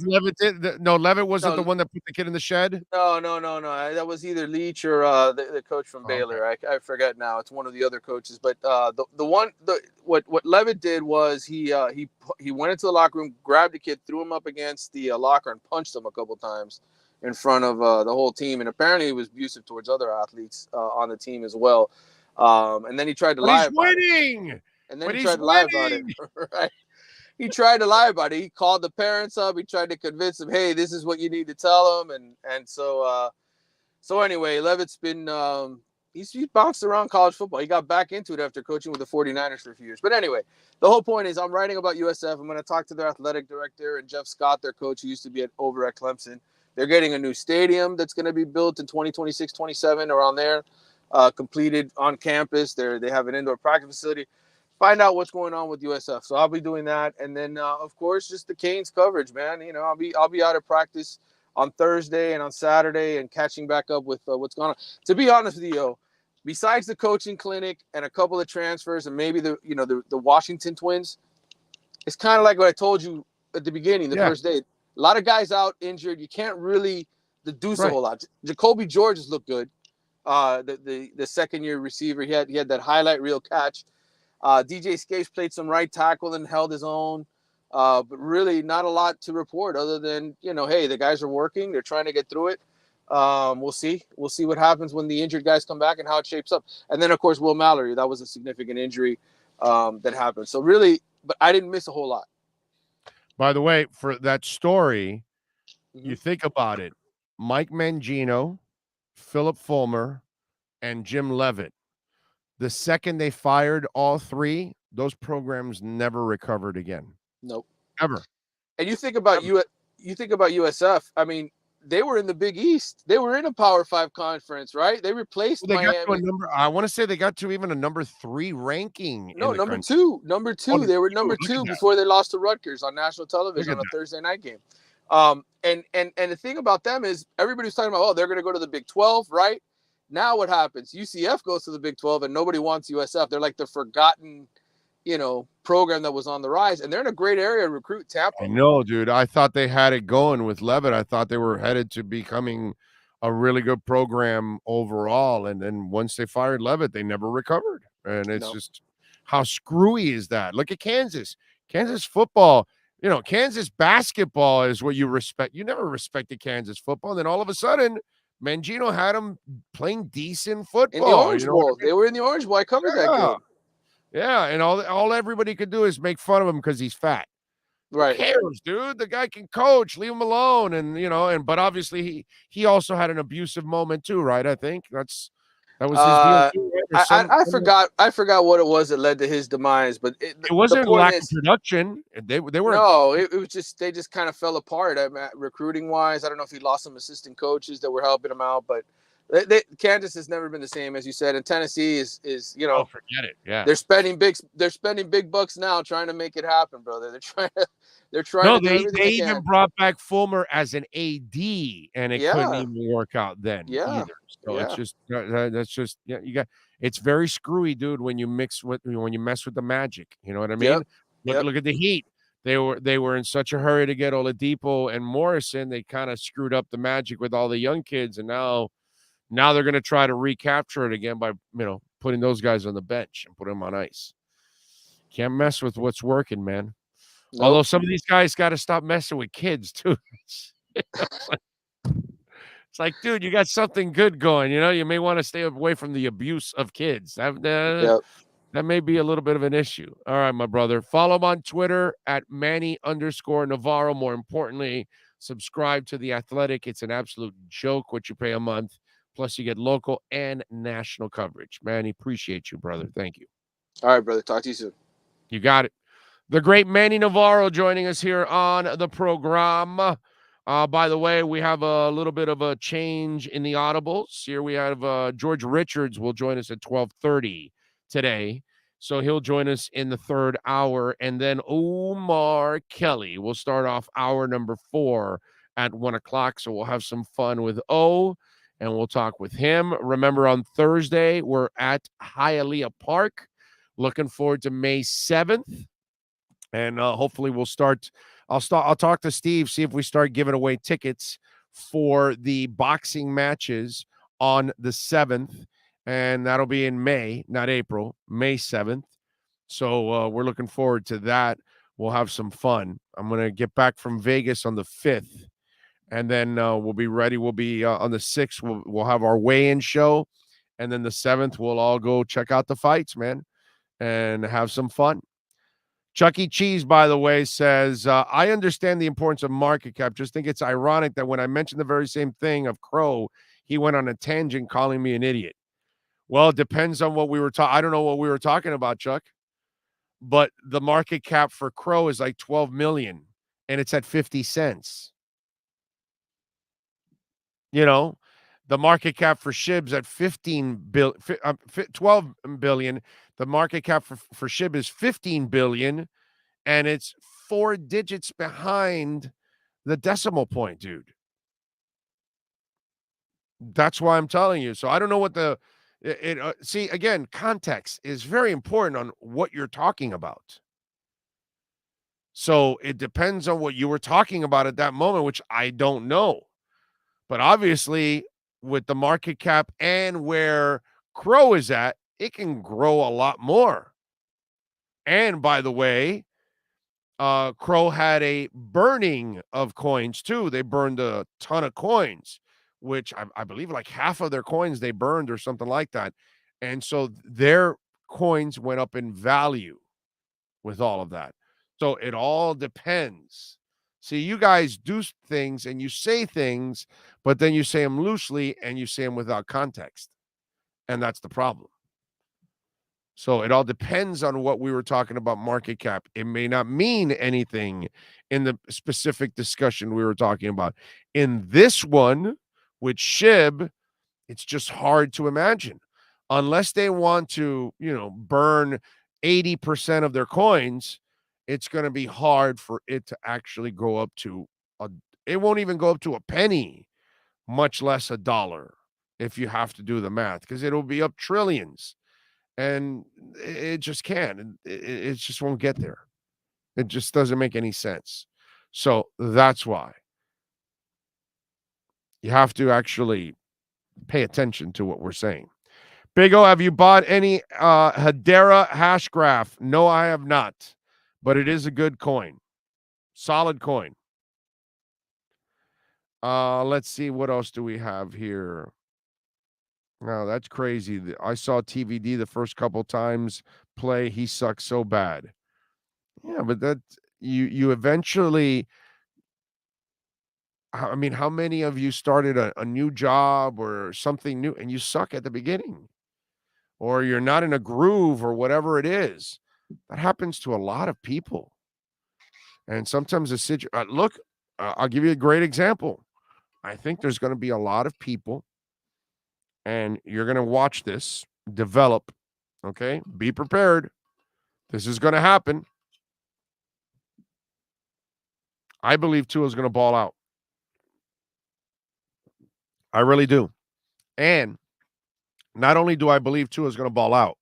Levitt did? No, Levitt wasn't the one that put the kid in the shed? No. That was either Leach or the coach from Baylor. Okay. I forget now. It's one of the other coaches. But what Levitt did was he went into the locker room, grabbed the kid, threw him up against the locker, and punched him a couple times in front of the whole team. And apparently he was abusive towards other athletes on the team as well. And then he tried to lie about it. And then he tried to lie about it. Right. He tried to lie about it. He called the parents up. He tried to convince them, hey, this is what you need to tell them. And so anyway, Levitt's been he's bounced around college football. He got back into it after coaching with the 49ers for a few years. But anyway, the whole point is I'm writing about USF. I'm going to talk to their athletic director and Jeff Scott, their coach, who used to be over at Clemson. They're getting a new stadium that's going to be built in 2026, 27, around there, completed on campus. They have an indoor practice facility. Find out what's going on with USF. So I'll be doing that. And then, of course, just the Canes coverage, man. You know, I'll be out of practice on Thursday and on Saturday and catching back up with what's going on. To be honest with you, besides the coaching clinic and a couple of transfers and maybe the Washington Twins, it's kind of like what I told you at the beginning, first day. A lot of guys out injured. You can't really deduce a whole lot. Jacoby George has looked good. The second-year receiver, he had that highlight reel catch. DJ Scapes played some right tackle and held his own, but really not a lot to report other than, hey, the guys are working. They're trying to get through it. We'll see. We'll see what happens when the injured guys come back and how it shapes up. And then, of course, Will Mallory. That was a significant injury that happened. So really, but I didn't miss a whole lot. By the way, for that story, you think about it, Mike Mangino, Philip Fulmer, and Jim Levitt. The second they fired all three, those programs never recovered again. Nope. Ever. And you think about USF, I mean, they were in the Big East. They were in a Power 5 conference, right? They replaced Miami. I want to say they got to even a number 3 ranking. No, number two. Number two. They were number 2 before they lost to Rutgers on national television on a Thursday night game. And the thing about them is everybody's talking about, they're going to go to the Big 12, right? Now what happens? UCF goes to the Big 12 and nobody wants USF. They're like the forgotten, program that was on the rise. And they're in a great area to recruit, Tampa. I know, dude. I thought they had it going with Levitt. I thought they were headed to becoming a really good program overall. And then once they fired Levitt, they never recovered. And it's just, how screwy is that? Look at Kansas. Kansas football, Kansas basketball is what you respect. You never respected Kansas football. And then all of a sudden, Mangino had them playing decent football. In the Orange Bowl. They were in the Orange Bowl. I covered that game. Yeah, and all everybody could do is make fun of him because he's fat. Right. Who cares, dude? The guy can coach. Leave him alone. And but obviously he also had an abusive moment too, right? I think that was his deal too, right? I forgot what it was that led to his demise, but it wasn't lack of production. They were no. It was just they just kind of fell apart recruiting wise. I don't know if he lost some assistant coaches that were helping him out, but Kansas has never been the same, as you said, and Tennessee is forget it. Yeah, they're spending big bucks now trying to make it happen, brother. They're trying. No, to do they even brought back Fulmer as an AD, and it couldn't even work out then either. So it's just it's very screwy, dude. When you mess with the Magic, you know what I mean? Look at the Heat. They were in such a hurry to get Oladipo and Morrison. They kind of screwed up the Magic with all the young kids, and now they're going to try to recapture it again by putting those guys on the bench and put them on ice. Can't mess with what's working, man. Nope. Although some of these guys got to stop messing with kids too. It's like, dude, you got something good going. You may want to stay away from the abuse of kids. That may be a little bit of an issue. All right, my brother. Follow him on Twitter at Manny_Navarro. More importantly, subscribe to The Athletic. It's an absolute joke what you pay a month. Plus, you get local and national coverage. Manny, appreciate you, brother. Thank you. All right, brother. Talk to you soon. You got it. The great Manny Navarro joining us here on the program. By the way, we have a little bit of a change in the audibles. Here we have George Richards will join us at 12:30 today. So he'll join us in the third hour. And then Omar Kelly will start off hour number 4 at 1 o'clock. So we'll have some fun with O, and we'll talk with him. Remember, on Thursday, we're at Hialeah Park. Looking forward to May 7th. And hopefully we'll start. I'll talk to Steve, see if we start giving away tickets for the boxing matches on the 7th. And that'll be in May, not April, May 7th. So we're looking forward to that. We'll have some fun. I'm going to get back from Vegas on the 5th, and then we'll be ready. We'll be on the 6th. We'll have our weigh-in show, and then the 7th, we'll all go check out the fights, man, and have some fun. Chuck E. Cheese, by the way, says, I understand the importance of market cap. Just think it's ironic that when I mentioned the very same thing of Crow, he went on a tangent calling me an idiot. Well, it depends on what we were talking. I don't know what we were talking about, Chuck. But the market cap for Crow is like 12 million, and it's at 50 cents. You know, the market cap for Shib's at 12 billion. The market cap for Shib is 15 billion, and it's 4 digits behind the decimal point, dude. That's why I'm telling you. So I don't know what see, again, context is very important on what you're talking about. So it depends on what you were talking about at that moment, which I don't know. But obviously, with the market cap and where Crow is at, it can grow a lot more. And by the way, Crow had a burning of coins too. They burned a ton of coins, which I believe like half of their coins they burned or something like that. And so their coins went up in value with all of that. So it all depends. See, you guys do things and you say things, but then you say them loosely and you say them without context. And that's the problem. So it all depends on what we were talking about market cap. It may not mean anything in the specific discussion we were talking about. In this one with Shib, it's just hard to imagine. Unless they want to, burn 80% of their coins, it's going to be hard for it to actually go up to it won't even go up to a penny, much less $1 if you have to do the math, because it'll be up trillions. And it just can't. It just won't get there. It just doesn't make any sense. So that's why you have to actually pay attention to what we're saying. Big O, have you bought any Hedera hash graph? No, I have not. But it is a good coin. Solid coin. Let's see. What else do we have here? No, that's crazy. I saw TVD the first couple times play. He sucks so bad. Yeah, but that you eventually. I mean, how many of you started a new job or something new and you suck at the beginning? Or you're not in a groove or whatever it is. That happens to a lot of people. And sometimes I'll give you a great example. I think there's going to be a lot of people, and you're going to watch this develop. Okay, be prepared. This is going to happen. I believe Tua is going to ball out. I really do. And not only do I believe Tua is going to ball out,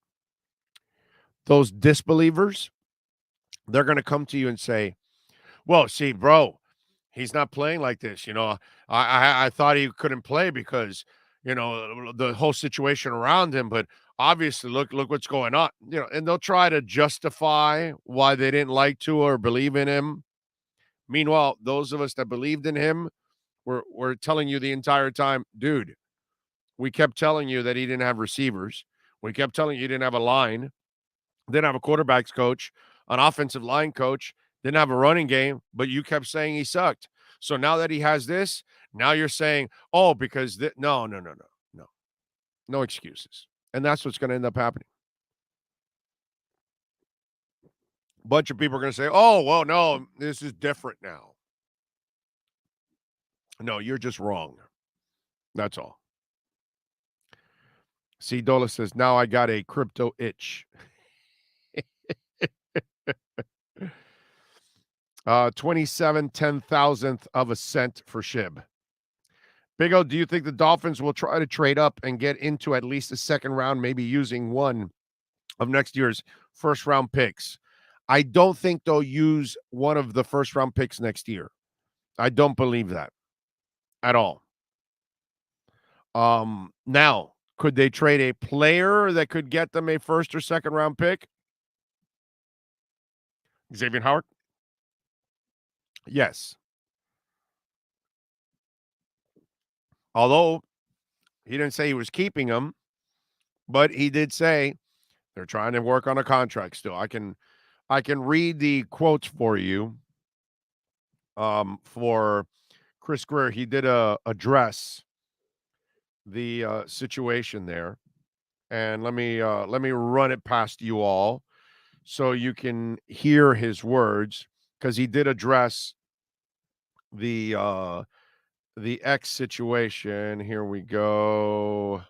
those disbelievers, they're going to come to you and say, well, see, bro, he's not playing like this. I thought he couldn't play because, the whole situation around him. But obviously, look what's going on. And they'll try to justify why they didn't like Tua or believe in him. Meanwhile, those of us that believed in him were telling you the entire time, dude, we kept telling you that he didn't have receivers. We kept telling you he didn't have a line, didn't have a quarterbacks coach, an offensive line coach, didn't have a running game, but you kept saying he sucked. So now that he has this, now you're saying, oh, because no excuses. And that's what's going to end up happening. A bunch of people are going to say, oh, well, no, this is different now. No, you're just wrong. That's all. See, Dola says, now I got a crypto itch. 27 10,000th of a cent for Shib. Big O, do you think the Dolphins will try to trade up and get into at least a second round, maybe using one of next year's first round picks? I don't think they'll use one of the first round picks next year. I don't believe that at all. Now, could they trade a player that could get them a first or second round pick? Xavier Howard? Yes. Although he didn't say he was keeping him, but he did say they're trying to work on a contract still. I can read the quotes for you. For Chris Greer, he did address the situation there, and let me run it past you all so you can hear his words, because he did address the X situation. Here we go.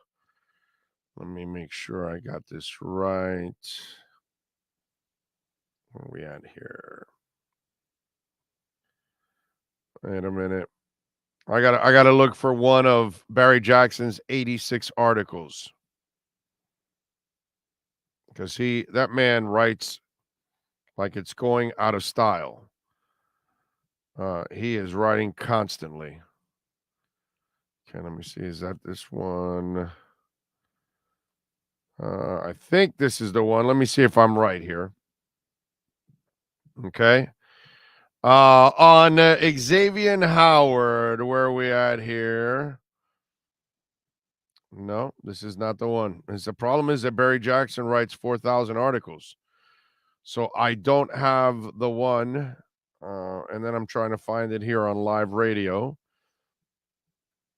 Let me make sure I got this right. Where are we at here? Wait a minute. I gotta look for one of Barry Jackson's 86 articles, because that man writes like it's going out of style. He is writing constantly. Okay, let me see. Is that this one? I think this is the one. Let me see if I'm right here. Okay. On Xavier Howard, where are we at here? No, this is not the one. The problem is that Barry Jackson writes 4,000 articles. So I don't have the one. And then I'm trying to find it here on live radio.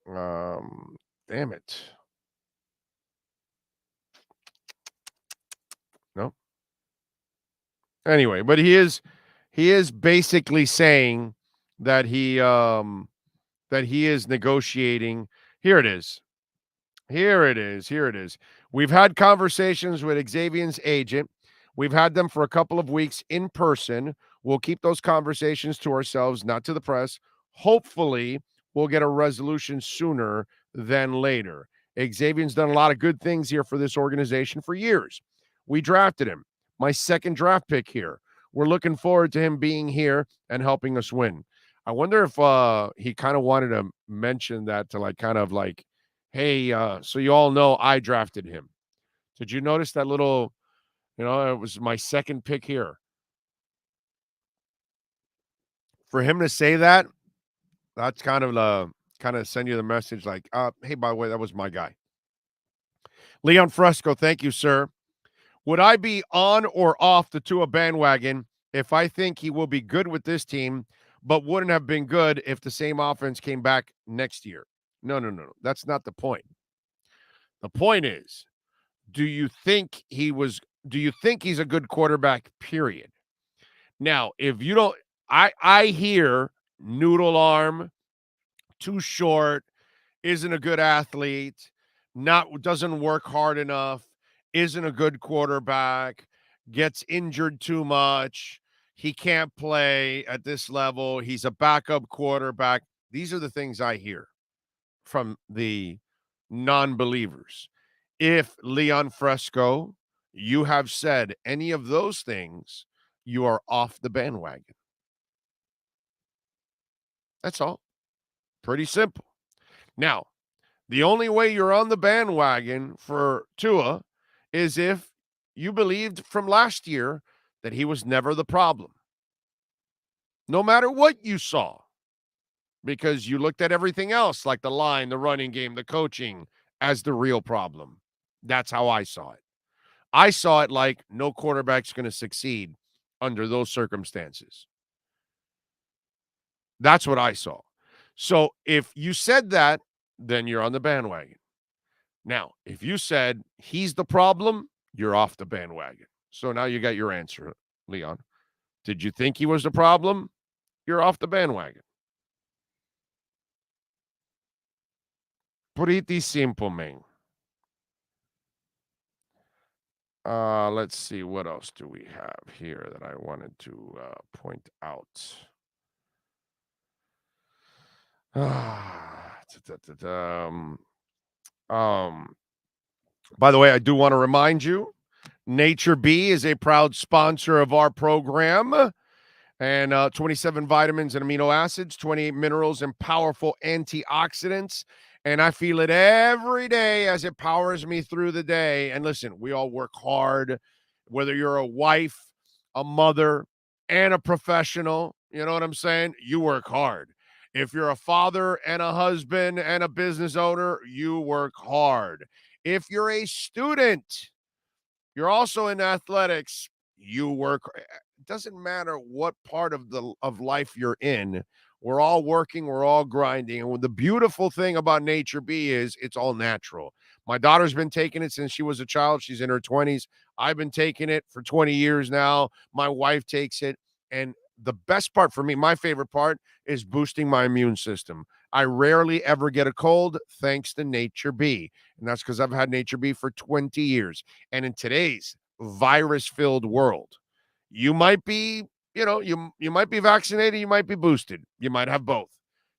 Damn it. No. Anyway, but he is basically saying that he is negotiating. Here it is. We've had conversations with Xavier's agent. We've had them for a couple of weeks in person. We'll keep those conversations to ourselves, not to the press. Hopefully, we'll get a resolution sooner than later. Xavier's done a lot of good things here for this organization for years. We drafted him. My second draft pick here. We're looking forward to him being here and helping us win. I wonder if he kind of wanted to mention that to hey, so you all know I drafted him. Did you notice that little, it was my second pick here. For him to say that, that's kind of send you the message like, hey, by the way, that was my guy. Leon Fresco, thank you, sir. Would I be on or off the Tua bandwagon if I think he will be good with this team, but wouldn't have been good if the same offense came back next year? No. That's not the point. The point is, do you think he's a good quarterback, period? Now, if you don't, I hear noodle arm, too short, isn't a good athlete, doesn't work hard enough, isn't a good quarterback, gets injured too much, he can't play at this level, he's a backup quarterback. These are the things I hear from the non-believers. If, Leon Fresco, you have said any of those things, you are off the bandwagon. That's all. Pretty simple. Now, the only way you're on the bandwagon for Tua is if you believed from last year that he was never the problem. No matter what you saw, because you looked at everything else, like the line, the running game, the coaching, as the real problem. That's how I saw it. I saw it like no quarterback's going to succeed under those circumstances. That's what I saw. So if you said that, then you're on the bandwagon. Now, if you said he's the problem, you're off the bandwagon. So now you got your answer, Leon. Did you think he was the problem? You're off the bandwagon. Pretty simple, man. Let's see. What else do we have here that I wanted to point out? By the way, I do want to remind you, Nature Bee is a proud sponsor of our program. And 27 vitamins and amino acids, 28 minerals, and powerful antioxidants. And I feel it every day as it powers me through the day. And listen, we all work hard, whether you're a wife, a mother, and a professional. You know what I'm saying? You work hard. If you're a father and a husband and a business owner, you work hard. If you're a student, you're also in athletics, you work. It doesn't matter what part of life you're in. We're all working, we're all grinding. And the beautiful thing about Nature Bee is it's all natural. My daughter's been taking it since she was a child. She's in her 20s. I've been taking it for 20 years now. My wife takes it. And the best part for me, my favorite part, is boosting my immune system. I rarely ever get a cold thanks to Nature Bee. And that's because I've had Nature Bee for 20 years. And in today's virus-filled world, you might be, you might be vaccinated, you might be boosted, you might have both.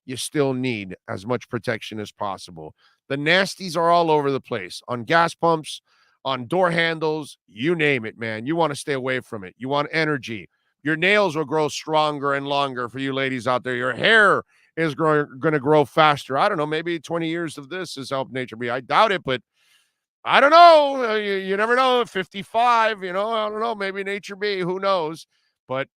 You still need as much protection as possible. The nasties are all over the place, on gas pumps, on door handles, you name it, man. You want to stay away from it. You want energy. Your nails will grow stronger and longer for you ladies out there. Your hair is going to grow faster. I don't know, maybe 20 years of this has helped Nature Bee. I doubt it, but I don't know. You never know. 55, I don't know. Maybe Nature Bee, who knows? But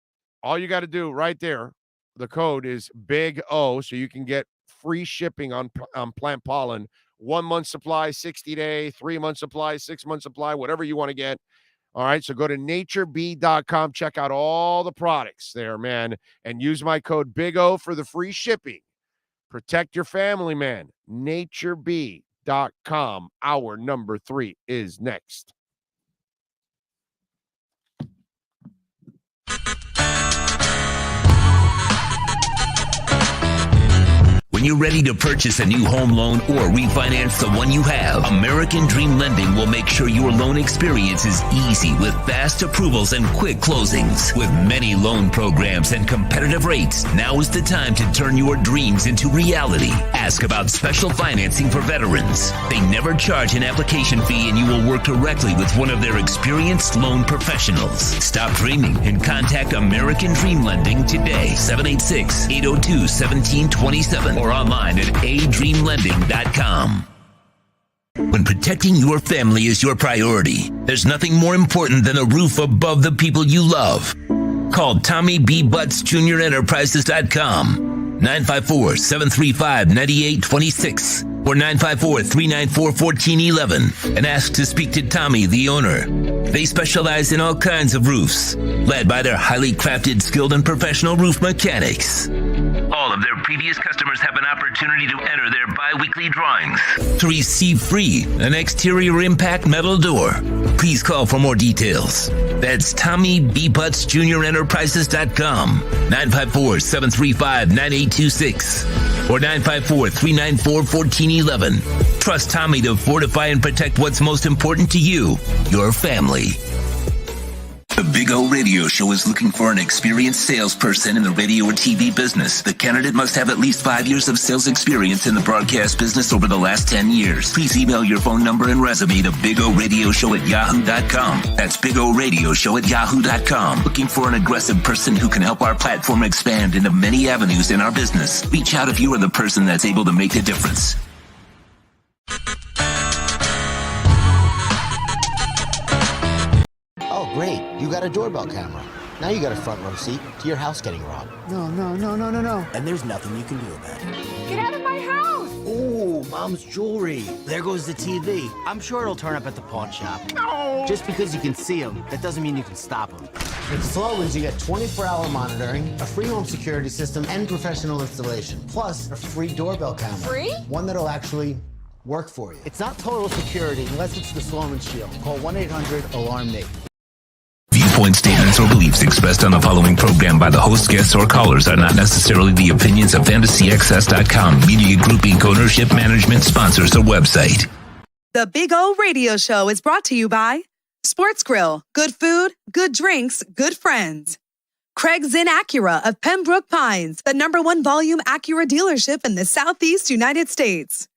all you got to do right there, the code is Big O, so you can get free shipping on plant pollen. 1 month supply, 60-day, 3 month supply, 6 month supply, whatever you want to get. All right, so go to naturebee.com. Check out all the products there, man, and use my code Big O for the free shipping. Protect your family, man. naturebee.com. Our number 3 is next. When you're ready to purchase a new home loan or refinance the one you have, American Dream Lending will make sure your loan experience is easy with fast approvals and quick closings. With many loan programs and competitive rates, now is the time to turn your dreams into reality. Ask about special financing for veterans. They never charge an application fee, and you will work directly with one of their experienced loan professionals. Stop dreaming and contact American Dream Lending today, 786-802-1727, or online at adreamlending.com. When protecting your family is your priority, there's nothing more important than a roof above the people you love. Call Tommy B. Butts Jr. Enterprises.com, 954-735-9826 or 954-394-1411, and ask to speak to Tommy, the owner. They specialize in all kinds of roofs, led by their highly crafted, skilled, and professional roof mechanics. All of their previous customers have an opportunity to enter their bi-weekly drawings to receive free an exterior impact metal door. Please call for more details. That's Tommy B. Butts Jr. Enterprises.com, 954-735-9826 or 954-394-1411. Trust Tommy to fortify and protect what's most important to you, your family. The Big O Radio Show is looking for an experienced salesperson in the radio or TV business. The candidate must have at least 5 years of sales experience in the broadcast business over the last 10 years. Please email your phone number and resume to bigoradioshow@yahoo.com. That's bigoradioshow@yahoo.com. Looking for an aggressive person who can help our platform expand into many avenues in our business. Reach out if you are the person that's able to make the difference. Great, you got a doorbell camera. Now you got a front row seat to your house getting robbed. No. And there's nothing you can do about it. Get out of my house! Ooh, Mom's jewelry. There goes the TV. I'm sure it'll turn up at the pawn shop. No! Just because you can see them, that doesn't mean you can stop them. With Slogans, you get 24-hour monitoring, a free home security system, and professional installation. Plus, a free doorbell camera. Free? One that'll actually work for you. It's not total security unless it's the Sloman Shield. Call 1-800-ALARM-ME. Viewpoint statements or beliefs expressed on the following program by the host, guests, or callers are not necessarily the opinions of FantasyXS.com, Media Group Inc. ownership, management, sponsors, or website. The Big O Radio Show is brought to you by Sports Grill. Good food, good drinks, good friends. Craig Zinn Acura of Pembroke Pines, the #1 volume Acura dealership in the Southeast United States.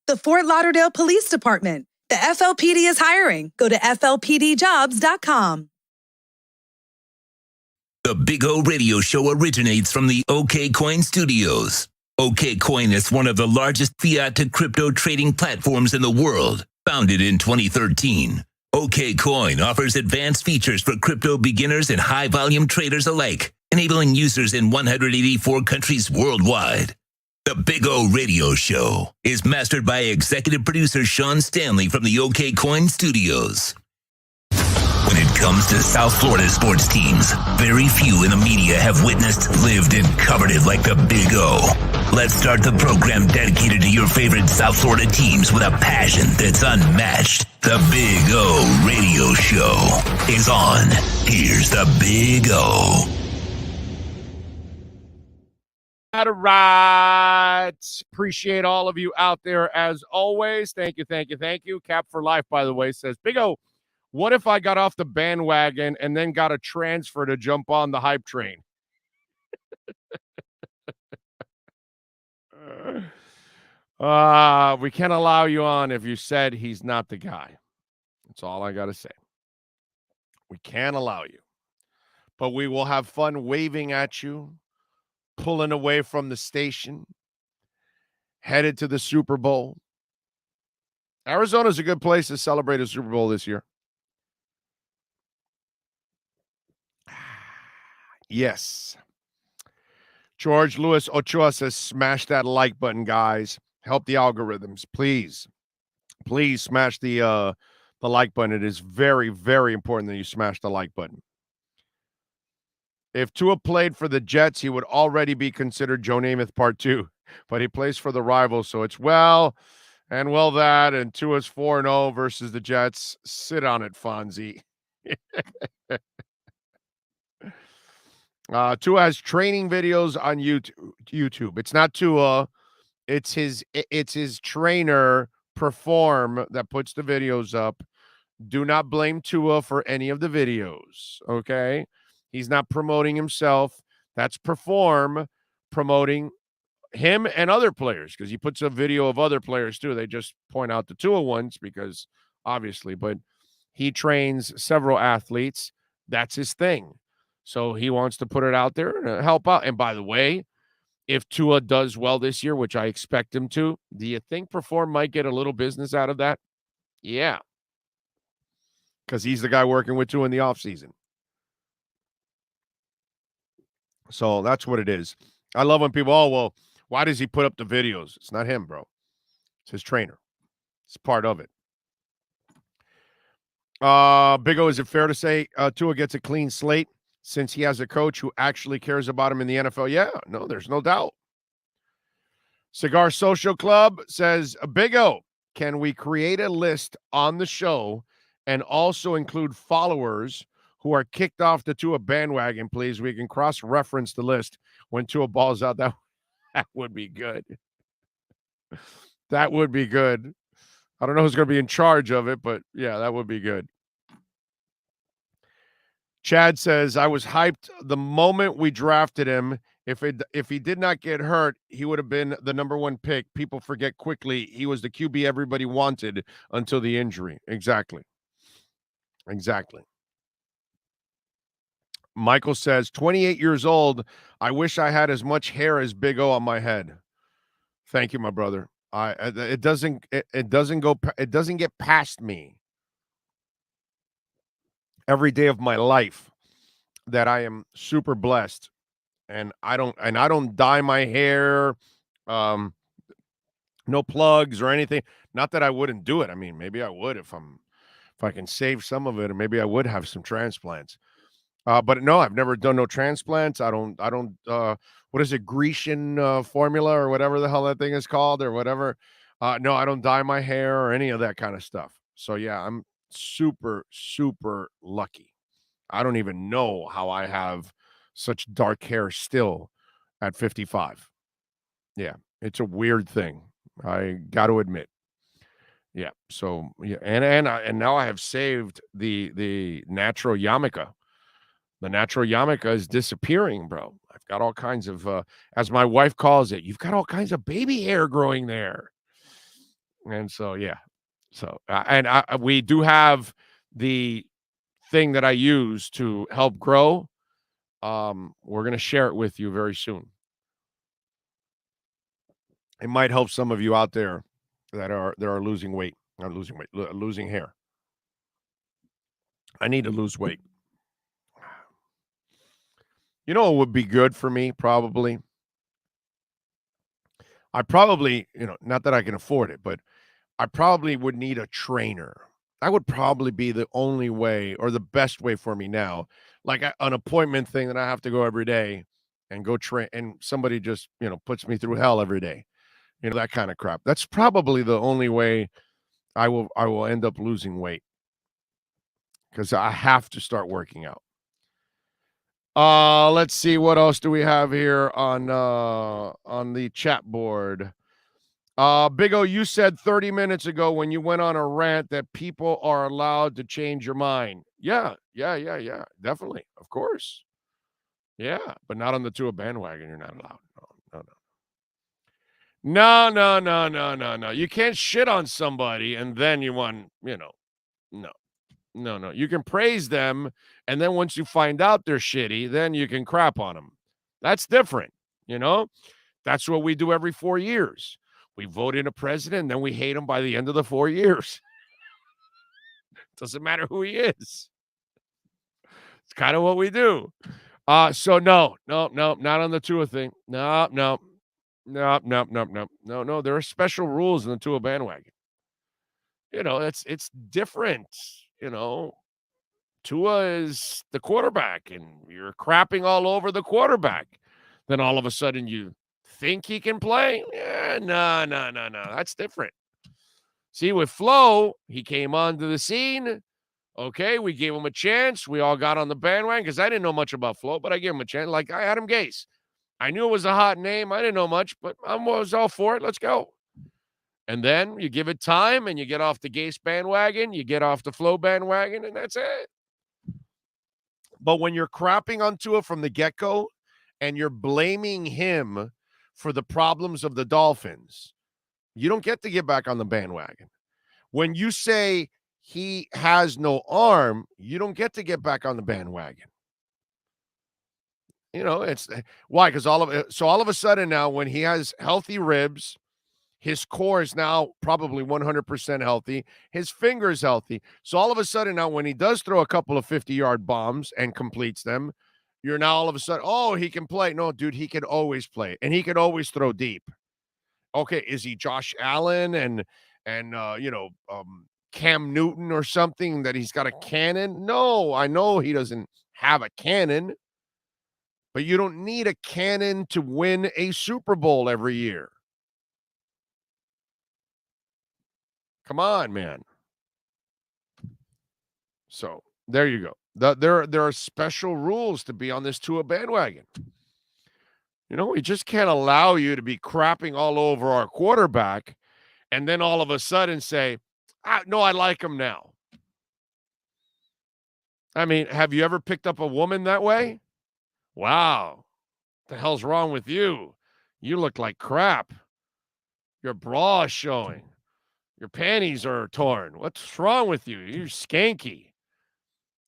The Fort Lauderdale Police Department. The FLPD is hiring. Go to FLPDjobs.com. The Big O Radio Show originates from the OK Coin Studios. OK Coin is one of the largest fiat to crypto trading platforms in the world, founded in 2013. OK Coin offers advanced features for crypto beginners and high-volume traders alike, enabling users in 184 countries worldwide. The Big O Radio Show is mastered by executive producer Sean Stanley from the OK Coin Studios. When it comes to South Florida sports teams, very few in the media have witnessed, lived, and covered it like the Big O. Let's start the program dedicated to your favorite South Florida teams with a passion that's unmatched. The Big O Radio Show is on. Here's the Big O. All right. Appreciate all of you out there as always. Thank you, thank you, thank you. Cap for Life, by the way, says, Big O, what if I got off the bandwagon and then got a transfer to jump on the hype train? We can't allow you on if you said he's not the guy. That's all I got to say. We can't allow you. But we will have fun waving at you, pulling away from the station, headed to the Super Bowl. Arizona's a good place to celebrate a Super Bowl this year. Yes. George Louis Ochoa says, smash that like button, guys. Help the algorithms, please. Please smash the like button. It is very, very important that you smash the like button. If Tua played for the Jets, he would already be considered Joe Namath Part 2. But he plays for the rivals, so it's well that, and Tua's 4-0 versus the Jets. Sit on it, Fonzie. Tua has training videos on YouTube. It's not Tua. It's his trainer, Perform, that puts the videos up. Do not blame Tua for any of the videos, okay? He's not promoting himself. That's Perform promoting him and other players, because he puts a video of other players too. They just point out the Tua ones because obviously, but he trains several athletes. That's his thing. So he wants to put it out there and help out. And by the way, if Tua does well this year, which I expect him to, do you think Perform might get a little business out of that? Yeah. Because he's the guy working with Tua in the offseason. So that's what it is. I love when people, well, why does he put up the videos? It's not him, bro. It's his trainer. It's part of it. Big O, is it fair to say Tua gets a clean slate since he has a coach who actually cares about him in the NFL? Yeah, no, there's no doubt. Cigar Social Club says, Big O, can we create a list on the show and also include followers who are kicked off the Tua bandwagon, please? We can cross-reference the list when Tua balls out. That would be good. That would be good. I don't know who's going to be in charge of it, but yeah, that would be good. Chad says, I was hyped the moment we drafted him. If he did not get hurt, he would have been the #1 pick. People forget quickly he was the QB everybody wanted until the injury. Exactly. Michael says, 28 years old. I wish I had as much hair as Big O on my head. Thank you, my brother. It doesn't get past me every day of my life that I am super blessed, and I don't dye my hair, no plugs or anything. Not that I wouldn't do it. I mean, maybe I would if I can save some of it, or maybe I would have some transplants. But no, I've never done no transplants. I don't, what is it? Grecian formula or whatever the hell that thing is called or whatever. No, I don't dye my hair or any of that kind of stuff. So yeah, I'm super, super lucky. I don't even know how I have such dark hair still at 55. Yeah, it's a weird thing. I got to admit. Yeah. So yeah, and now I have saved the natural yarmulke. The natural yarmulke is disappearing, bro. I've got all kinds of, as my wife calls it, you've got all kinds of baby hair growing there. And so, yeah. So, we do have the thing that I use to help grow. We're going to share it with you very soon. It might help some of you out there that are losing weight, not losing weight, losing hair. I need to lose weight. You know, it would be good for me, probably. I probably, not that I can afford it, but I probably would need a trainer. That would probably be the only way or the best way for me now. Like an appointment thing that I have to go every day and go train, and somebody just, puts me through hell every day. That kind of crap. That's probably the only way I will end up losing weight, because I have to start working out. Let's see, what else do we have here on the chat board. Big O, you said 30 minutes ago when you went on a rant that people are allowed to change your mind. Yeah. Definitely. Of course. Yeah, but not on the Tua bandwagon. You're not allowed. No. You can't shit on somebody and then you want, no. You can praise them, and then once you find out they're shitty, then you can crap on them. That's different, That's what we do every 4 years. We vote in a president, and then we hate him by the end of the 4 years. Doesn't matter who he is. It's kind of what we do. So no, not on the Tua thing. No. There are special rules in the Tua bandwagon. It's different. Tua is the quarterback, and you're crapping all over the quarterback. Then all of a sudden you think he can play? Yeah, no. That's different. See, with Flo, he came onto the scene. Okay, we gave him a chance. We all got on the bandwagon because I didn't know much about Flo, but I gave him a chance. Like Adam Gase. I knew it was a hot name. I didn't know much, but I was all for it. Let's go. And then you give it time, and you get off the Gase bandwagon, you get off the Flo bandwagon, and that's it. But when you're crapping on Tua from the get-go and you're blaming him for the problems of the Dolphins, you don't get to get back on the bandwagon. When you say he has no arm, you don't get to get back on the bandwagon. It's why? Because all of a sudden now, when he has healthy ribs, his core is now probably 100% healthy. His finger's healthy. So all of a sudden now, when he does throw a couple of 50-yard bombs and completes them, you're now all of a sudden, oh, he can play. No, dude, he can always play, and he can always throw deep. Okay, is he Josh Allen and Cam Newton or something that he's got a cannon? No, I know he doesn't have a cannon, but you don't need a cannon to win a Super Bowl every year. Come on, man. So there you go. There are special rules to be on this Tua bandwagon. We just can't allow you to be crapping all over our quarterback and then all of a sudden say, no, I like him now. I mean, have you ever picked up a woman that way? Wow. What the hell's wrong with you? You look like crap. Your bra is showing. Your panties are torn. What's wrong with you? You're skanky.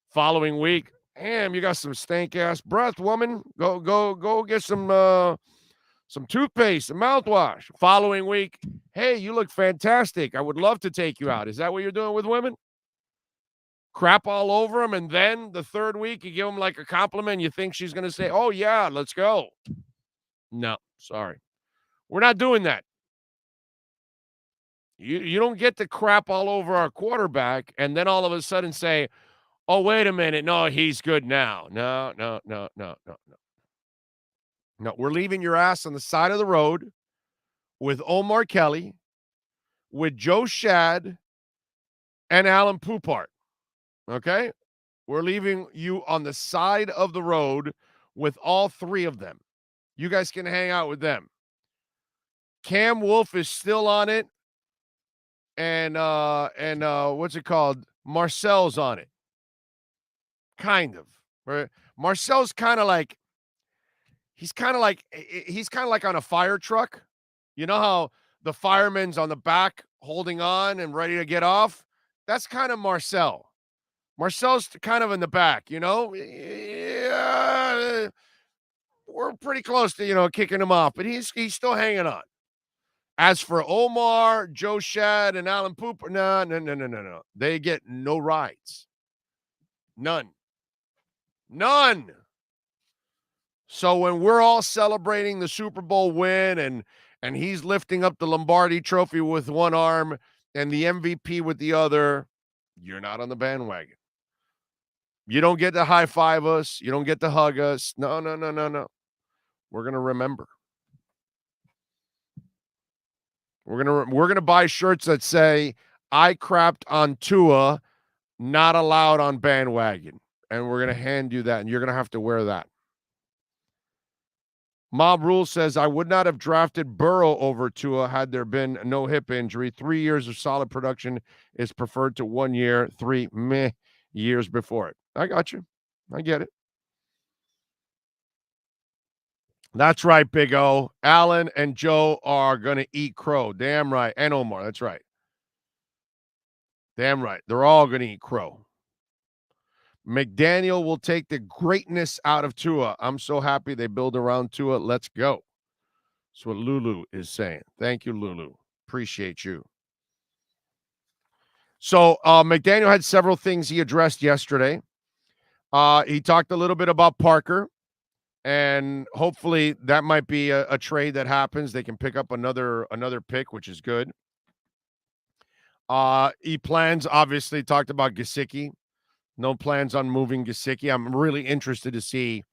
Following week, damn, you got some stank-ass breath, woman. Go get some toothpaste, some mouthwash. Following week, hey, you look fantastic. I would love to take you out. Is that what you're doing with women? Crap all over them, and then the third week, you give them like a compliment. You think she's going to say, oh, yeah, let's go. No, sorry. We're not doing that. You don't get to crap all over our quarterback and then all of a sudden say, oh, wait a minute. No, he's good now. No. No, we're leaving your ass on the side of the road with Omar Kelly, with Joe Shad, and Alan Poupart. Okay? We're leaving you on the side of the road with all three of them. You guys can hang out with them. Cam Wolf is still on it. And what's it called? Marcel's on it. Kind of. Right? Marcel's kind of like he's kind of like on a fire truck. You know how the fireman's on the back holding on and ready to get off? That's kind of Marcel. Marcel's kind of in the back, you know? Yeah, we're pretty close to, kicking him off, but he's still hanging on. As for Omar, Joe Shad, and Alan Pooper, no. They get no rides. None. So when we're all celebrating the Super Bowl win and he's lifting up the Lombardi trophy with one arm and the MVP with the other, you're not on the bandwagon. You don't get to high five us. You don't get to hug us. No. We're going to remember. We're going to buy shirts that say I crapped on Tua, not allowed on bandwagon. And we're going to hand you that and you're going to have to wear that. Mob Rule says, I would not have drafted Burrow over Tua had there been no hip injury. 3 years of solid production is preferred to 1 year, 3 meh years before it. I got you. I get it. That's right, Big O. Alan and Joe are going to eat crow. Damn right. And Omar. That's right. Damn right. They're all going to eat crow. McDaniel will take the greatness out of Tua. I'm so happy they build around Tua. Let's go. That's what Lulu is saying. Thank you, Lulu. Appreciate you. So McDaniel had several things he addressed yesterday. He talked a little bit about Parker, and hopefully that might be a trade that happens. They can pick up another pick, which is good. He plans, obviously, talked about Gesicki. No plans on moving Gesicki. I'm really interested to see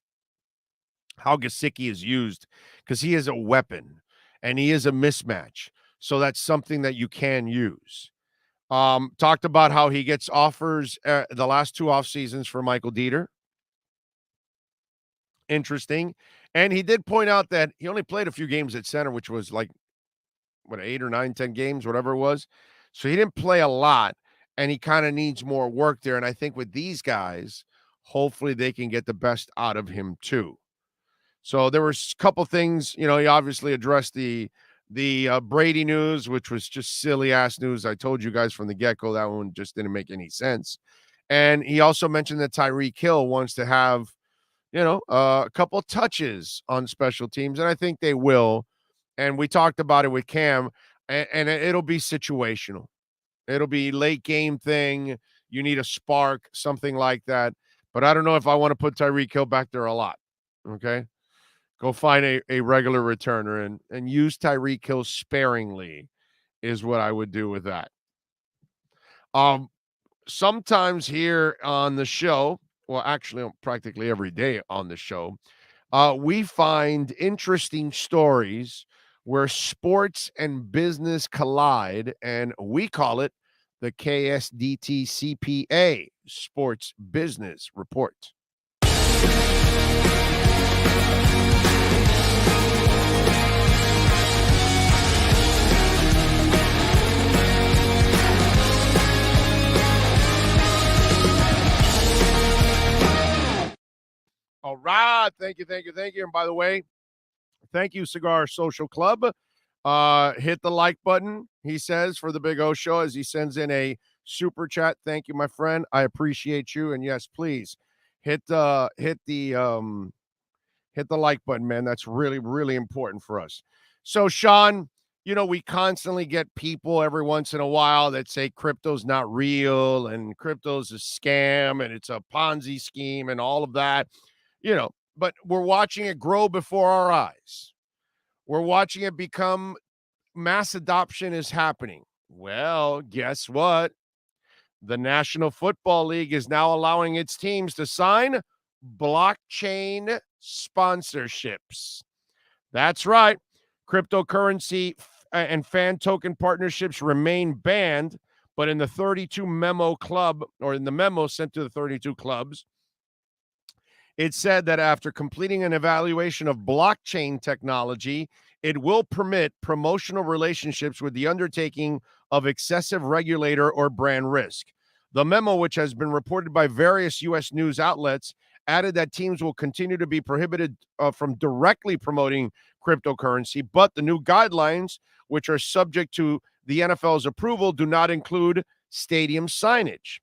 how Gesicki is used because he is a weapon and he is a mismatch. So that's something that you can use. Talked about how he gets offers the last 2 off seasons for Michael Dieter. Interesting. And he did point out that he only played a few games at center, which was like, 8 or 9, 10 games, whatever it was. So he didn't play a lot. And he kind of needs more work there. And I think with these guys, hopefully they can get the best out of him too. So there were a couple things, he obviously addressed the Brady news, which was just silly ass news. I told you guys from the get-go, that one just didn't make any sense. And he also mentioned that Tyreek Hill wants to have, a couple touches on special teams. And I think they will. And we talked about it with Cam and it'll be situational. It'll be late game thing. You need a spark, something like that. But I don't know if I want to put Tyreek Hill back there a lot. Okay. Go find a regular returner and use Tyreek Hill sparingly is what I would do with that. Sometimes here on the show, well, actually practically every day on the show, we find interesting stories where sports and business collide, and we call it the KSDT CPA Sports Business Report. All right. Thank you. And by the way, thank you, Cigar Social Club. Hit the like button, he says, for the Big O Show as he sends in a super chat. Thank you, my friend. I appreciate you. And yes, please hit the like button, man. That's really, really important for us. So, Sean, we constantly get people every once in a while that say crypto's not real and crypto's a scam and it's a Ponzi scheme and all of that, but we're watching it grow before our eyes. We're watching it become mass adoption is happening. Well, guess what? The National Football League is now allowing its teams to sign blockchain sponsorships. That's right. Cryptocurrency and fan token partnerships remain banned, but in the 32 memo club, or in the memo sent to the 32 clubs, it said that after completing an evaluation of blockchain technology, it will permit promotional relationships with the undertaking of excessive regulator or brand risk. The memo, which has been reported by various U.S. news outlets added that teams will continue to be prohibited from directly promoting cryptocurrency, but the new guidelines, which are subject to the NFL's approval, do not include stadium signage.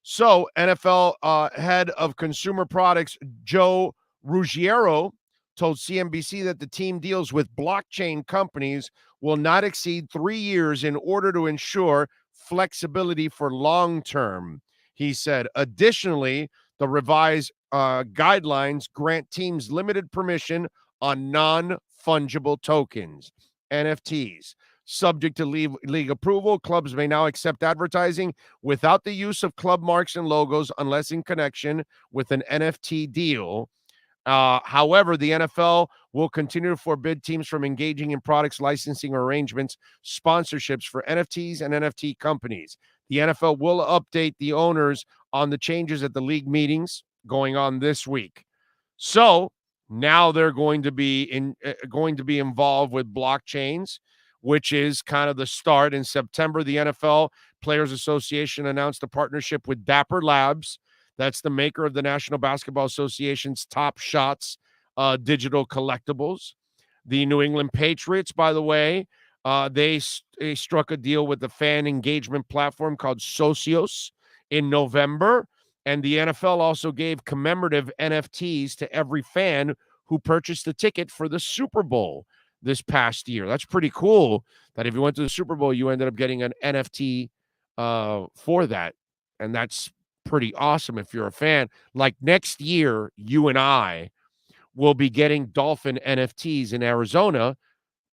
So, NFL head of consumer products Joe Ruggiero told CNBC that the team deals with blockchain companies will not exceed 3 years in order to ensure flexibility for long term. He said, additionally, the revised guidelines grant teams limited permission on non-fungible tokens, NFTs. Subject to league approval, clubs may now accept advertising without the use of club marks and logos unless in connection with an NFT deal. However, the NFL will continue to forbid teams from engaging in products licensing arrangements, sponsorships for NFTs and NFT companies. The NFL will update the owners on the changes at the league meetings going on this week. So now they're going to be involved with blockchains, which is kind of the start. In September, the NFL Players Association announced a partnership with Dapper Labs. That's the maker of the National Basketball Association's Top Shots digital collectibles. The New England Patriots, by the way, they struck a deal with the fan engagement platform called Socios in November. And the NFL also gave commemorative NFTs to every fan who purchased a ticket for the Super Bowl this past year. That's pretty cool that if you went to the Super Bowl, you ended up getting an NFT for that. And that's pretty awesome if you're a fan. Like next year, you and I will be getting Dolphin NFTs in Arizona.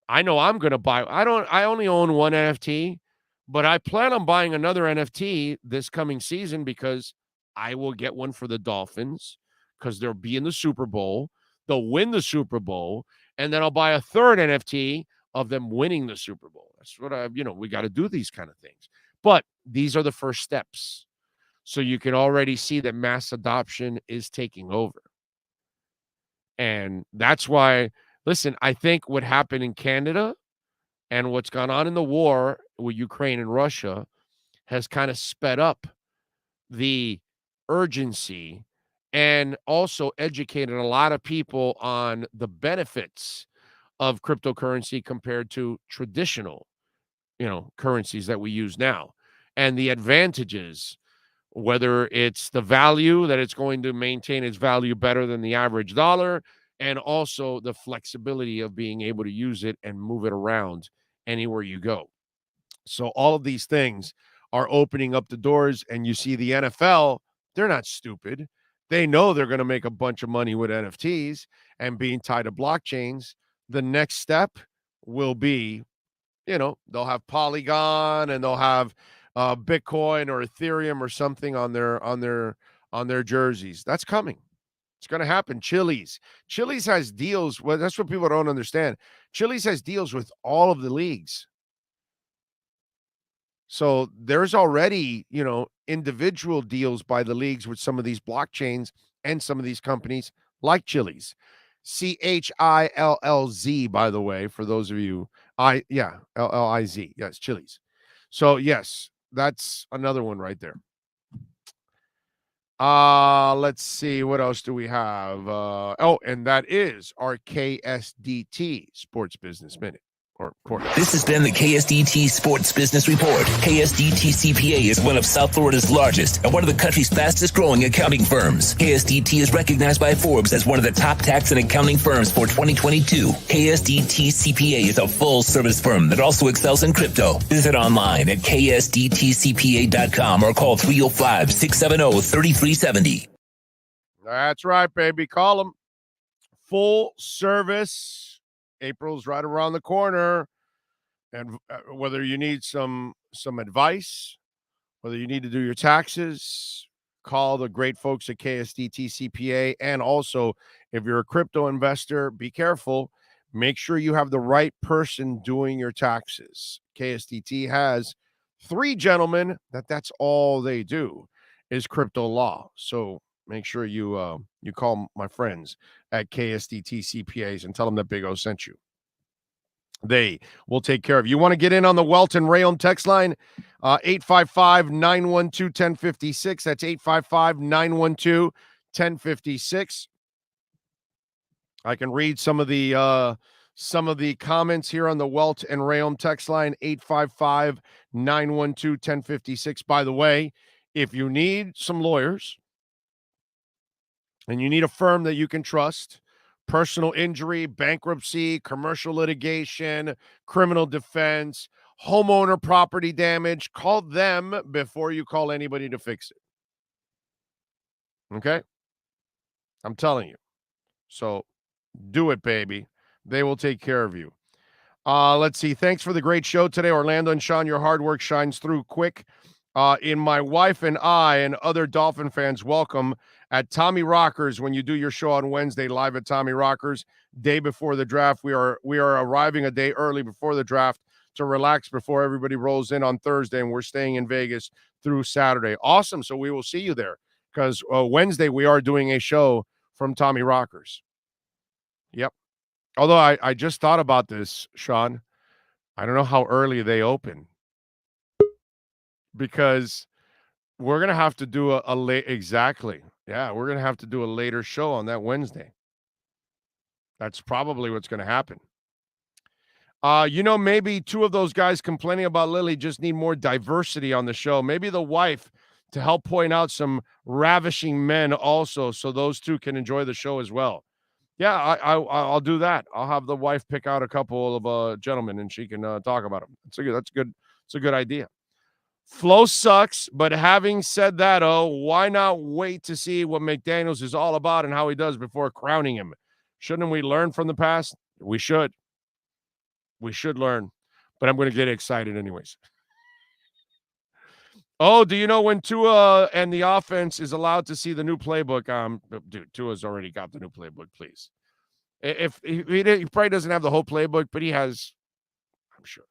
I know I'm going to buy. I only own one NFT, but I plan on buying another NFT this coming season because I will get one for the Dolphins because they'll be in the Super Bowl. They'll win the Super Bowl, and then I'll buy a third NFT of them winning the Super Bowl. That's what we got to do these kind of things. But these are the first steps. So you can already see that mass adoption is taking over. And that's why, listen, I think what happened in Canada and what's gone on in the war with Ukraine and Russia has kind of sped up the urgency and also educated a lot of people on the benefits of cryptocurrency compared to traditional, currencies that we use now, and the advantages, whether it's the value that it's going to maintain its value better than the average dollar, and also the flexibility of being able to use it and move it around anywhere you go. So all of these things are opening up the doors, and you see the NFL, they're not stupid. They know they're going to make a bunch of money with NFTs and being tied to blockchains. The next step will be, they'll have Polygon and they'll have Bitcoin or Ethereum or something on their jerseys. That's coming. It's going to happen. Chili's has deals. Well, that's what people don't understand. Chili's has deals with all of the leagues. So there's already, individual deals by the leagues with some of these blockchains and some of these companies like Chili's. CHILLZ, by the way, for those of you, LLIZ. Yes, Chili's. So yes, that's another one right there. Let's see, what else do we have? And that is our KSDT Sports Business Minute. This has been the KSDT Sports Business Report. KSDT CPA is one of South Florida's largest and one of the country's fastest growing accounting firms. KSDT is recognized by Forbes as one of the top tax and accounting firms for 2022. KSDT CPA is a full service firm that also excels in crypto. Visit online at ksdtcpa.com or call 305-670-3370. That's right, baby. Call them. Full service. April's right around the corner, and whether you need some advice, whether you need to do your taxes, call the great folks at KSDT CPA. And also, if you're a crypto investor, be careful. Make sure you have the right person doing your taxes. KSDT has 3 gentlemen that's all they do is crypto law. So make sure you call my friends at KSDT CPAs and tell them that Big O sent you. They will take care of you. You want to get in on the Welton Rayom text line? 855-912-1056. That's 1056. I can read some of the comments here on the Welt and Rayom text line, 855-912-1056. By the way, if you need some lawyers and you need a firm that you can trust, personal injury, bankruptcy, commercial litigation, criminal defense, homeowner property damage, call them before you call anybody to fix it. Okay? I'm telling you. So do it, baby. They will take care of you. Let's see. Thanks for the great show today, Orlando and Sean. Your hard work shines through quick. In my wife and I and other Dolphin fans, welcome at Tommy Rockers when you do your show on Wednesday live at Tommy Rockers. Day before the draft, we are arriving a day early before the draft to relax before everybody rolls in on Thursday, and we're staying in Vegas through Saturday. Awesome. So we will see you there because Wednesday we are doing a show from Tommy Rockers. Yep. Although I just thought about this, Sean. I don't know how early they open because we're going to have to do a late. Exactly. Yeah, we're going to have to do a later show on that Wednesday. That's probably what's going to happen. Maybe two of those guys complaining about Lily just need more diversity on the show. Maybe the wife to help point out some ravishing men also so those two can enjoy the show as well. Yeah, I'll do that. I'll have the wife pick out a couple of gentlemen, and she can talk about them. That's good. It's a good idea. Flow sucks, but having said that, why not wait to see what McDaniels is all about and how he does before crowning him? Shouldn't we learn from the past? We should. We should learn, but I'm going to get excited anyways. Oh, do you know when Tua and the offense is allowed to see the new playbook? Dude, Tua's already got the new playbook, please. If he probably doesn't have the whole playbook, but he has, I'm sure.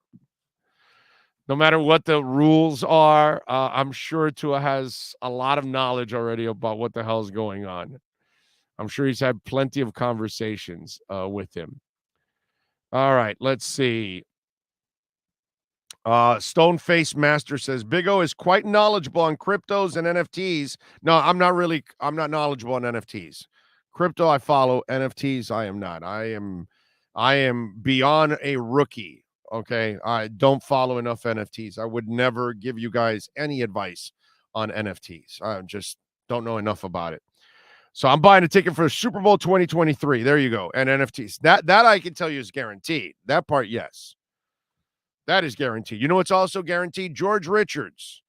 No matter what the rules are, I'm sure Tua has a lot of knowledge already about what the hell is going on. I'm sure he's had plenty of conversations with him. All right, let's see. Stoneface Master says Big O is quite knowledgeable on cryptos and NFTs. No, I'm not knowledgeable on NFTs. Crypto I follow, NFTs I am not. I am beyond a rookie. Okay. I don't follow enough NFTs. I would never give you guys any advice on NFTs. I just don't know enough about it. So I'm buying a ticket for Super Bowl 2023. There you go. And NFTs. That I can tell you is guaranteed. That part, yes. That is guaranteed. You know what's also guaranteed? George Richards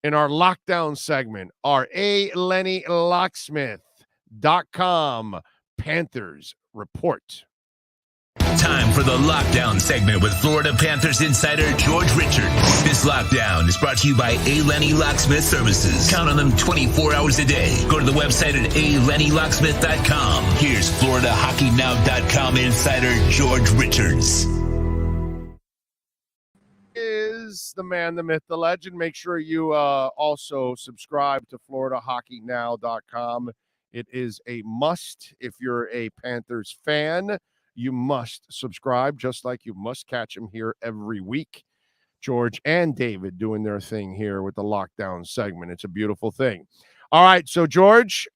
in our lockdown segment, our ALennyLocksmith.com Panthers report. Time for the lockdown segment with Florida Panthers insider George Richards. This lockdown is brought to you by A. Lenny Locksmith Services. Count on them 24 hours a day. Go to the website at ALennyLocksmith.com. Here's FloridaHockeyNow.com insider George Richards. Is the man, the myth, the legend. Make sure you also subscribe to FloridaHockeyNow.com. It is a must if you're a Panthers fan. You must subscribe, just like you must catch them here every week. George and David doing their thing here with the lockdown segment. It's a beautiful thing. All right, so George,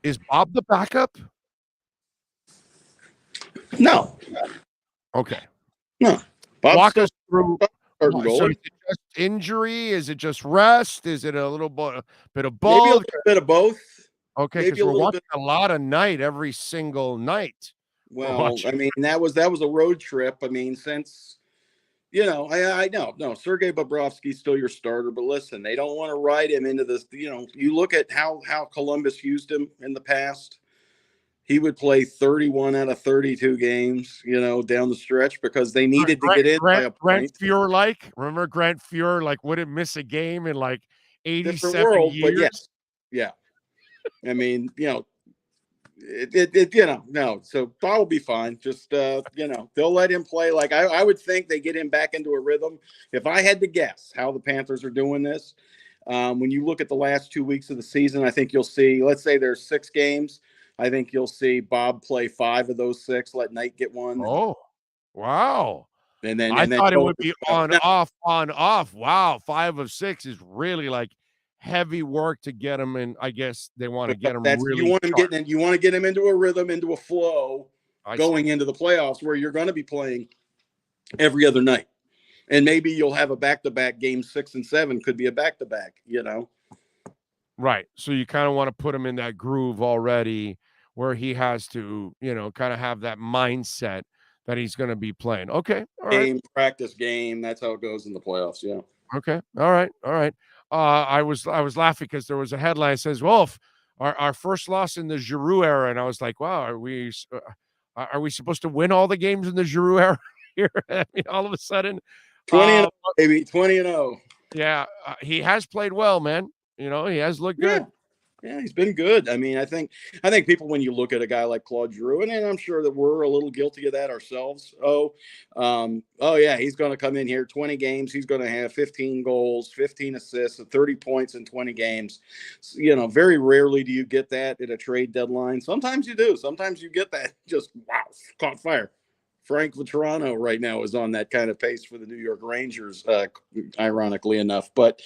is Bob the backup? No. Okay. No. Walk us through. So is is it just injury? Is it just rest? Is it a little bit of both? Maybe a little bit of both. Okay, because we're watching a lot of night every single night. Well, I mean, that was a road trip. I mean, since I know, no, Sergei Bobrovsky's still your starter, but listen, they don't want to ride him into this. You look at how Columbus used him in the past. He would play 31 out of 32 games, down the stretch because they needed to get in by a point. Grant Fuhr, remember Grant Fuhr, wouldn't miss a game in 87 world, years. But yes, yeah. I mean, no. So Bob will be fine. Just they'll let him play. I would think they get him back into a rhythm. If I had to guess how the Panthers are doing this, when you look at the last 2 weeks of the season, I think you'll see. Let's say there's 6 games. I think you'll see Bob play 5 of those 6. Let Knight get 1. Oh, wow! And then I thought it would be on off. Wow, 5 of 6 is really heavy work to get him in. I guess they want to get him That's really you want him sharp. getting in, you want to get him into a rhythm, into a flow I going see. into the playoffs where you're going to be playing every other night. And maybe you'll have a back-to-back. Game 6 and 7 could be a back-to-back, you know. Right. So you kind of want to put him in that groove already where he has to, kind of have that mindset that he's going to be playing. Okay. All right. Game, practice game. That's how it goes in the playoffs. Yeah. Okay. All right. All right. I was laughing because there was a headline that says, "Well, if our first loss in the Giroux era," and I was like, "Wow, are we supposed to win all the games in the Giroux era here?" I mean, all of a sudden, 20 maybe 20-0. Yeah, he has played well, man. He has looked good. Yeah, he's been good. I mean, I think people, when you look at a guy like Claude Giroux, and I'm sure that we're a little guilty of that ourselves. Yeah, he's going to come in here 20 games. He's going to have 15 goals, 15 assists, and 30 points in 20 games. Very rarely do you get that at a trade deadline. Sometimes you do. Sometimes you get that. Just wow, caught fire. Frank Vatrano right now is on that kind of pace for the New York Rangers, ironically enough. But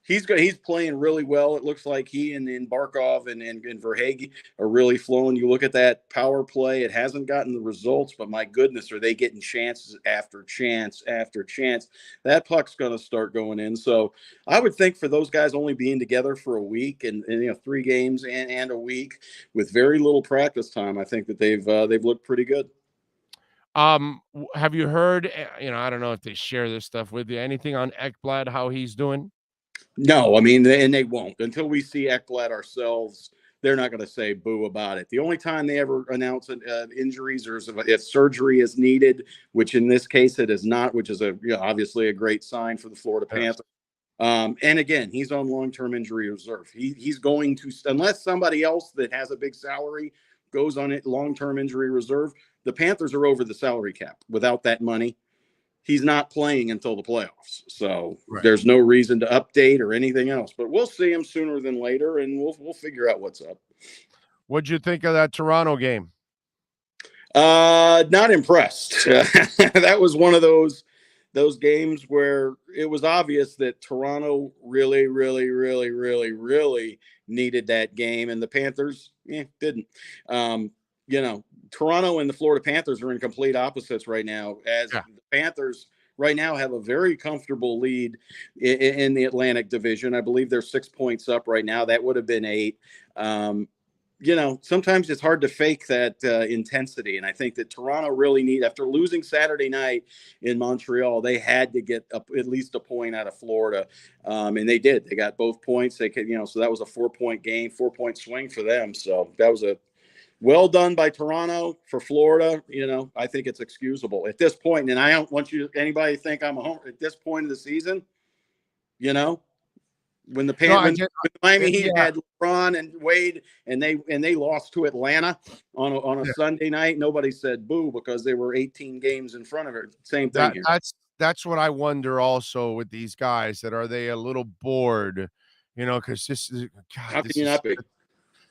he's playing really well. It looks like he and Barkov and Verhaeghe are really flowing. You look at that power play; it hasn't gotten the results, but my goodness, are they getting chances after chance after chance? That puck's going to start going in. So I would think for those guys only being together for a week and 3 games and a week with very little practice time, I think that they've looked pretty good. Have you heard? I don't know if they share this stuff with you. Anything on Ekblad, how he's doing? No, I mean, and they won't until we see Ekblad ourselves. They're not going to say boo about it. The only time they ever announce injuries or if surgery is needed, which in this case it is not, which is obviously a great sign for the Florida Panthers. And again, he's on long-term injury reserve. He's going to, unless somebody else that has a big salary goes on it long-term injury reserve, the Panthers are over the salary cap. Without that money, he's not playing until the playoffs. So There's no reason to update or anything else. But we'll see him sooner than later, and we'll figure out what's up. What'd you think of that Toronto game? Not impressed. That was one of those games where it was obvious that Toronto really, really, really, really, really needed that game, and the Panthers didn't. Toronto and the Florida Panthers are in complete opposites right now, as the Panthers right now have a very comfortable lead in the Atlantic Division. I believe they're 6 points up right now. That would have been 8. Sometimes it's hard to fake that intensity. And I think that Toronto really after losing Saturday night in Montreal, they had to get at least a point out of Florida. And they did. They got both points. They could, so that was a 4-point game, 4-point swing for them. So that was a well done by Toronto for Florida. I think it's excusable at this point. And I don't want anybody to think I'm a homer at this point of the season. When when Miami Heat had LeBron and Wade and they lost to Atlanta on a Sunday night, nobody said boo because they were 18 games in front of it. Same thing here. That's what I wonder also with these guys, that are they a little bored, because this is how can you not be?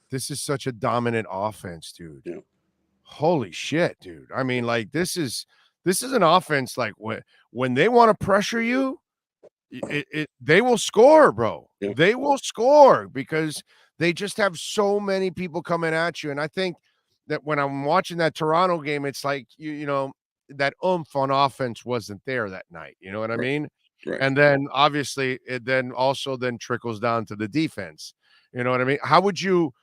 This is such a dominant offense, dude. Yeah. Holy shit, dude. I mean, like this is an offense like when they want to pressure you, they will score, bro. Yeah. They will score because they just have so many people coming at you. And I think that when I'm watching that Toronto game, it's like that oomph on offense wasn't there that night. You know what I mean? Right. And then obviously it then trickles down to the defense. You know what I mean? How would you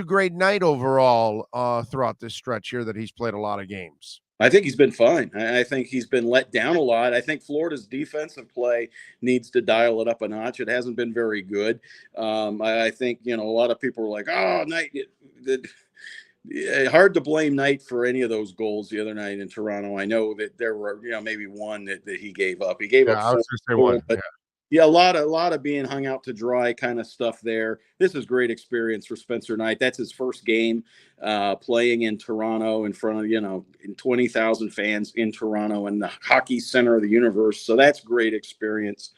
grade Knight overall throughout this stretch here that he's played a lot of games? I think he's been fine. I think he's been let down a lot. I think Florida's defensive play needs to dial it up a notch. It hasn't been very good. I think, a lot of people are like, oh, Knight. Hard to blame Knight for any of those goals the other night in Toronto. I know that there were, maybe one that he gave up. He gave up. I was going to say one. Yeah, a lot of being hung out to dry kind of stuff there. This is great experience for Spencer Knight. That's his first game playing in Toronto in front of, 20,000 fans in Toronto and the hockey center of the universe. So that's great experience.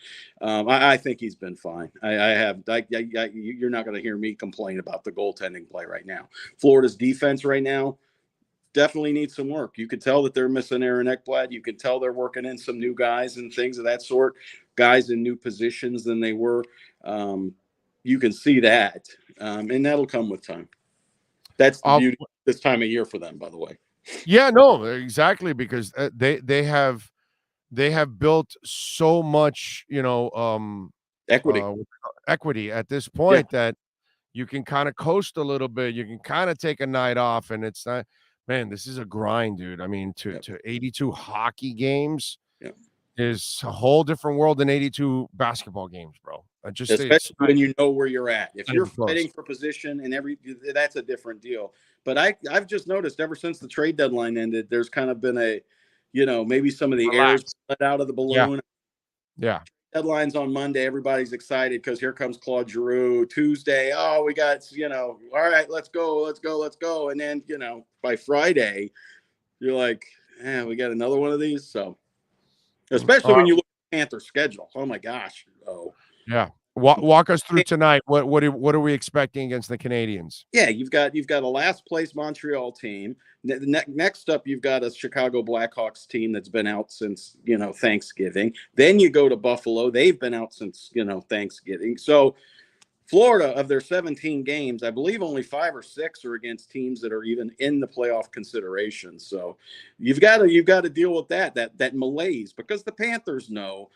I think he's been fine. You're not going to hear me complain about the goaltending play right now. Florida's defense right now definitely needs some work. You could tell that they're missing Aaron Ekblad. You could tell they're working in some new guys and things of that sort. guys in new positions than they were. You can see that, and that'll come with time. That's the beauty this time of year for them, by the way. Yeah, no, exactly, because they have built so much, equity at this point that you can kind of coast a little bit. You can kind of take a night off, and it's not, man, this is a grind, dude. I mean, to 82 hockey games is a whole different world than 82 basketball games, bro. Especially when you know where you're at. If you're fighting for position and that's a different deal. But I've just noticed ever since the trade deadline ended, there's kind of been a, maybe some of the air's let out of the balloon. Yeah. Deadlines on Monday. Everybody's excited because here comes Claude Giroux. Tuesday, we got, all right, let's go. And then, by Friday, you're like, we got another one of these. So, especially when you look at the Panthers schedule. Oh my gosh. Yeah. Walk us through tonight. What are we expecting against the Canadians? Yeah, you've got a last place Montreal team. Next up, you've got a Chicago Blackhawks team that's been out since Thanksgiving. Then you go to Buffalo. They've been out since Thanksgiving. So Florida, of their 17 games, I believe only 5 or 6 are against teams that are even in the playoff consideration. So you've got to deal with that malaise, because the Panthers know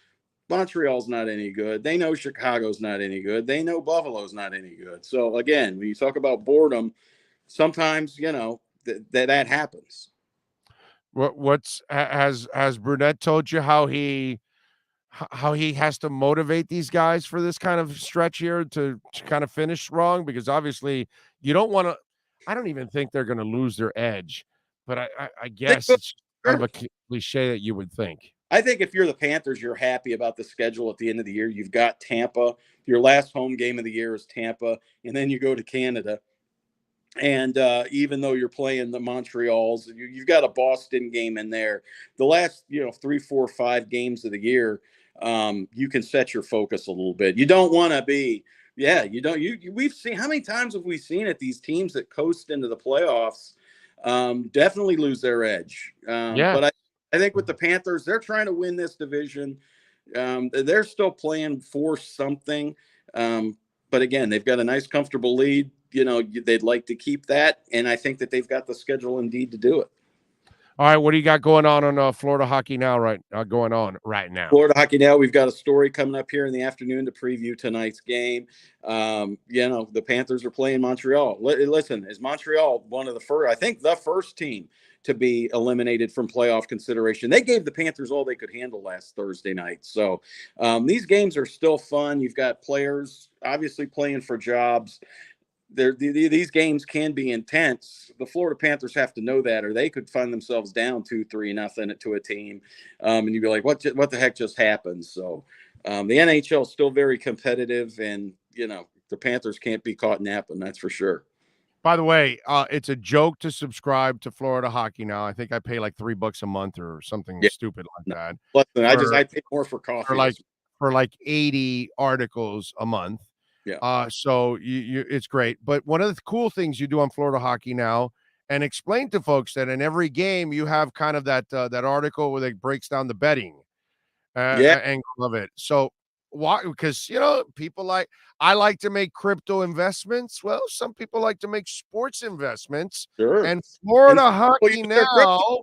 Montreal's not any good. They know Chicago's not any good. They know Buffalo's not any good. So again, when you talk about boredom, sometimes that happens. Has Brunette told you how he has to motivate these guys for this kind of stretch here to kind of finish strong? Because obviously you don't want to. I don't even think they're going to lose their edge, but I guess it's kind of a cliche that you would think. I think if you're the Panthers, you're happy about the schedule at the end of the year. You've got Tampa. Your last home game of the year is Tampa, and then you go to Canada. And even though you're playing the Montreals, you've got a Boston game in there. The last 3, 4, 5 games of the year, you can set your focus a little bit. You don't want to be. Yeah, you don't. We've seen, how many times have we seen it? These teams that coast into the playoffs definitely lose their edge. But I think with the Panthers, they're trying to win this division. They're still playing for something. But again, they've got a nice, comfortable lead. They'd like to keep that. And I think that they've got the schedule indeed to do it. All right, what do you got going on Florida Hockey Now right now? Florida Hockey Now, we've got a story coming up here in the afternoon to preview tonight's game. The Panthers are playing Montreal. Listen, is Montreal one of the first, I think the first team to be eliminated from playoff consideration? They gave the Panthers all they could handle last Thursday night. So these games are still fun. You've got players obviously playing for jobs. These games can be intense. The Florida Panthers have to know that, or they could find themselves down 2-3-0 to a team, and you'd be like, "What the heck just happened?" So, the NHL is still very competitive, and the Panthers can't be caught napping. That's for sure. By the way, it's a joke to subscribe to Florida Hockey Now. I think I pay like $3 a month or something stupid like that. Listen, I pay more for coffee for like 80 articles a month. Yeah. So you it's great. But one of the cool things you do on Florida Hockey Now, and explain to folks that in every game you have kind of that article where it breaks down the betting angle of it. So why? Because people I like to make crypto investments. Well, some people like to make sports investments. Sure. And Florida Hockey Now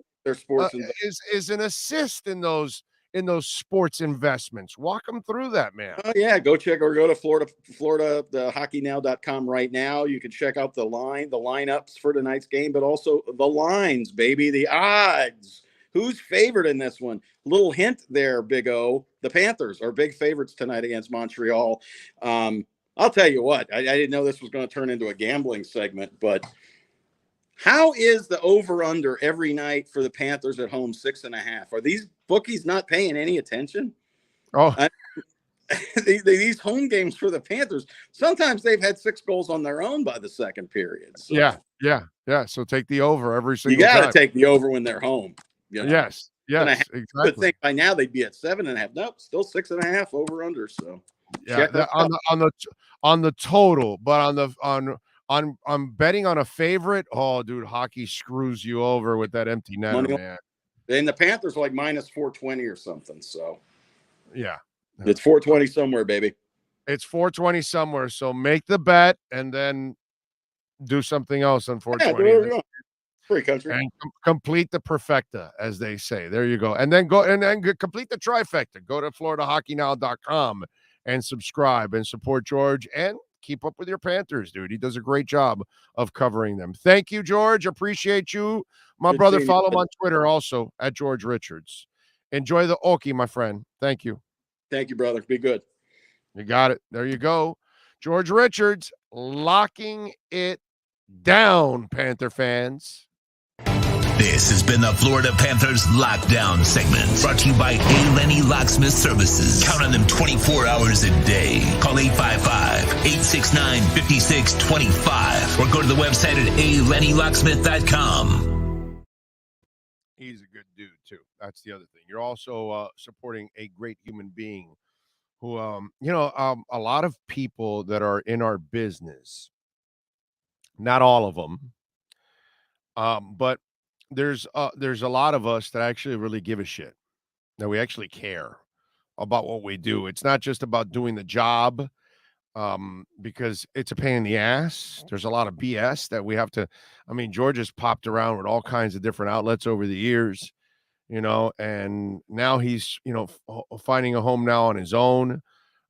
is an assist in those sports investments. Walk them through that, man. Oh yeah, go to FloridaHockeyNow.com right now. You can check out the lineups for tonight's game, but also the lines, baby, the odds. Who's favored in this one? Little hint there, Big O. The Panthers are big favorites tonight against Montreal. I'll tell you what, I didn't know this was going to turn into a gambling segment, but how is the over-under every night for the Panthers at home 6.5? Are these bookies not paying any attention? These home games for the Panthers, sometimes they've had 6 goals on their own by the second period. So Yeah. So take the over every single time. You got to take the over when they're home. Yes, exactly. I think by now they'd be at 7.5. Nope, still 6.5 over-under. So on the total, but on betting on a favorite. Oh, dude, hockey screws you over with that empty netter, man. And the Panthers are like minus 420 or something. So yeah. It's 420 somewhere, baby. It's 420 somewhere. So make the bet and then do something else on 420. Yeah, free country. And complete the perfecta, as they say. There you go. And then complete the trifecta. Go to FloridaHockeyNow.com and subscribe and support George and keep up with your Panthers, dude. He does a great job of covering them. Thank you, George. Appreciate you. My Good brother, seeing follow you. him on Twitter also at George Richards. Enjoy the Okie, my friend. Thank you. Thank you, brother. Be good. You got it. There you go. George Richards locking it down, Panther fans. This has been the Florida Panthers Lockdown segment, brought to you by A. Lenny Locksmith Services. Count on them 24 hours a day. Call 855-869-5625 or go to the website at alennylocksmith.com. He's a good dude, too. That's the other thing. You're also supporting a great human being who, a lot of people that are in our business, not all of them, but there's a lot of us that actually really give a shit, that we actually care about what we do. It's not just about doing the job, because it's a pain in the ass. There's a lot of BS that we have to. I mean, George has popped around with all kinds of different outlets over the years, and now he's, finding a home now on his own.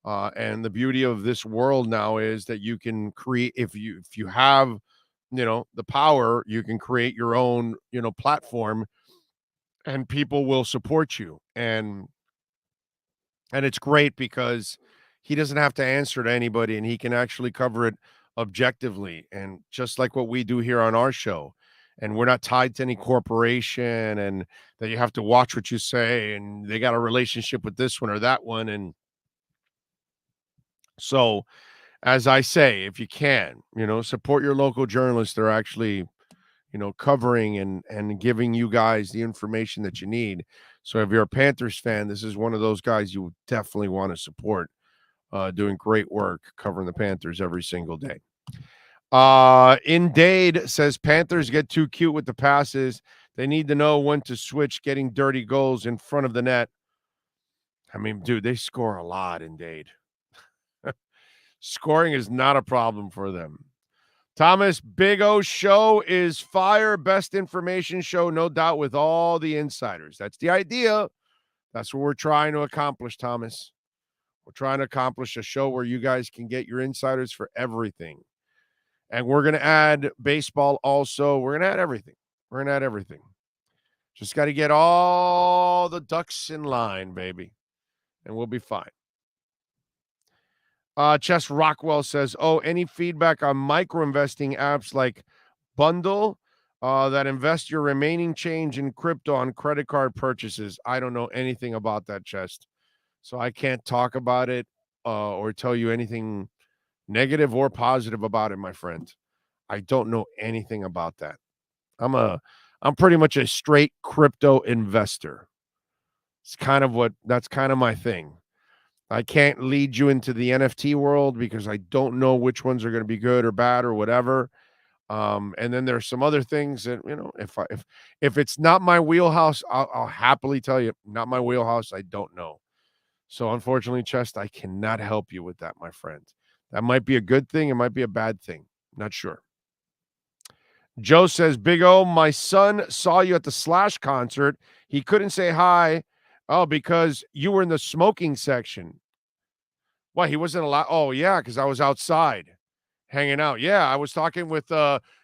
And the beauty of this world now is that you can create, if you have, the power, you can create your own, platform, and people will support you. And it's great because he doesn't have to answer to anybody, and he can actually cover it objectively, and just like what we do here on our show. And we're not tied to any corporation, and that you have to watch what you say, and they got a relationship with this one or that one. And so, as I say, if you can, support your local journalists. They're actually, covering and giving you guys the information that you need. So if you're a Panthers fan, this is one of those guys you would definitely want to support, doing great work covering the Panthers every single day. Indade says Panthers get too cute with the passes. They need to know when to switch getting dirty goals in front of the net. I mean, dude, they score a lot, Indade. Scoring is not a problem for them. Thomas, Big O show is fire. Best information show, no doubt, with all the insiders. That's the idea. That's what we're trying to accomplish, Thomas. We're trying to accomplish a show where you guys can get your insiders for everything. And we're going to add baseball also. We're going to add everything. We're going to add everything. Just got to get all the ducks in line, baby. And we'll be fine. Chess Rockwell says, any feedback on micro-investing apps like Bundle that invest your remaining change in crypto on credit card purchases? I don't know anything about that, Chess. So I can't talk about it or tell you anything negative or positive about it, my friend. I don't know anything about that. I'm pretty much a straight crypto investor. That's kind of my thing. I can't lead you into the NFT world because I don't know which ones are going to be good or bad or whatever. And then there's some other things that, if it's not my wheelhouse, I'll happily tell you, not my wheelhouse. I don't know. So unfortunately, Chest, I cannot help you with that, my friend. That might be a good thing. It might be a bad thing. Not sure. Joe says, Big O, my son saw you at the Slash concert. He couldn't say hi. Oh, because you were in the smoking section. Why, he wasn't allowed? Oh, yeah, because I was outside hanging out. Yeah, I was talking with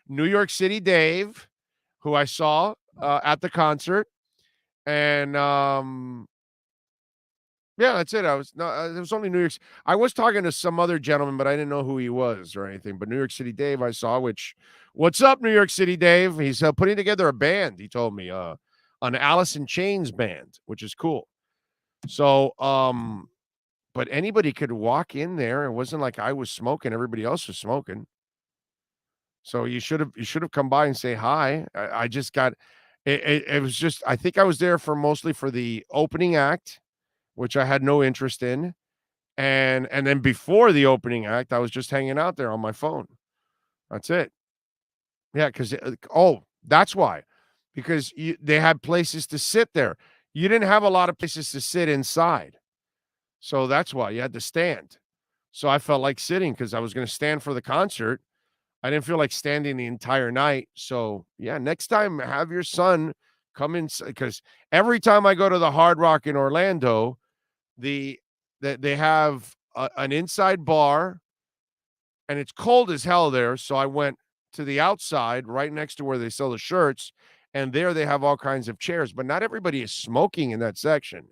New York City Dave, who I saw at the concert. And, yeah, that's it. It was only New York. I was talking to some other gentleman, but I didn't know who he was or anything. But New York City Dave I saw, what's up, New York City Dave? He's putting together a band, he told me, an Alice in Chains band, which is cool. So, but anybody could walk in there. It wasn't like I was smoking. Everybody else was smoking. So you should have come by and say hi. I just got, it was just, I think I was there mostly for the opening act, which I had no interest in. And then before the opening act, I was just hanging out there on my phone. That's it. Yeah, because, that's why. Because they had places to sit there. You didn't have a lot of places to sit inside. So that's why you had to stand. So I felt like sitting because I was going to stand for the concert. I didn't feel like standing the entire night. So, yeah, next time have your son come in because every time I go to the Hard Rock in Orlando, they have an inside bar and it's cold as hell there. So I went to the outside right next to where they sell the shirts, and there they have all kinds of chairs, but not everybody is smoking in that section.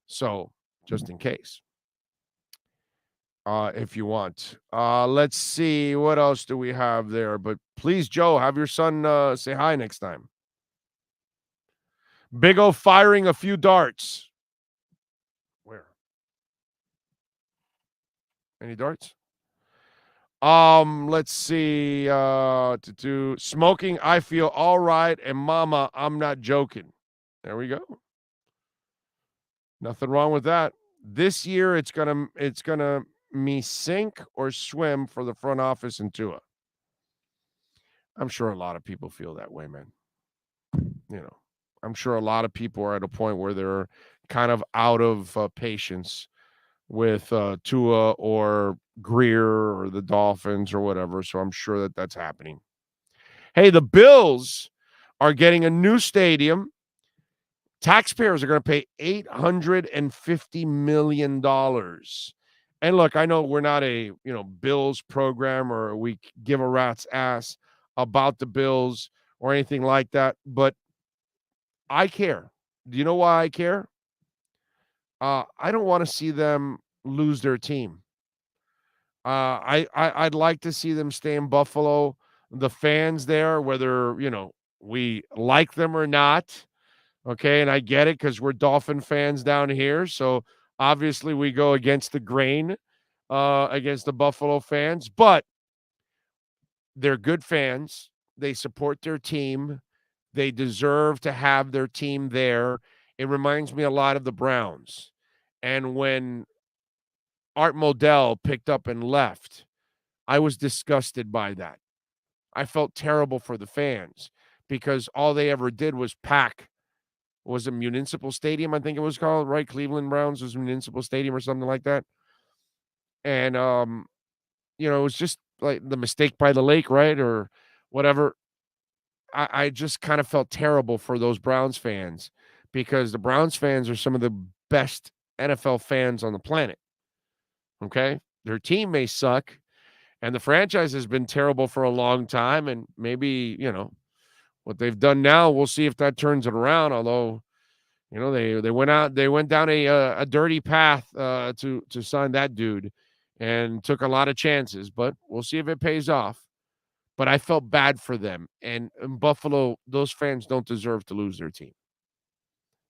So just in case. If you want. Let's see what else do we have there. But please, Joe, have your son say hi next time. Big O firing a few darts. Where? Any darts? Let's see. To do smoking, I feel all right, and Mama, I'm not joking. There we go. Nothing wrong with that. This year, it's gonna me sink or swim for the front office in Tua. I'm sure a lot of people feel that way, man. I'm sure a lot of people are at a point where they're kind of out of patience with Tua or Greer or the Dolphins or whatever. So I'm sure that that's happening. Hey, the Bills are getting a new stadium. Taxpayers are going to pay $850 million. And look, I know we're not a Bills program or we give a rat's ass about the Bills or anything like that, but I care. Do you know why I care? I don't want to see them lose their team. I'd like to see them stay in Buffalo. The fans there, whether we like them or not, okay, and I get it because we're Dolphin fans down here, so obviously we go against the grain against the Buffalo fans, but they're good fans. They support their team. They deserve to have their team there. It reminds me a lot of the Browns. And when Art Modell picked up and left, I was disgusted by that. I felt terrible for the fans because all they ever did was pack. Was a Municipal Stadium, I think it was called, right? Cleveland Browns was Municipal Stadium or something like that. And it was just like the mistake by the lake, right? Or whatever. I just kind of felt terrible for those Browns fans because the Browns fans are some of the best NFL fans on the planet. Okay? Their team may suck, and the franchise has been terrible for a long time, and maybe, what they've done now, we'll see if that turns it around, although, they went down a dirty path to sign that dude and took a lot of chances, but we'll see if it pays off. But I felt bad for them. And in Buffalo, those fans don't deserve to lose their team.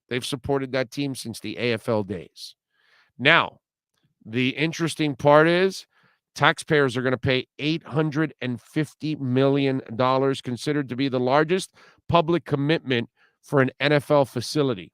They've supported that team since the AFL days. Now, the interesting part is taxpayers are going to pay $850 million, considered to be the largest public commitment for an NFL facility.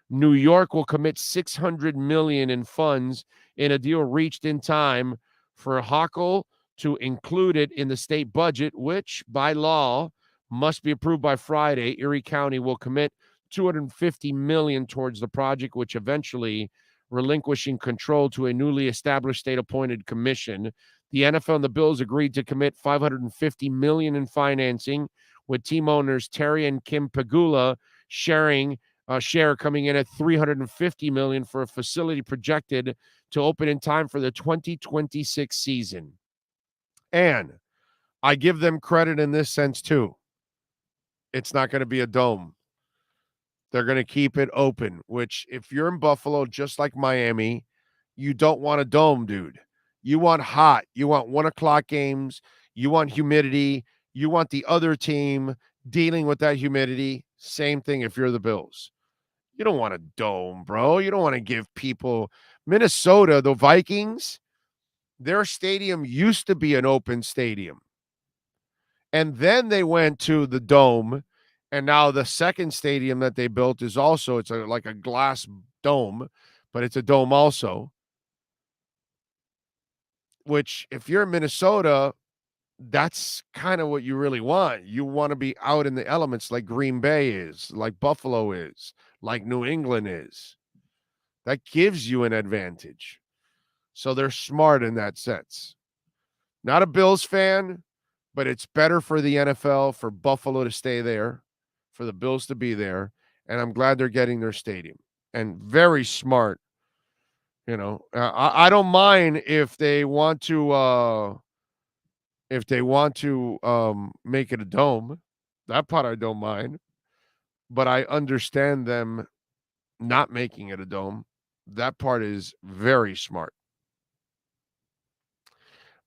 New York will commit $600 million in funds in a deal reached in time for Hochul to include it in the state budget, which by law must be approved by Friday. Erie County will commit $250 million towards the project, which eventually relinquishing control to a newly established state-appointed commission. The NFL and the Bills agreed to commit $550 million in financing, with team owners Terry and Kim Pegula share coming in at $350 million for a facility projected to open in time for the 2026 season. And I give them credit in this sense too. It's not going to be a dome. They're going to keep it open, which if you're in Buffalo, just like Miami, you don't want a dome, dude. You want hot. You want 1:00 games. You want humidity. You want the other team dealing with that humidity. Same thing if you're the Bills. You don't want a dome, bro. You don't want to give people Minnesota, the Vikings, their stadium used to be an open stadium. And then they went to the dome, and now the second stadium that they built is also, it's like a glass dome, but it's a dome also, which if you're in Minnesota, that's kind of what you really want. You want to be out in the elements like Green Bay is, like Buffalo is, like New England is. That gives you an advantage. So they're smart in that sense. Not a Bills fan, but it's better for the NFL, for Buffalo to stay there, for the Bills to be there, and I'm glad they're getting their stadium. And very smart. I don't mind if they want to make it a dome. That part I don't mind. But I understand them not making it a dome. That part is very smart.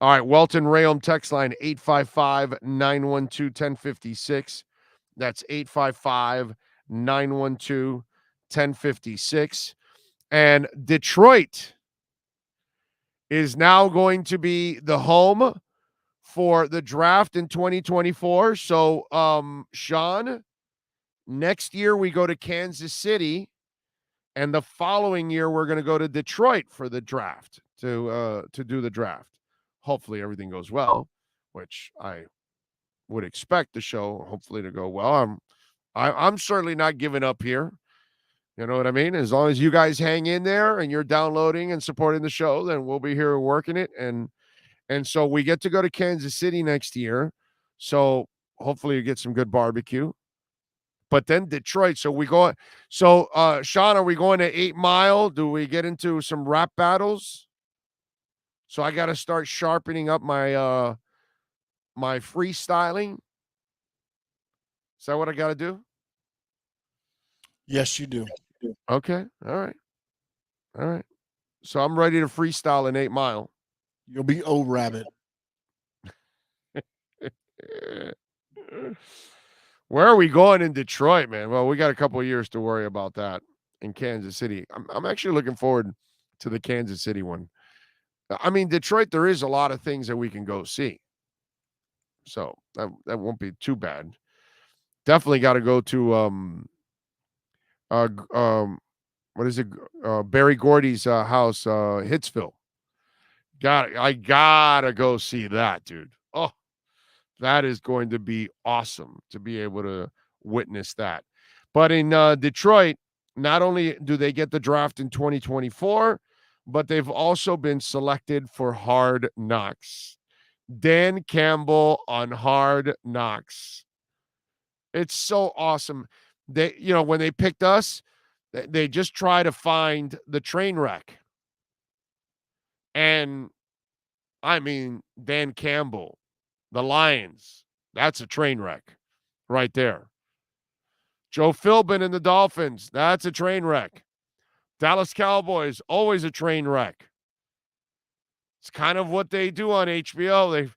All right, Welton Rayom text line 855-912-1056. That's 855-912-1056. And Detroit is now going to be the home for the draft in 2024. So, Sean, next year we go to Kansas City, and the following year we're going to go to Detroit for the draft to do the draft. Hopefully everything goes well, which I would expect the show hopefully to go well. I'm certainly not giving up here. You know what I mean? As long as you guys hang in there and you're downloading and supporting the show, then we'll be here working it. And so we get to go to Kansas City next year. So hopefully you get some good barbecue. But then Detroit. So we go. So Sean, are we going to 8 Mile? Do we get into some rap battles? So I got to start sharpening up my my freestyling. Is that what I got to do? Yes, you do. Okay. All right. So I'm ready to freestyle in 8 Mile. You'll be old rabbit. Where are we going in Detroit, man? Well, we got a couple of years to worry about that in Kansas City. I'm actually looking forward to the Kansas City one. I mean, Detroit, there is a lot of things that we can go see. So that won't be too bad. Definitely got to go to what is it? Barry Gordy's house, Hitsville. I gotta go see that, dude. Oh, that is going to be awesome to be able to witness that. But in Detroit, not only do they get the draft in 2024, but they've also been selected for Hard Knocks. Dan Campbell on Hard Knocks. It's so awesome. They, when they picked us, they just try to find the train wreck. And I mean, Dan Campbell, the Lions, that's a train wreck right there. Joe Philbin and the Dolphins, that's a train wreck. Dallas Cowboys, always a train wreck. It's kind of what they do on HBO.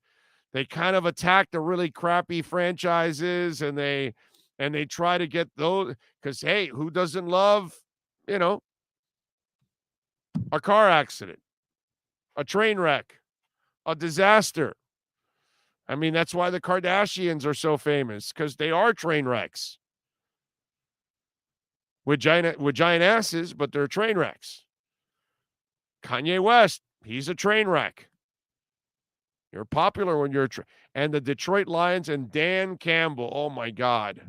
They kind of attack the really crappy franchises, and they try to get those, because, hey, who doesn't love, a car accident, a train wreck, a disaster? I mean, that's why the Kardashians are so famous, because they are train wrecks with giant asses, but they're train wrecks. Kanye West, he's a train wreck. You're popular when you're and the Detroit Lions and Dan Campbell. Oh my God.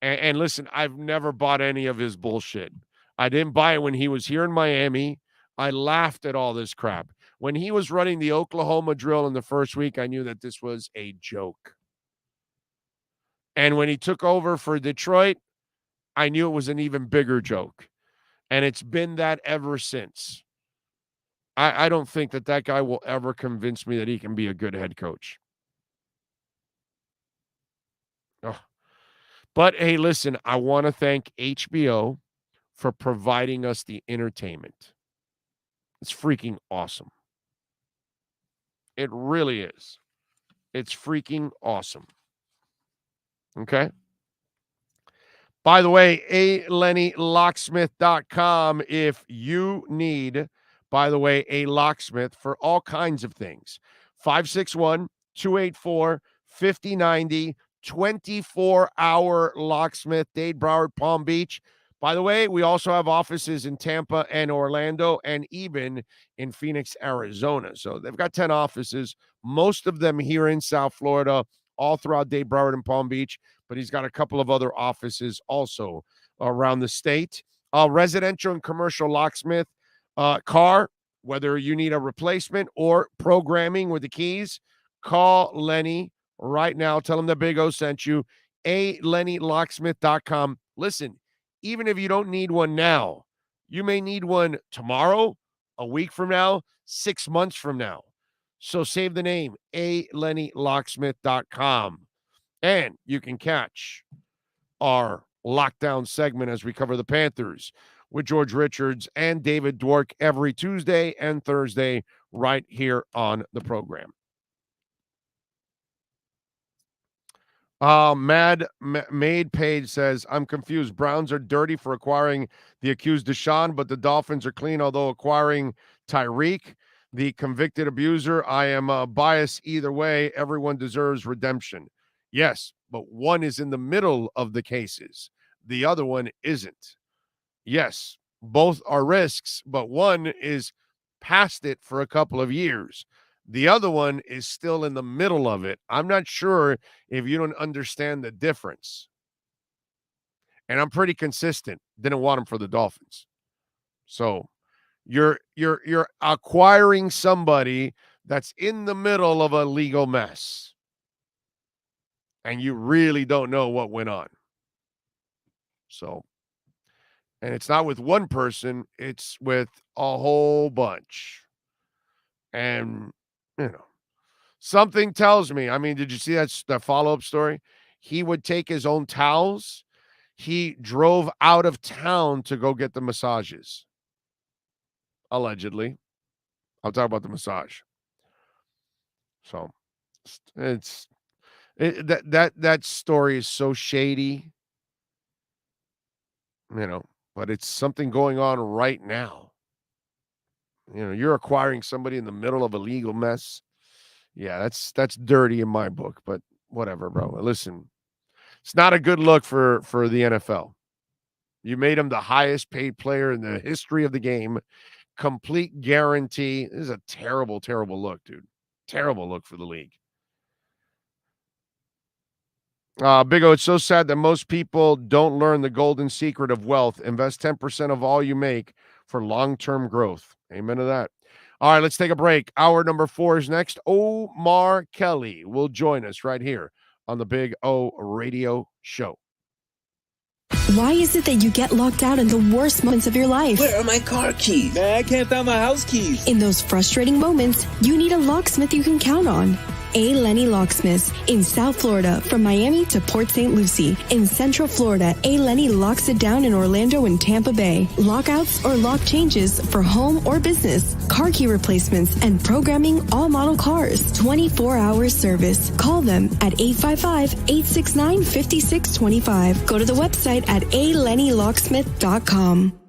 And listen, I've never bought any of his bullshit. I didn't buy it when he was here in Miami. I laughed at all this crap. When he was running the Oklahoma drill in the first week, I knew that this was a joke. And when he took over for Detroit, I knew it was an even bigger joke. And it's been that ever since. I don't think that guy will ever convince me that he can be a good head coach. Oh. But, hey, listen, I want to thank HBO for providing us the entertainment. It's freaking awesome. It really is. It's freaking awesome. Okay? By the way, alennylocksmith.com if you need, by the way, a locksmith for all kinds of things. 561-284-5090, 24-hour locksmith, Dade, Broward, Palm Beach. By the way, we also have offices in Tampa and Orlando and even in Phoenix, Arizona. So they've got 10 offices, most of them here in South Florida, all throughout Dade, Broward, and Palm Beach. But he's got a couple of other offices also around the state. Residential and commercial locksmith, car, whether you need a replacement or programming with the keys, call Lenny right now. Tell him the Big O sent you. LennyLocksmith.com. Listen, even if you don't need one now, you may need one tomorrow, a week from now, 6 months from now. So save the name, LennyLocksmith.com. And you can catch our lockdown segment as we cover the Panthers with George Richards and David Dwork every Tuesday and Thursday right here on the program. Made Page says, I'm confused. Browns are dirty for acquiring the accused Deshaun, but the Dolphins are clean, although acquiring Tyreek, the convicted abuser. I am biased either way. Everyone deserves redemption. Yes, but one is in the middle of the cases. The other one isn't. Yes, both are risks, but one is past it for a couple of years. The other one is still in the middle of it. I'm not sure if you don't understand the difference. And I'm pretty consistent. Didn't want him for the Dolphins. So you're acquiring somebody that's in the middle of a legal mess. And you really don't know what went on. So, and it's not with one person, it's with a whole bunch. And you know, something tells me, I mean, did you see that follow-up story? He would take his own towels. He drove out of town to go get the massages. Allegedly. I'll talk about the massage. So that story is so shady. You know, but it's something going on right now. You know, you're acquiring somebody in the middle of a legal mess. Yeah, that's dirty in my book, but whatever, bro. Listen, it's not a good look for the NFL. You made him the highest paid player in the history of the game. Complete guarantee. This is a terrible, terrible look, dude. Terrible look for the league. Big O, it's so sad that most people don't learn the golden secret of wealth. Invest 10% of all you make for long-term growth. Amen to that. All right, let's take a break. Hour number 4 is next. Omar Kelly will join us right here on the Big O Radio Show. Why is it that you get locked out in the worst moments of your life? Where are my car keys? Man, I can't find my house keys. In those frustrating moments, you need a locksmith you can count on. A. Lenny Locksmiths in South Florida, from Miami to Port St. Lucie. In Central Florida, A. Lenny locks it down in Orlando and Tampa Bay. Lockouts or lock changes for home or business. Car key replacements and programming all model cars. 24-hour service. Call them at 855-869-5625. Go to the website at alennylocksmith.com.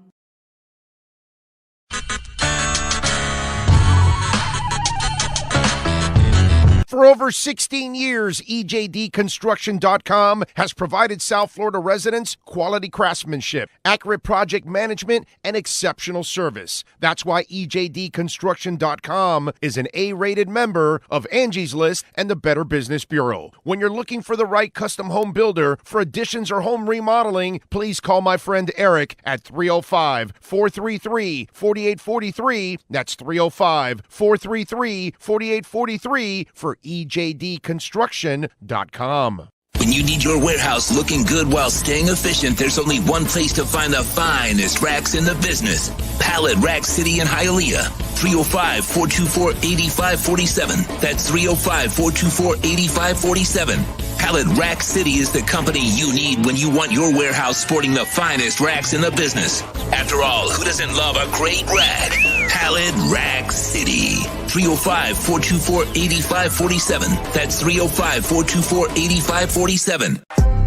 For over 16 years, EJDconstruction.com has provided South Florida residents quality craftsmanship, accurate project management, and exceptional service. That's why EJDconstruction.com is an A-rated member of Angie's List and the Better Business Bureau. When you're looking for the right custom home builder for additions or home remodeling, please call my friend Eric at 305-433-4843. That's 305-433-4843 for EJDconstruction.com. When you need your warehouse looking good while staying efficient, there's only one place to find the finest racks in the business. Pallet Rack City in Hialeah. 305-424-8547. That's 305-424-8547. Pallet Rack City is the company you need when you want your warehouse sporting the finest racks in the business. After all, who doesn't love a great rack? Pallet Rack City. 305-424-8547. That's 305-424-8547.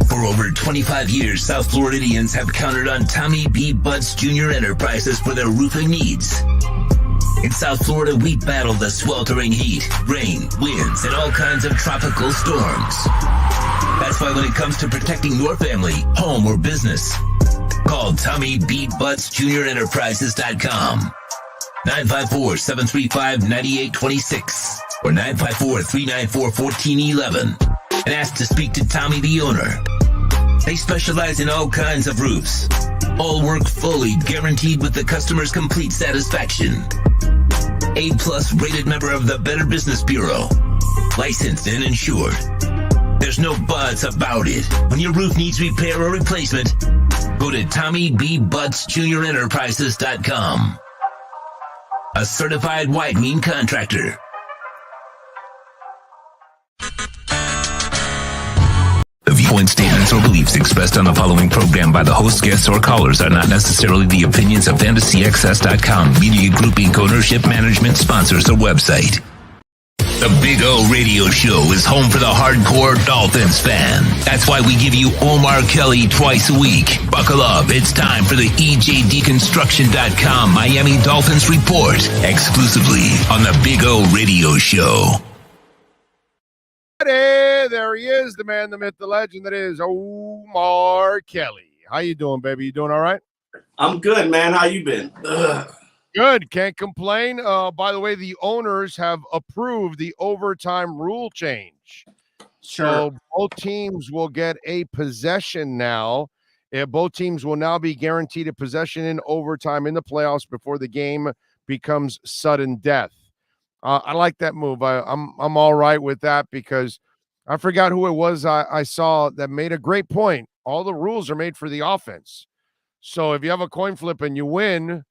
For over 25 years, South Floridians have counted on Tommy B. Butts Jr. Enterprises for their roofing needs. In South Florida, we battle the sweltering heat, rain, winds, and all kinds of tropical storms. That's why when it comes to protecting your family, home, or business, call Tommy B. Butts Jr. Enterprises.com. 954-735-9826 or 954-394-1411 and ask to speak to Tommy, the owner. They specialize in all kinds of roofs. All work fully, guaranteed with the customer's complete satisfaction. A+ rated member of the Better Business Bureau. Licensed and insured. There's no buts about it. When your roof needs repair or replacement, go to TommyBButtsJrEnterprises.com. A certified whitening contractor. The viewpoint statements or beliefs expressed on the following program by the host, guests, or callers are not necessarily the opinions of FantasyXS.com, Media Group Inc., ownership, management, sponsors, or website. The Big O Radio Show is home for the hardcore Dolphins fan. That's why we give you Omar Kelly twice a week. Buckle up. It's time for the EJDeconstruction.com Miami Dolphins Report, exclusively on the Big O Radio Show. Hey, there he is, the man, the myth, the legend that is Omar Kelly. How you doing, baby? You doing all right? I'm good, man. How you been? Good. Can't complain. By the way, the owners have approved the overtime rule change. So both teams will get a possession now. Both teams will now be guaranteed a possession in overtime in the playoffs before the game becomes sudden death. I like that move. I'm all right with that because I forgot who it was I saw that made a great point. All the rules are made for the offense. So if you have a coin flip and you win,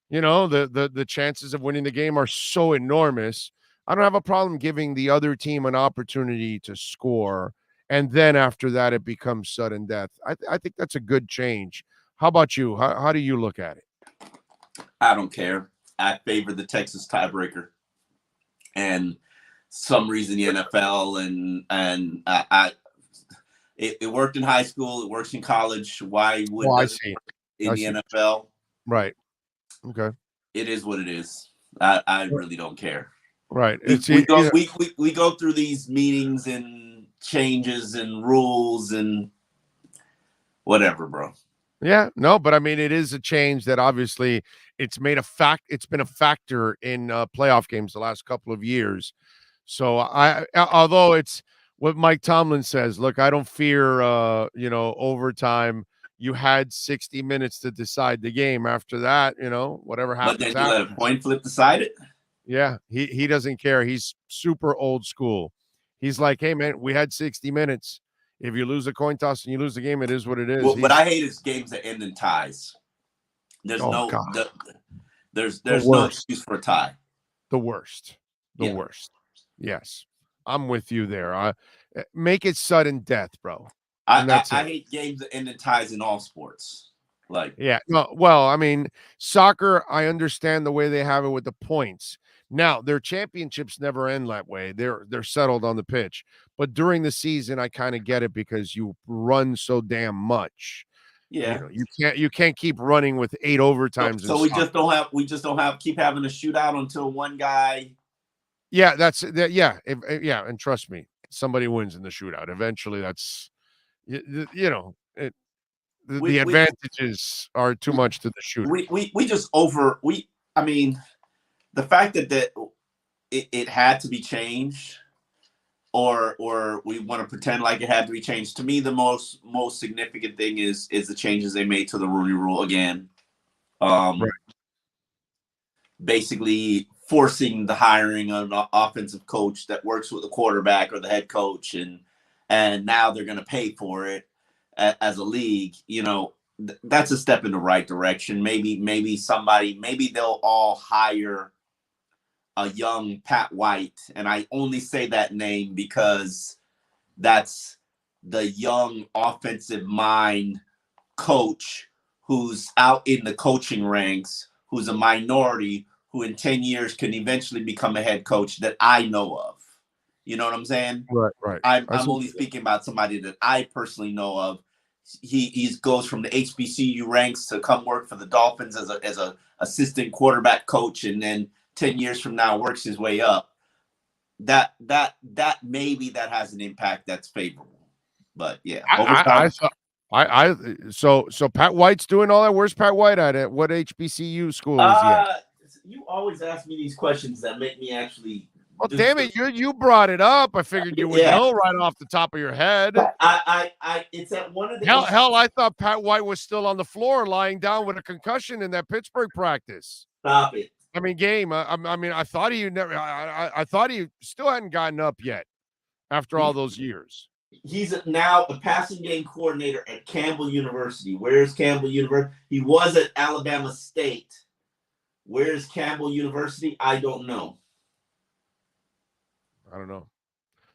you know, the chances of winning the game are so enormous. I don't have a problem giving the other team an opportunity to score. And then after that, it becomes sudden death. I think that's a good change. How about you? How do you look at it? I don't care. I favor the Texas tiebreaker. And some reason the NFL and it worked in high school. It works in college. Why would I see in the NFL? Right. Okay. It is what it is. I really don't care. Right. We go through these meetings and changes and rules and whatever, bro. Yeah, no, but I mean, it is a change that obviously it's been a factor in playoff games the last couple of years. So although it's what Mike Tomlin says, look, I don't fear, overtime. You had 60 minutes to decide the game. After that, whatever happens. But then you let a coin flip decide it? Yeah, he doesn't care. He's super old school. He's like, hey, man, we had 60 minutes. If you lose a coin toss and you lose the game, it is what it is. Well, what I hate is games that end in ties. There's there's no excuse for a tie. The worst. The worst. Yes. I'm with you there. Make it sudden death, bro. I hate games that end in ties in all sports. I mean, soccer, I understand the way they have it with the points. Now, their championships never end that way. They're settled on the pitch. But during the season, I kind of get it because you run so damn much. Yeah. You can't keep running with 8 overtimes. So we just don't have keep having a shootout until one guy. Yeah, and trust me, somebody wins in the shootout. Eventually that's the advantages are too much to the shooter. The fact that it had to be changed, or we want to pretend like it had to be changed. To me, the most significant thing is the changes they made to the Rooney Rule again. Right. Basically forcing the hiring of an offensive coach that works with the quarterback or the head coach, and now they're going to pay for it as a league. That's a step in the right direction. Maybe they'll all hire a young Pat White, and I only say that name because that's the young offensive mind coach who's out in the coaching ranks, who's a minority, who in 10 years can eventually become a head coach that I know of. You know what I'm saying? Right. I'm only speaking about somebody that I personally know of. He goes from the HBCU ranks to come work for the Dolphins as a assistant quarterback coach, and then 10 years from now works his way up. That maybe that has an impact that's favorable. But yeah, so Pat White's doing all that. Where's Pat White at? What HBCU school is he at? You always ask me these questions that make me actually Well, damn it, you brought it up. I figured you would know right off the top of your head. It's at one of the hell. I thought Pat White was still on the floor, lying down with a concussion in that Pittsburgh practice. Stop it. I mean, game. I mean, I thought he never. I thought he still hadn't gotten up yet after all those years. He's now a passing game coordinator at Campbell University. Where's Campbell University? He was at Alabama State. Where's Campbell University? I don't know. I don't know.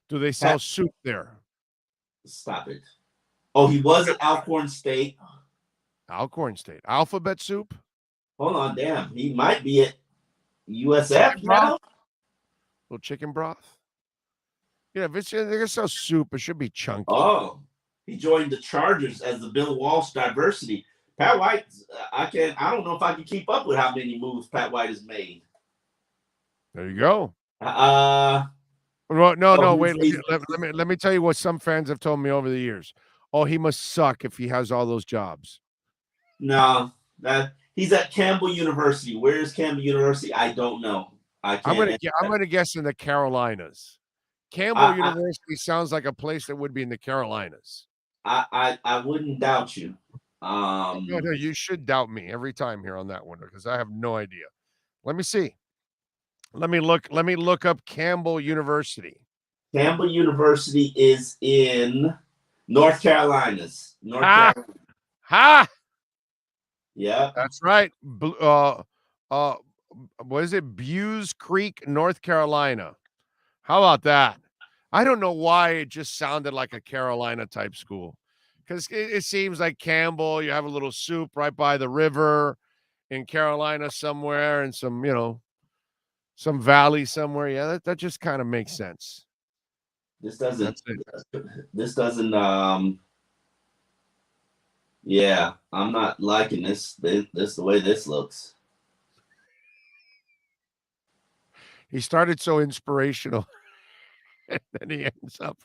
Do they sell soup there? Stop it. Oh, he was at Alcorn State. Alcorn State. Alphabet soup? Hold on, damn. He might be at USF now. Little chicken broth? Yeah, if they're going to sell soup, it should be chunky. Oh, he joined the Chargers as the Bill Walsh diversity. Pat White, I don't know if I can keep up with how many moves Pat White has made. There you go. No, wait. Let me tell you what some fans have told me over the years. Oh, he must suck if he has all those jobs. No, he's at Campbell University. Where is Campbell University? I don't know. I'm gonna guess in the Carolinas. Campbell University sounds like a place that would be in the Carolinas. I wouldn't doubt you. No, you should doubt me every time here on that one because I have no idea. Let me see. Let me look up Campbell University. Campbell University is in North Carolina. Yeah. That's right. What is it? Bues Creek, North Carolina. How about that? I don't know why it just sounded like a Carolina type school. Because it seems like Campbell, you have a little soup right by the river in Carolina somewhere and some valley somewhere. Yeah, that just kind of makes sense. This doesn't yeah, I'm not liking this the way this looks. He started so inspirational and then he ends up,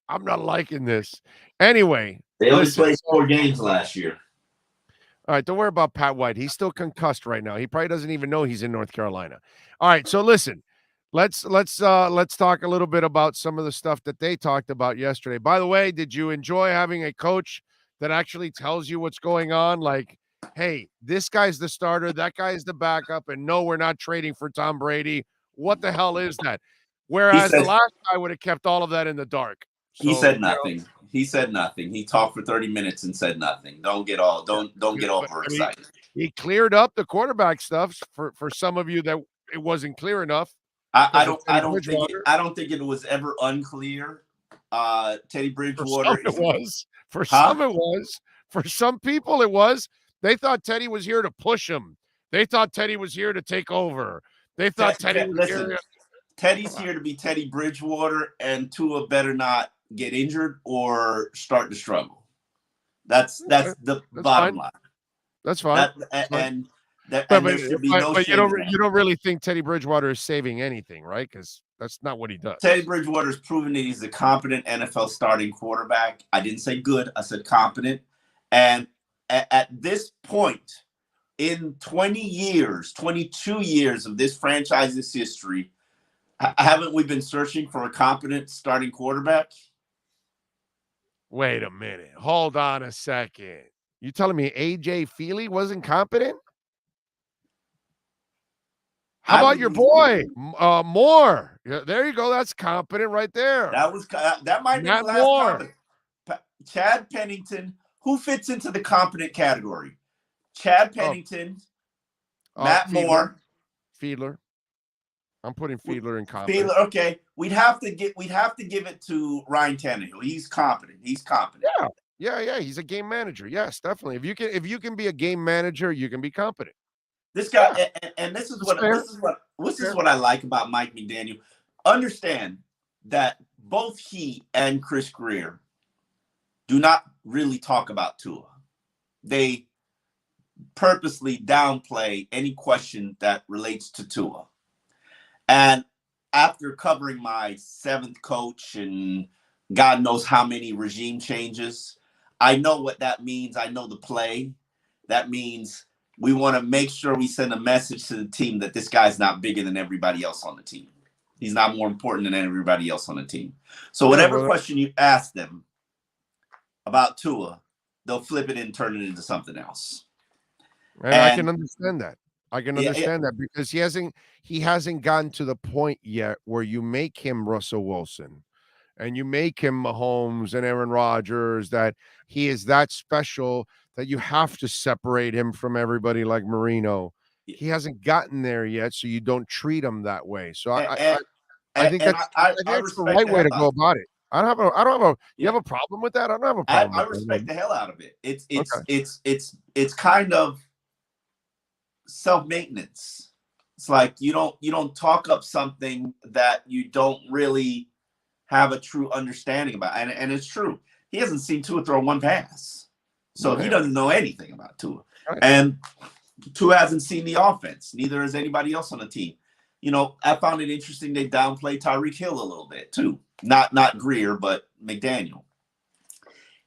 I'm not liking this. Anyway. They only played 4 games last year. All right, don't worry about Pat White. He's still concussed right now. He probably doesn't even know he's in North Carolina. All right, so listen, let's talk a little bit about some of the stuff that they talked about yesterday. By the way, did you enjoy having a coach that actually tells you what's going on? Like, hey, this guy's the starter, that guy's the backup, and no, we're not trading for Tom Brady. What the hell is that? Whereas the last guy would have kept all of that in the dark. So, he said nothing. He said nothing. He talked for 30 minutes and said nothing. Don't get overexcited. He cleared up the quarterback stuff for some of you that it wasn't clear enough. I don't think it was ever unclear. Teddy Bridgewater. For some it was. For some people it was. They thought Teddy was here to push him. They thought Teddy was here to take over. They thought Teddy was here. Teddy's here to be Teddy Bridgewater, and Tua better not get injured or start to struggle. That's the bottom line. That's fine. There should be no but you don't really think Teddy Bridgewater is saving anything, right? Because that's not what he does. Teddy Bridgewater has proven that he's a competent NFL starting quarterback. I didn't say good. I said competent. And at this point in 22 years of this franchise's history, haven't we been searching for a competent starting quarterback? Wait a minute. Hold on a second. You telling me A.J. Feely wasn't competent? How about your boy, Moore? Yeah, there you go. That's competent right there. That might be Matt Moore. Chad Pennington, who fits into the competent category? Chad Pennington, Matt Moore, Fiedler. I'm putting Fiedler in competent. Fiedler, okay. We'd have to give it to Ryan Tannehill. He's competent. Yeah. He's a game manager. Yes, definitely. If you can be a game manager, you can be competent. This guy, and this is what I like about Mike McDaniel. Understand that both he and Chris Greer do not really talk about Tua. They purposely downplay any question that relates to Tua. And after covering my 7th coach and God knows how many regime changes, I know what that means. I know the play. That means we want to make sure we send a message to the team that this guy's not bigger than everybody else on the team. He's not more important than everybody else on the team. So whatever question you ask them about Tua, they'll flip it and turn it into something else. And I can understand that. I can understand that because he hasn't gotten to the point yet where you make him Russell Wilson and you make him Mahomes and Aaron Rodgers, that he is that special that you have to separate him from everybody like Marino. He hasn't gotten there yet, so you don't treat him that way. So I think that's the right way to go about it. I don't have a you have a problem with that? I don't have a problem. I respect the hell out of it. It's kind of self-maintenance. It's like you don't talk up something that you don't really have a true understanding about. And it's true. He hasn't seen Tua throw one pass. So he doesn't know anything about Tua. Right. And Tua hasn't seen the offense. Neither has anybody else on the team. I found it interesting they downplayed Tyreek Hill a little bit too. Not Greer, but McDaniel.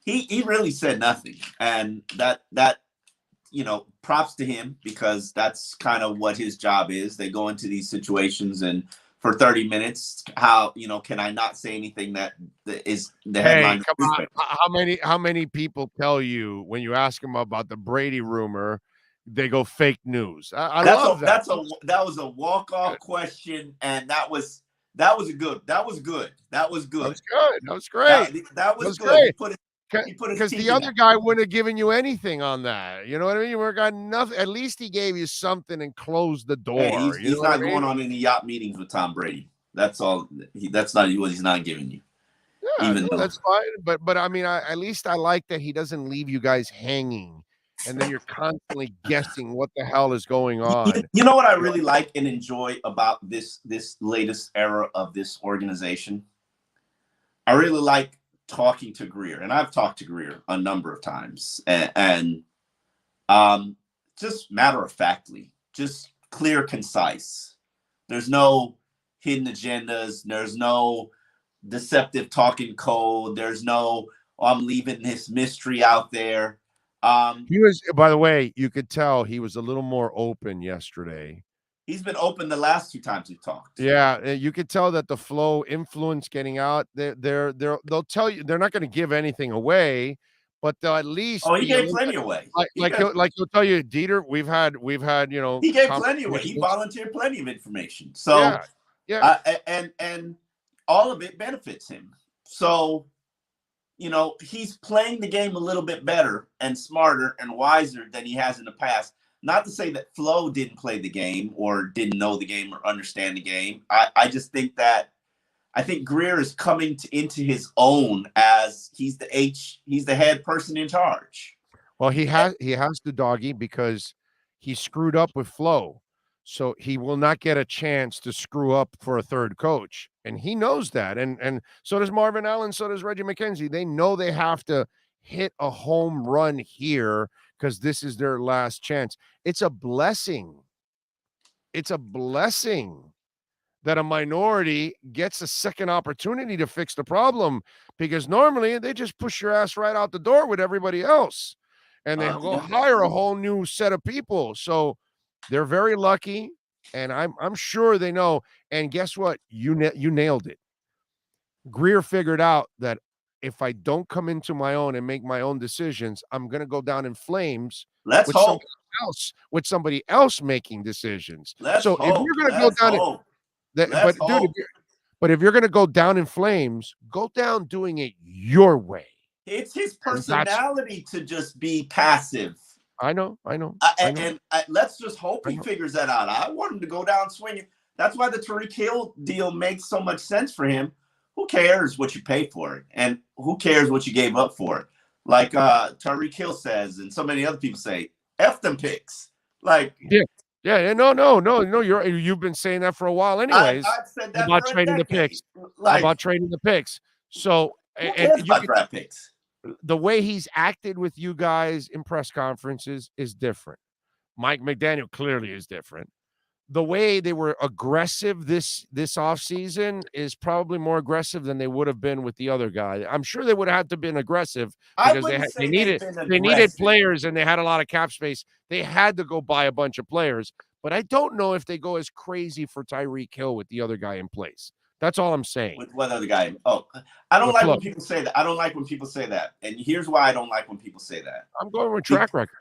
He really said nothing. And that props to him, because that's kind of what his job is. They go into these situations and for 30 minutes, can I not say anything that is the headline? Hey, come on. How many people tell you when you ask them about the Brady rumor, they go fake news? I love that. That was a walk-off question, and that was good. That was good. That was great. That was good. Because the other guy wouldn't have given you anything on that. You know what I mean? You got nothing. At least he gave you something and closed the door. Hey, he's not going on any yacht meetings with Tom Brady. That's all. That's not what he's not giving you. Yeah, that's fine. But I mean, at least I like that he doesn't leave you guys hanging, and then you're constantly guessing what the hell is going on. You know what I really like and enjoy about this latest era of this organization? I really like talking to Greer, and I've talked to Greer a number of times, and just matter-of-factly, just clear, concise. There's no hidden agendas. There's no deceptive talking code. There's no, I'm leaving this mystery out there. He was, by the way, you could tell he was a little more open yesterday. He's been open the last 2 times we've talked. Yeah, you could tell that the flow influence getting out. They'll tell you they're not going to give anything away, but they'll at least. Oh, he gave plenty away. He'll tell you, Dieter. We've had He gave plenty away. He volunteered plenty of information. So yeah. And all of it benefits him. So he's playing the game a little bit better and smarter and wiser than he has in the past. Not to say that Flo didn't play the game or didn't know the game or understand the game. I just think that Greer is coming into his own as he's the head person in charge. Well, he has to, doggy, because he screwed up with Flo. So he will not get a chance to screw up for a third coach. And he knows that. And so does Marvin Allen, so does Reggie McKenzie. They know they have to hit a home run here because this is their last chance. It's a blessing. It's a blessing that a minority gets a second opportunity to fix the problem, because normally they just push your ass right out the door with everybody else, and they go hire a whole new set of people. So they're very lucky, and I'm sure they know. And guess what? You nailed it. Greer figured out that if I don't come into my own and make my own decisions, I'm going to go down in flames. Let's hope. With somebody else making decisions. Let's so hope. If you're going to go down, but if you're going to go down in flames, go down doing it your way. It's his personality to just be passive. I know. And let's just hope he figures that out. I want him to go down swinging. That's why the Tyreek Hill deal makes so much sense for him. Who cares what you pay for it? And who cares what you gave up for it? Like Tyreek Hill says, and so many other people say, F them picks. Like, yeah. No. You've been saying that for a while, anyways. I've said that about trading the picks. About trading the picks. So, and about draft picks. The way he's acted with you guys in press conferences is different. Mike McDaniel clearly is different. The way they were aggressive this offseason is probably more aggressive than they would have been with the other guy. I'm sure they would have had to been aggressive because they needed players and they had a lot of cap space. They had to go buy a bunch of players, But I don't know if they go as crazy for Tyreek Hill with the other guy in place. That's all I'm saying. With what other guy? Oh, I don't With like Flo. when people say that. I don't like when people say that. And here's why I don't like when people say that. I'm going with track record.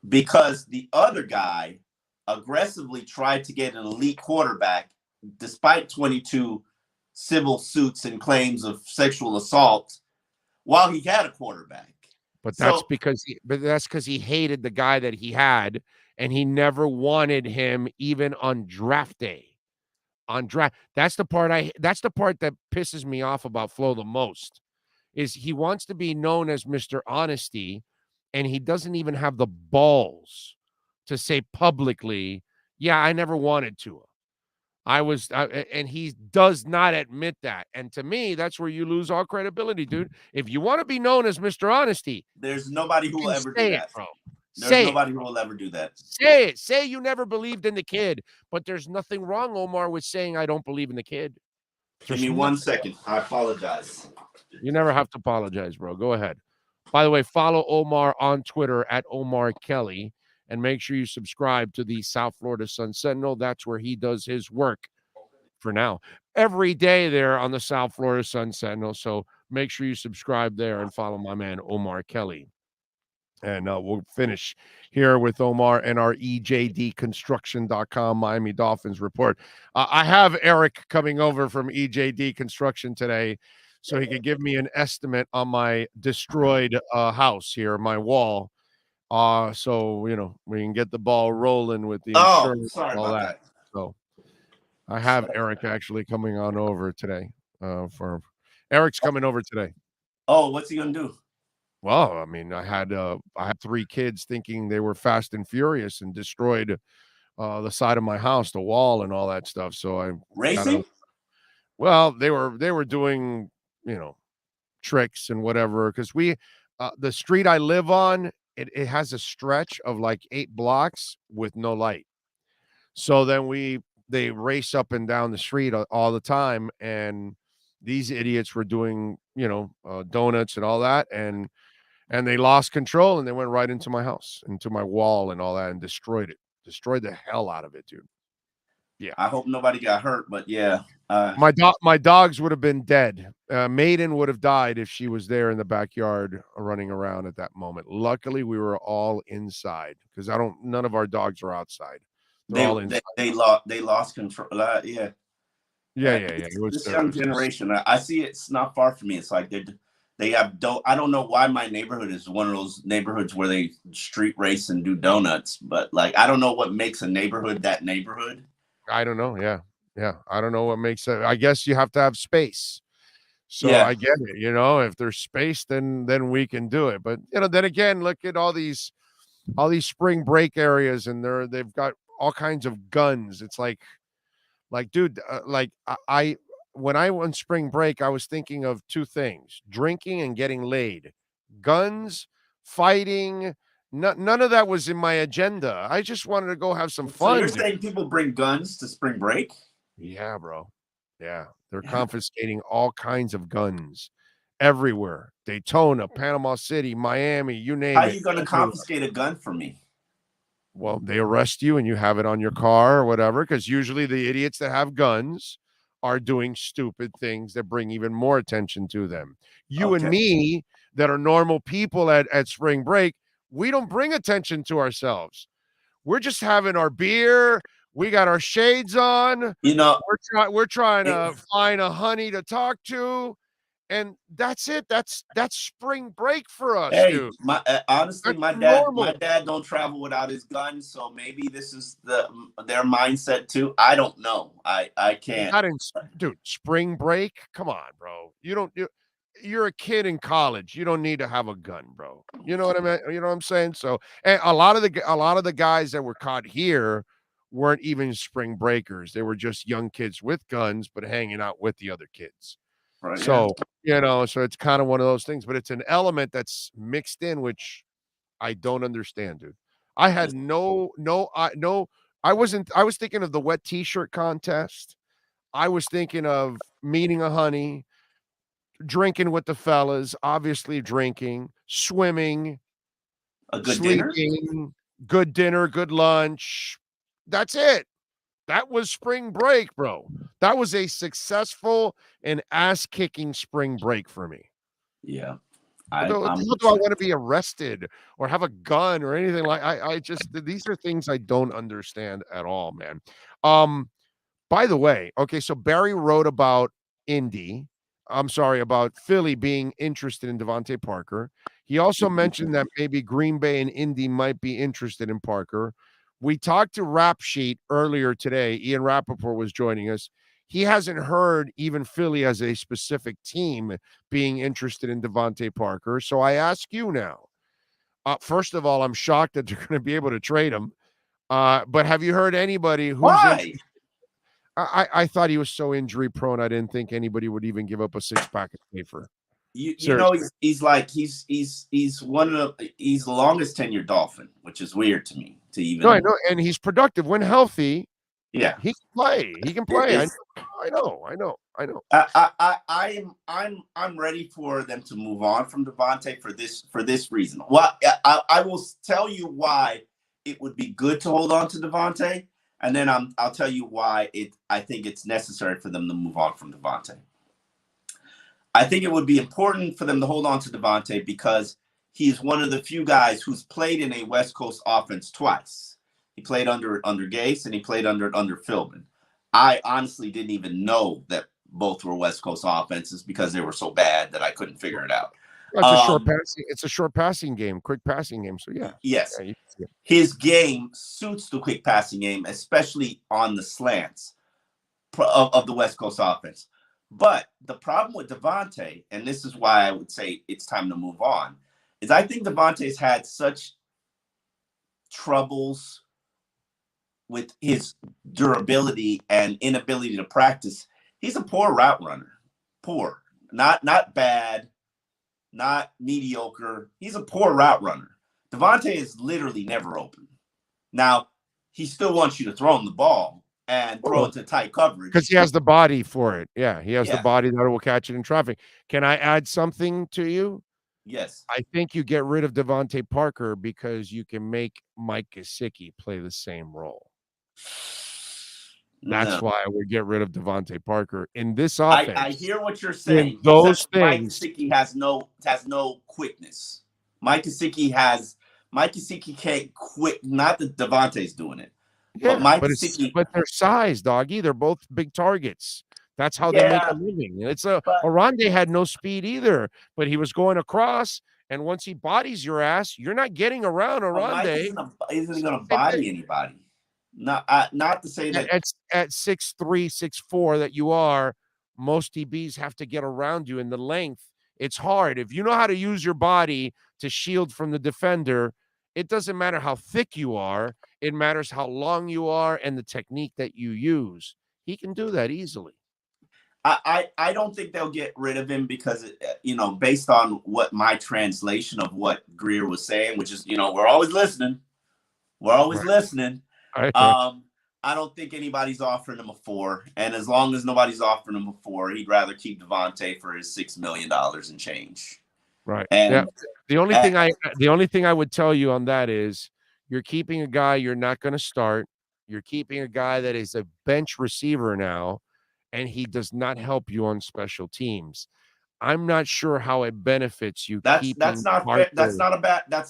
Because the other guy aggressively tried to get an elite quarterback despite 22 civil suits and claims of sexual assault while he had a quarterback. But that's because he hated the guy that he had, and he never wanted him even on draft day. That's the part that pisses me off about Flo the most, is he wants to be known as Mr. Honesty, and he doesn't even have the balls to say publicly, yeah, I never wanted to. And he does not admit that. And to me, that's where you lose all credibility, dude. If you want to be known as Mr. Honesty, there's nobody who will ever do say that. it, bro. There's nobody who will ever do that. Say it. Say you never believed in the kid. But there's nothing wrong, Omar, with saying I don't believe in the kid. Give me 1 second. I apologize. You never have to apologize, bro. Go ahead. By the way, follow Omar on Twitter at Omar Kelly, and make sure you subscribe to the South Florida Sun Sentinel. That's where he does his work for now. Every day there on the South Florida Sun Sentinel. So make sure you subscribe there and follow my man Omar Kelly. And we'll finish here with Omar and our EJDconstruction.com Miami Dolphins report. I have Eric coming over from EJD Construction today so he could give me an estimate on my destroyed house here, my wall. So, we can get the ball rolling with the insurance and all that. So I have Eric actually coming on over today. Eric's coming over today. Oh, what's he going to do? Well, I mean, I had 3 kids thinking they were Fast and Furious and destroyed the side of my house, the wall, and all that stuff. So I racing. Well, they were doing tricks and whatever, because the street I live on, it has a stretch of like 8 blocks with no light. So then they race up and down the street all the time, and these idiots were doing donuts and all that, and they lost control, and they went right into my house, into my wall and all that, and destroyed the hell out of it, dude. Yeah. I hope nobody got hurt, but yeah. My dogs would have been dead. Maiden would have died if she was there in the backyard running around at that moment. Luckily, we were all inside, because none of our dogs are outside. They're all inside. They lost control. Yeah. It was this young generation. I see it's not far from me. It's like they have I don't know why my neighborhood is one of those neighborhoods where they street race and do donuts, but like I don't know what makes a neighborhood that neighborhood. I don't know. Yeah. I don't know what makes it. I guess you have to have space. So yeah. I get it. If there's space, then we can do it. But then again, look at all these spring break areas, and they've got all kinds of guns. It's like dude, when I went spring break, I was thinking of 2 things: drinking and getting laid. Guns, fighting, none of that was in my agenda. I just wanted to go have some fun. So you're saying people bring guns to spring break? Yeah, bro. Yeah. They're confiscating all kinds of guns everywhere. Daytona, Panama City, Miami, you name it. How are you going to confiscate a gun from me? Well, they arrest you and you have it on your car or whatever, because usually the idiots that have guns are doing stupid things that bring even more attention to them. You and me that are normal people at spring break, we don't bring attention to ourselves. We're just having our beer. We got our shades on. We're trying to find a honey to talk to. And that's it. That's spring break for us, dude. Honestly, my dad don't travel without his gun, so maybe this is their mindset too. I don't know. I can't. Dude, spring break? Come on, bro. You're a kid in college. You don't need to have a gun, bro. You know what I mean? You know what I'm saying? So, and a lot of the guys that were caught here weren't even spring breakers. They were just young kids with guns, but hanging out with the other kids. Right, so, so it's kind of one of those things, but it's an element that's mixed in, which I don't understand, dude. I had I was thinking of the wet t-shirt contest. I was thinking of meeting a honey, drinking with the fellas, obviously drinking, swimming, a good sleeping, dinner? good dinner, good lunch, That's it. That was spring break, bro. That was a successful and ass-kicking spring break for me. Yeah. What the hell do I want to be arrested or have a gun or anything like I just these are things I don't understand at all, man. By the way, okay, so Barry wrote about about Philly being interested in Devontae Parker. He also mentioned that maybe Green Bay and Indy might be interested in Parker. We talked to Rap Sheet earlier today. Ian Rappaport was joining us. He hasn't heard even Philly as a specific team being interested in Devontae Parker. So I ask you now. First of all, I'm shocked that they're going to be able to trade him. But have you heard anybody who's interested? I thought he was so injury prone. I didn't think anybody would even give up a 6-pack of paper. You know, he's one of he's the longest tenured Dolphin, which is weird to me to even. No, I know, and he's productive when healthy. Yeah, he can play. He can play. I know. I'm ready for them to move on from Devontae for this reason. Well, I will tell you why it would be good to hold on to Devontae, and then I'll tell you why I think it's necessary for them to move on from Devontae. I think it would be important for them to hold on to Devontae because he's one of the few guys who's played in a West Coast offense twice. He played under Gase and he played under Philbin. I honestly didn't even know that both were West Coast offenses because they were so bad that I couldn't figure it out. It's a short passing game, quick passing game. So yeah. Yes. Yeah, his game suits the quick passing game, especially on the slants of the West Coast offense. But the problem with Devontae, and this is why I would say it's time to move on, is I think Devontae's had such troubles with his durability and inability to practice. He's a poor route runner. Poor. Not bad, not mediocre. He's a poor route runner. Devontae is literally never open. Now, he still wants you to throw him the ball and throw it to tight coverage. Because he has the body for it. Yeah, he has the body that will catch it in traffic. Can I add something to you? Yes. I think you get rid of Devontae Parker because you can make Mike Gesicki play the same role. That's why I would get rid of Devontae Parker in this offense. I hear what you're saying. Those things. Mike Gesicki has no quickness. Mike Gesicki can't quick. Not that Devontae's doing it. Yeah, but Mike but Gesicki, but their size, doggy. They're both big targets. That's how they make a living. It's Arande had no speed either, but he was going across, and once he bodies your ass, you're not getting around Arande. Mike isn't going to body anybody. Not to say that at 6'3", 6'4" that you are, most DBs have to get around you in the length. It's hard. If you know how to use your body to shield from the defender, it doesn't matter how thick you are. It matters how long you are and the technique that you use. He can do that easily. I don't think they'll get rid of him because, based on what my translation of what Greer was saying, which is, we're always listening. We're always listening. I don't think anybody's offering him a 4. And as long as nobody's offering him a 4, he'd rather keep Devontae for his $6 million and change. Right. And the only thing I would tell you on that is you're keeping a guy you're not going to start. You're keeping a guy that is a bench receiver now, and he does not help you on special teams. I'm not sure how it benefits you. That's not fair. That's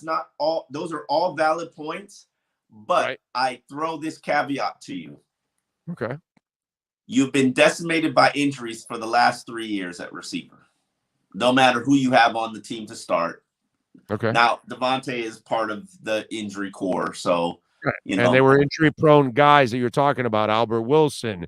not all. Those are all valid points. But I throw this caveat to you. Okay. You've been decimated by injuries for the last 3 years at receiver. No matter who you have on the team to start. Okay. Now, Devontae is part of the injury core. So, and they were injury-prone guys that you're talking about. Albert Wilson,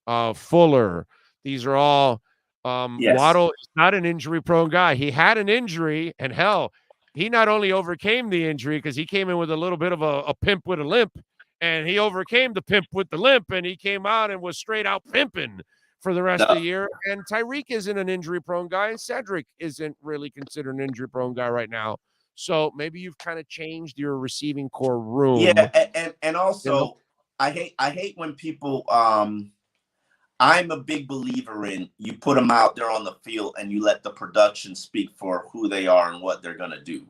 Fuller. These are all Waddle is not an injury-prone guy. He had an injury, and hell, he not only overcame the injury because he came in with a little bit of a pimp with a limp, and he overcame the pimp with the limp, and he came out and was straight out pimping for the rest of the year. And Tyreek isn't an injury-prone guy, and Cedric isn't really considered an injury-prone guy right now. So maybe you've kind of changed your receiving core room. Yeah, and also I hate when people I'm a big believer in you put them out there on the field and you let the production speak for who they are and what they're going to do.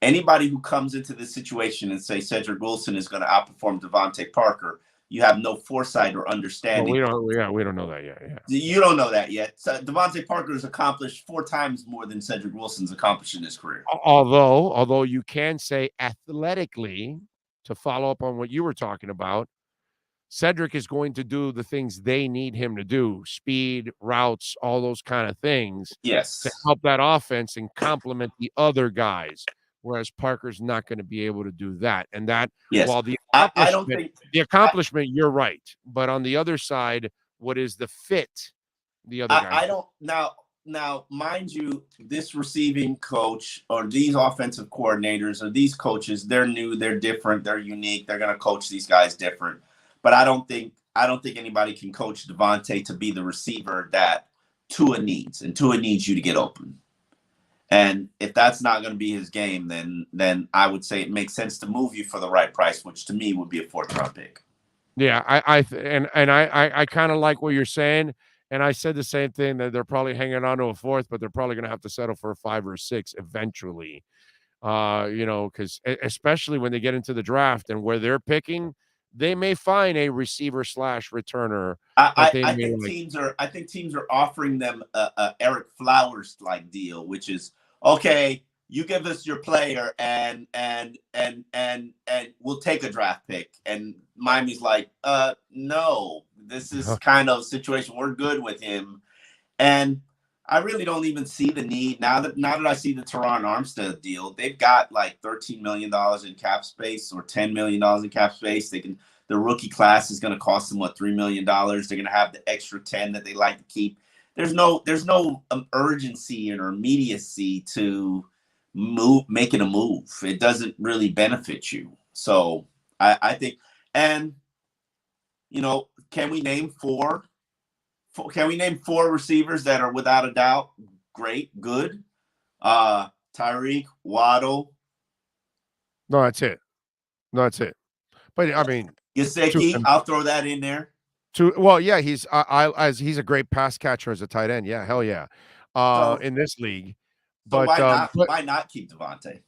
anybody who comes into this situation and say Cedric Wilson is going to outperform Devontae Parker, you have no foresight or understanding. Well, we don't know that yet. Yeah. You don't know that yet. So Devontae Parker has accomplished 4 times more than Cedric Wilson's accomplished in his career. Although you can say athletically, to follow up on what you were talking about, Cedric is going to do the things they need him to do, speed, routes, all those kind of things. Yes. To help that offense and complement the other guys. Whereas Parker's not going to be able to do that. And that, while the accomplishment, you're right. But on the other side, what is the fit? The other guy. I don't now, mind you, this receiving coach or these offensive coordinators or these coaches, they're new, they're different, they're unique. They're going to coach these guys different. But I don't think anybody can coach Devontae to be the receiver that Tua needs, and Tua needs you to get open. And if that's not going to be his game, then I would say it makes sense to move you for the right price, which to me would be a 4th-round pick. Yeah, I kind of like what you're saying, and I said the same thing, that they're probably hanging on to a 4th, but they're probably going to have to settle for a 5 or a 6 eventually. Because especially when they get into the draft and where they're picking, they may find a receiver / returner. I think teams are offering them a Eric Flowers like deal, which is okay. You give us your player, and we'll take a draft pick. And Miami's like, no, this is kind of a situation. We're good with him, and I really don't even see the need now that I see the Teron Armstead deal. They've got like $13 million in cap space or $10 million in cap space. The rookie class is going to cost them $3 million. They're going to have the extra 10 that they like to keep. There's no urgency or immediacy to making a move. It doesn't really benefit you. So I think, and can we name 4? Can we name 4 receivers that are without a doubt great, good? Tyreek, Waddle. No, that's it. But I mean, Gesicki, I'll throw that in there. Yeah, he's a great pass catcher as a tight end. Yeah, hell yeah. In this league. But why not keep Devontae?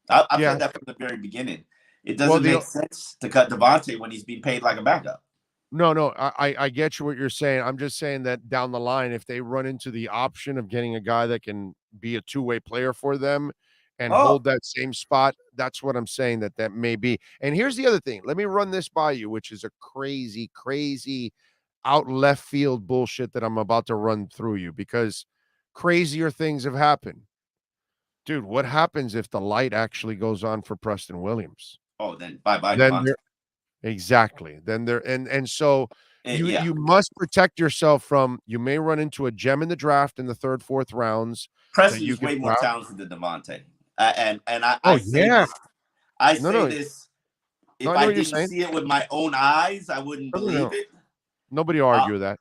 I've said that from the very beginning. It doesn't make sense to cut Devontae when he's being paid like a backup. No, I get you what you're saying. I'm just saying that down the line, if they run into the option of getting a guy that can be a two-way player for them and hold that same spot, that's what I'm saying that may be. And here's the other thing. Let me run this by you, which is a crazy, crazy out left field bullshit that I'm about to run through you, because crazier things have happened. Dude, what happens if the light actually goes on for Preston Williams? Oh, then bye-bye. Exactly. Then there and so you must protect yourself from, you may run into a gem in the draft in the 3rd, 4th rounds. Preston's way more talented than Devontae. I say this. If I didn't see it with my own eyes, I wouldn't believe it. Nobody argue that.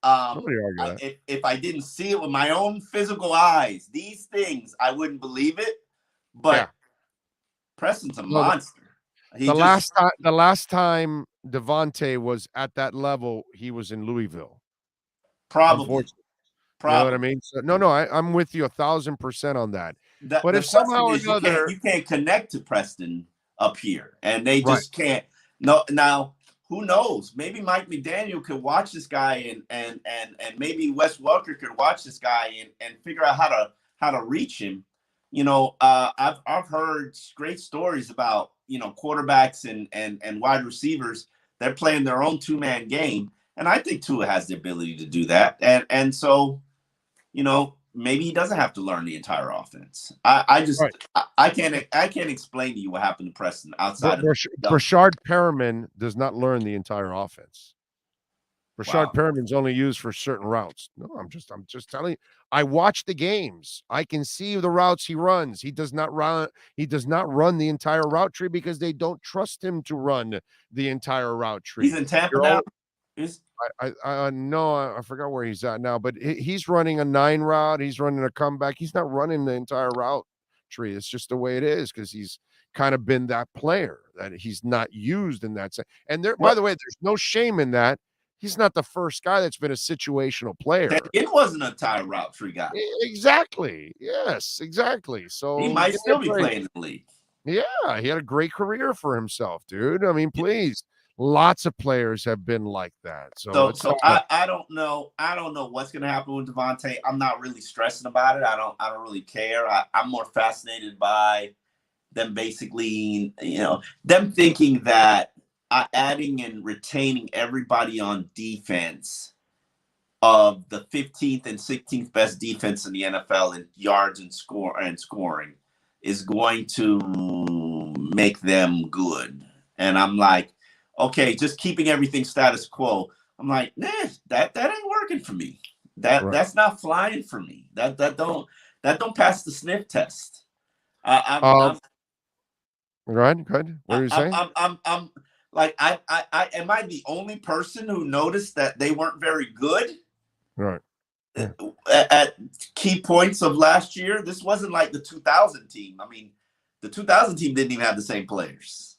Nobody argue that. If I didn't see it with my own physical eyes, these things, I wouldn't believe it. But Preston's a monster. The last time Devontae was at that level, he was in Louisville. Probably. You know what I mean? So, no, I'm with you 1,000% on that. But if somehow or another you can't connect to Preston up here, and they just can't. No, now who knows? Maybe Mike McDaniel could watch this guy, and maybe Wes Welker could watch this guy and figure out how to reach him. I've heard great stories about quarterbacks and wide receivers. They're playing their own 2-man game, and I think Tua has the ability to do that. And so, maybe he doesn't have to learn the entire offense. I can't explain to you what happened to Preston outside of Rashard Perriman does not learn the entire offense. Rashard Perriman's only used for certain routes. No, I'm just telling you. I watch the games. I can see the routes he runs. He does not run the entire route tree because they don't trust him to run the entire route tree. He's in Tampa now. I forgot where he's at now, but he's running a 9 route. He's running a comeback. He's not running the entire route tree. It's just the way it is because he's kind of been that player that he's not used in that sense. And by the way, there's no shame in that. he's not the first guy that's been a situational player. It wasn't a entire route tree guy. Exactly. Yes, exactly. So He might still be playing in the league. Yeah, he had a great career for himself, dude. I mean, please. Lots of players have been like that. So I don't know. I don't know what's gonna happen with Devontae. I'm not really stressing about it. I don't really care. I'm more fascinated by them basically, them thinking that adding and retaining everybody on defense of the 15th and 16th best defense in the NFL in yards and scoring is going to make them good. And I'm like, okay, just keeping everything status quo. I'm like, nah, that ain't working for me. That's not flying for me. That don't pass the sniff test. I'm Good. What are you saying? I'm like, am I the only person who noticed that they weren't very good? Right. Yeah. At key points of last year? This wasn't like the 2000 team. I mean, the 2000 team didn't even have the same players.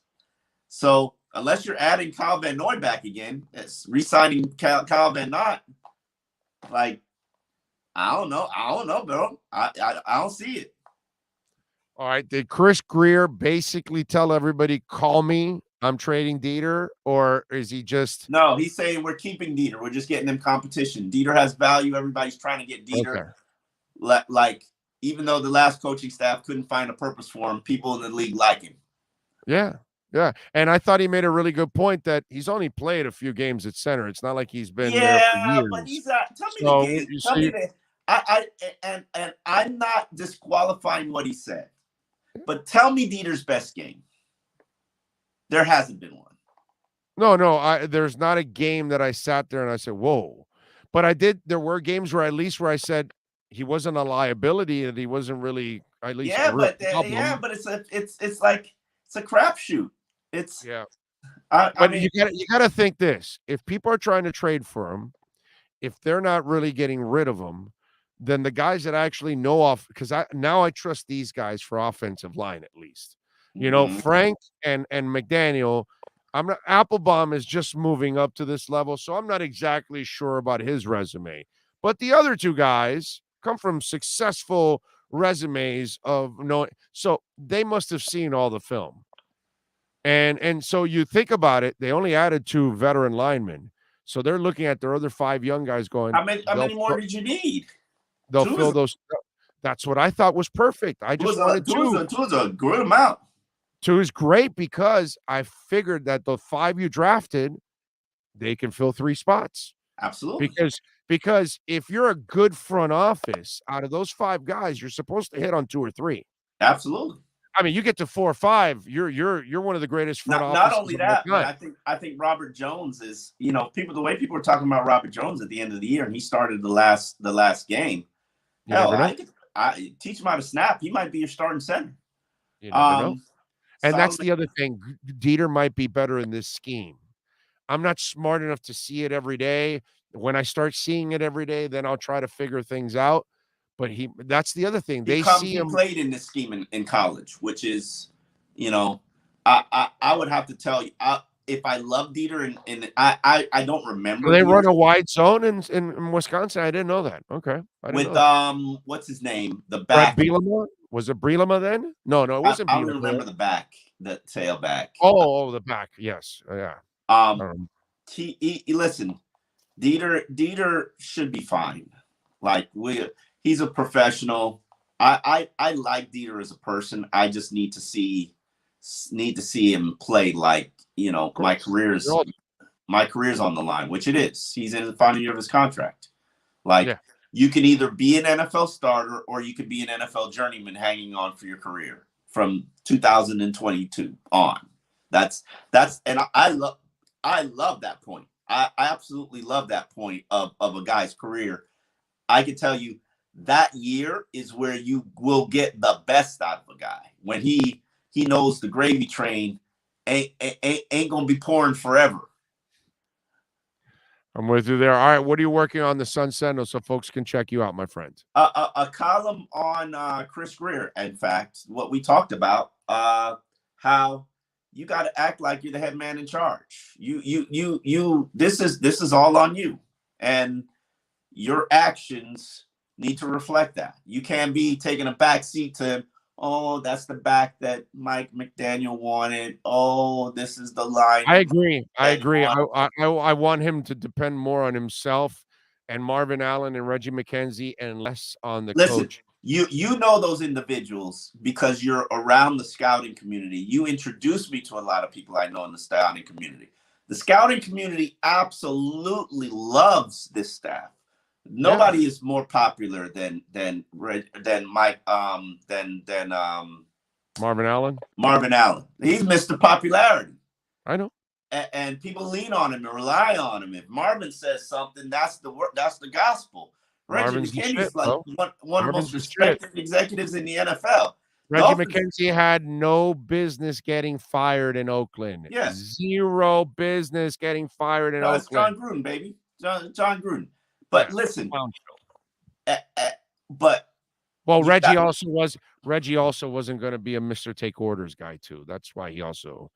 So unless you're adding Kyle Van Noy back again, it's re-signing Kyle Van Noy. Like, I don't know, bro. I don't see it. All right. Did Chris Greer basically tell everybody, call me, I'm trading Dieter? Or is he just... No, he's saying we're keeping Dieter. We're just getting them competition. Dieter has value. Everybody's trying to get Dieter. Okay. Like, even though the last coaching staff couldn't find a purpose for him, people in the league like him. Yeah. Yeah. And I thought he made a really good point that he's only played a few games at center. It's not like he's been there for years. Yeah, but he's tell me the game. Tell me that. And I'm not disqualifying what he said. But tell me Dieter's best game. There hasn't been one. No. There's not a game that I sat there and I said, whoa. But there were games where I said he wasn't a liability and he wasn't really at least but it's like it's a crapshoot. It's I mean, you gotta think this. If people are trying to trade for him, if they're not really getting rid of him, then the guys that actually know off, because I trust these guys for offensive line at least. Frank and McDaniel. Applebaum is just moving up to this level, so I'm not exactly sure about his resume. But the other two guys come from successful resumes so they must have seen all the film. And so you think about it, they only added 2 veteran linemen. So they're looking at their other 5 young guys going, how many more did you need? They'll fill those. That's what I thought was perfect. I just wanted 2. 2 is a good amount. 2 is great because I figured that the 5 you drafted, they can fill 3 spots. Absolutely. Because if you're a good front office, out of those 5 guys, you're supposed to hit on 2 or 3. Absolutely. I mean, you get to 4 or 5, you're one of the greatest front offices. Not only that, but I think Robert Jones is, the way people are talking about Robert Jones at the end of the year, and he started the last game. Hell, I teach him how to snap. He might be your starting center. You never know. And that's the other thing. Dieter might be better in this scheme. I'm not smart enough to see it every day. When I start seeing it every day, then I'll try to figure things out. But that's the other thing. He played in this scheme in college, which is, I would have to tell you, if I love Dieter and I don't remember. They run a wide zone in Wisconsin. I didn't know that. Okay. What's his name? The back. Bielema? Was it Bielema then? No, it wasn't Bielema. I don't remember the back, the tailback. Oh, the back. Yes. Yeah. Listen, Dieter should be fine. Like he's a professional. I like Dieter as a person. I just need to see him play like, my career's on the line, which it is. He's in the final year of his contract. You can either be an NFL starter or you could be an NFL journeyman hanging on for your career from 2022 on. That's and I love that point. I absolutely love that point of a guy's career. I can tell you that year is where you will get the best out of a guy when he knows the gravy train ain't gonna be pouring forever. I'm with you there. All right, what are you working on the Sun Sentinel so folks can check you out, my friend? A column on Chris Greer. In fact, what we talked about, how you got to act like you're the head man in charge. This is all on you, and your actions need to reflect that. You can't be taking a back seat to, oh, that's the back that Mike McDaniel wanted. Oh, this is the line. I agree. I want him to depend more on himself and Marvin Allen and Reggie McKenzie and less on the coach. You know those individuals because you're around the scouting community. You introduced me to a lot of people I know in the scouting community. The scouting community absolutely loves this staff. Nobody is more popular than Mike than Marvin Allen. Marvin Allen. He's Mr. Popularity. I know. And people lean on him and rely on him. If Marvin says something, that's the gospel. Reggie McKenzie is like one of the most respected executives in the NFL. Reggie McKenzie had no business getting fired in Oakland. Yes. Zero business getting fired in Oakland. It's John Gruden, baby. John Gruden. But listen, Reggie also wasn't going to be a Mr. Take Orders guy too. That's why he also,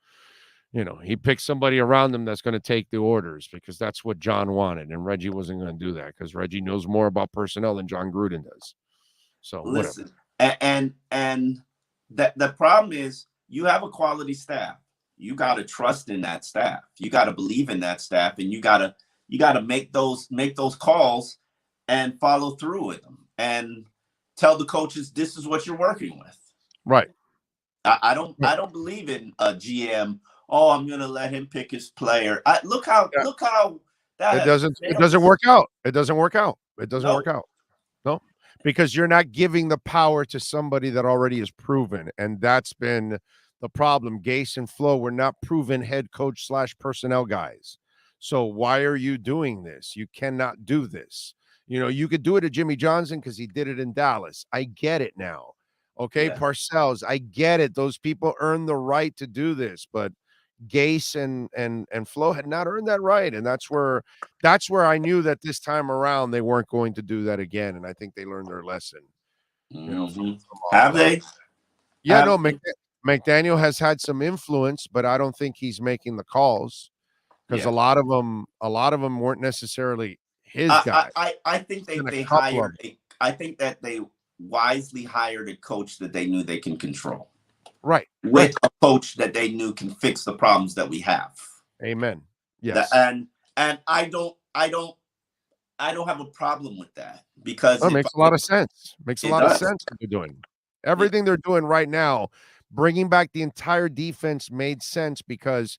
he picked somebody around him that's going to take the orders because that's what John wanted, and Reggie wasn't going to do that because Reggie knows more about personnel than John Gruden does. So listen, and the problem is you have a quality staff. You got to trust in that staff. You got to believe in that staff, and you got to make those calls and follow through with them and tell the coaches this is what you're working with. Right. I don't believe in a GM. Oh, I'm going to let him pick his player. Look how that it doesn't work out. It doesn't work out. It doesn't work out. No, because you're not giving the power to somebody that already is proven, and that's been the problem. Gase and Flo were not proven head coach / personnel guys. So why are you doing this? You cannot do this. You could do it to Jimmy Johnson because he did it in Dallas. I get it now. Okay, Parcells, I get it. Those people earned the right to do this, but Gase and Flo had not earned that right, and that's where I knew that this time around they weren't going to do that again, and I think they learned their lesson. Have they? Yeah, no. McDaniel has had some influence, but I don't think he's making the calls because a lot of them weren't necessarily his guys. I think they hired. I think that they wisely hired a coach that they knew they can control. Right. With a coach that they knew can fix the problems that we have. Amen. Yes. And I don't have a problem with that because it makes a lot of sense. Makes a lot of sense what they're doing. Everything they're doing right now, bringing back the entire defense made sense because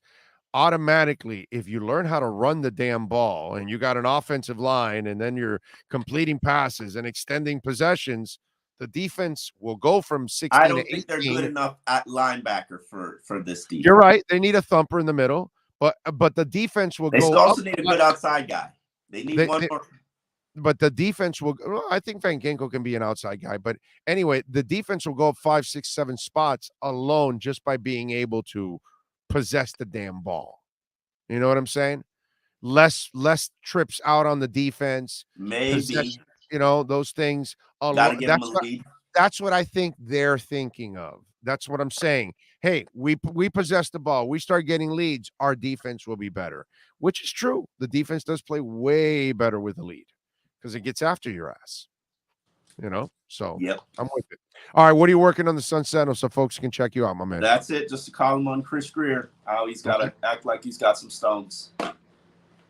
automatically, if you learn how to run the damn ball and you got an offensive line and then you're completing passes and extending possessions, the defense will go from 16 I don't to 18. think they're good enough at linebacker for this defense. You're right. They need a thumper in the middle, but the defense will go. They also need a good outside guy. They need one more. But the defense will. Well, I think Van Ginkel can be an outside guy, but anyway, the defense will go up 5, 6, 7 spots alone just by being able to possess the damn ball. You know what I'm saying? Less trips out on the defense. Maybe. Those things. That's what I think they're thinking of. That's what I'm saying. Hey, we possess the ball. We start getting leads. Our defense will be better, which is true. The defense does play way better with the lead because it gets after your ass. So I'm with it. All right, what are you working on the Sun Sentinel so folks can check you out, my man? That's it. Just to call him on Chris Greer. How he's got to act like he's got some stones.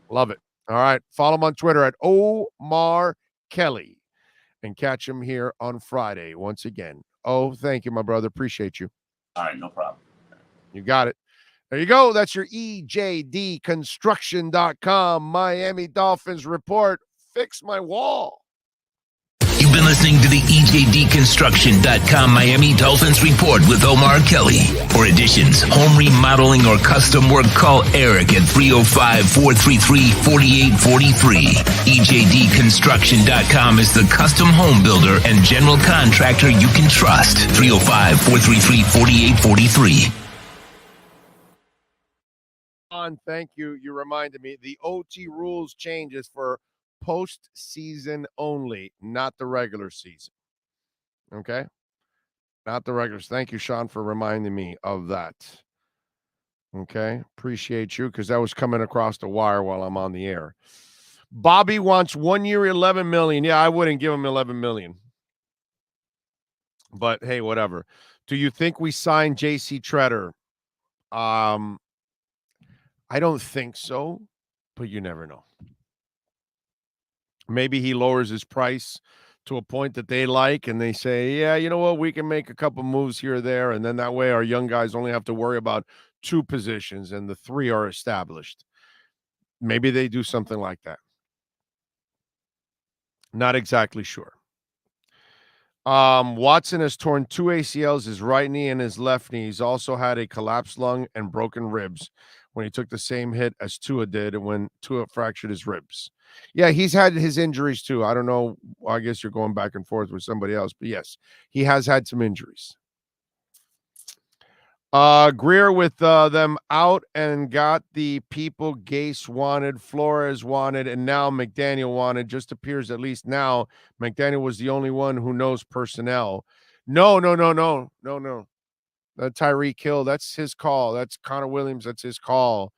Love it. All right, follow him on Twitter at Omar Kelly and catch him here on Friday once again. Oh, thank you, my brother. Appreciate you. All right, no problem. You got it. There you go. That's your EJDconstruction.com Miami Dolphins report. Fix my wall. You've been listening to the EJDconstruction.com Miami Dolphins report with Omar Kelly. For additions, home remodeling, or custom work, call Eric at 305-433-4843. EJDconstruction.com is the custom home builder and general contractor you can trust. 305-433-4843. Thank you. You reminded me. The OT rules changes for postseason only, not the regular season. Okay? Not the regulars. Thank you, Sean, for reminding me of that. Okay, appreciate you because that was coming across the wire while I'm on the air. Bobby wants 1 year, 11 million. Yeah, I wouldn't give him 11 million. But hey, whatever. Do you think we signed JC Treader? I don't think so, but you never know. Maybe he lowers his price to a point that they like, and they say, yeah, you know what, we can make a couple moves here or there, and then that way our young guys only have to worry about 2 positions, and the 3 are established. Maybe they do something like that. Not exactly sure. Watson has torn 2 ACLs, his right knee and his left knee. He's also had a collapsed lung and broken ribs when he took the same hit as Tua did when Tua fractured his ribs. Yeah, he's had his injuries too. I don't know. I guess you're going back and forth with somebody else, but yes, he has had some injuries. Greer with them out and got the people Gase wanted, Flores wanted, and now McDaniel wanted. Just appears, at least now, McDaniel was the only one who knows personnel. No. Tyreek Hill, that's his call. That's Connor Williams, that's his call.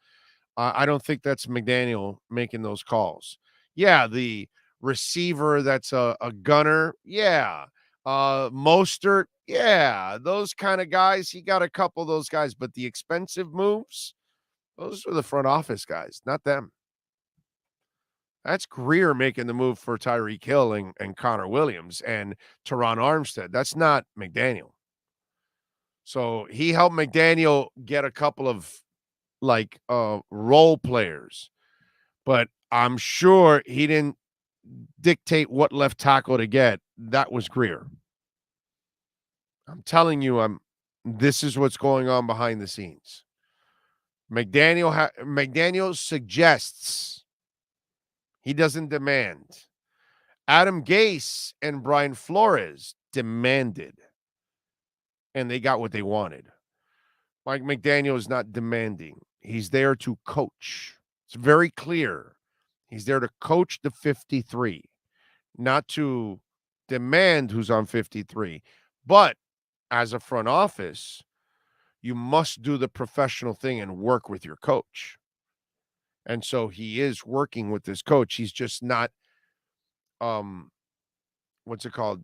I don't think that's McDaniel making those calls. Yeah, the receiver that's a gunner. Yeah. Mostert. Yeah. Those kind of guys. He got a couple of those guys, but the expensive moves, those are the front office guys, not them. That's Greer making the move for Tyreek Hill and Connor Williams and Teron Armstead. That's not McDaniel. So he helped McDaniel get a couple of role players, but I'm sure he didn't dictate what left tackle to get. That was Greer. I'm telling you, this is what's going on behind the scenes. McDaniel suggests. He doesn't demand. Adam Gase and Brian Flores demanded, and they got what they wanted. Mike McDaniel is not demanding. He's there to coach. It's very clear. He's there to coach the 53, not to demand who's on 53. But as a front office, you must do the professional thing and work with your coach. And so he is working with this coach. He's just not, what's it called?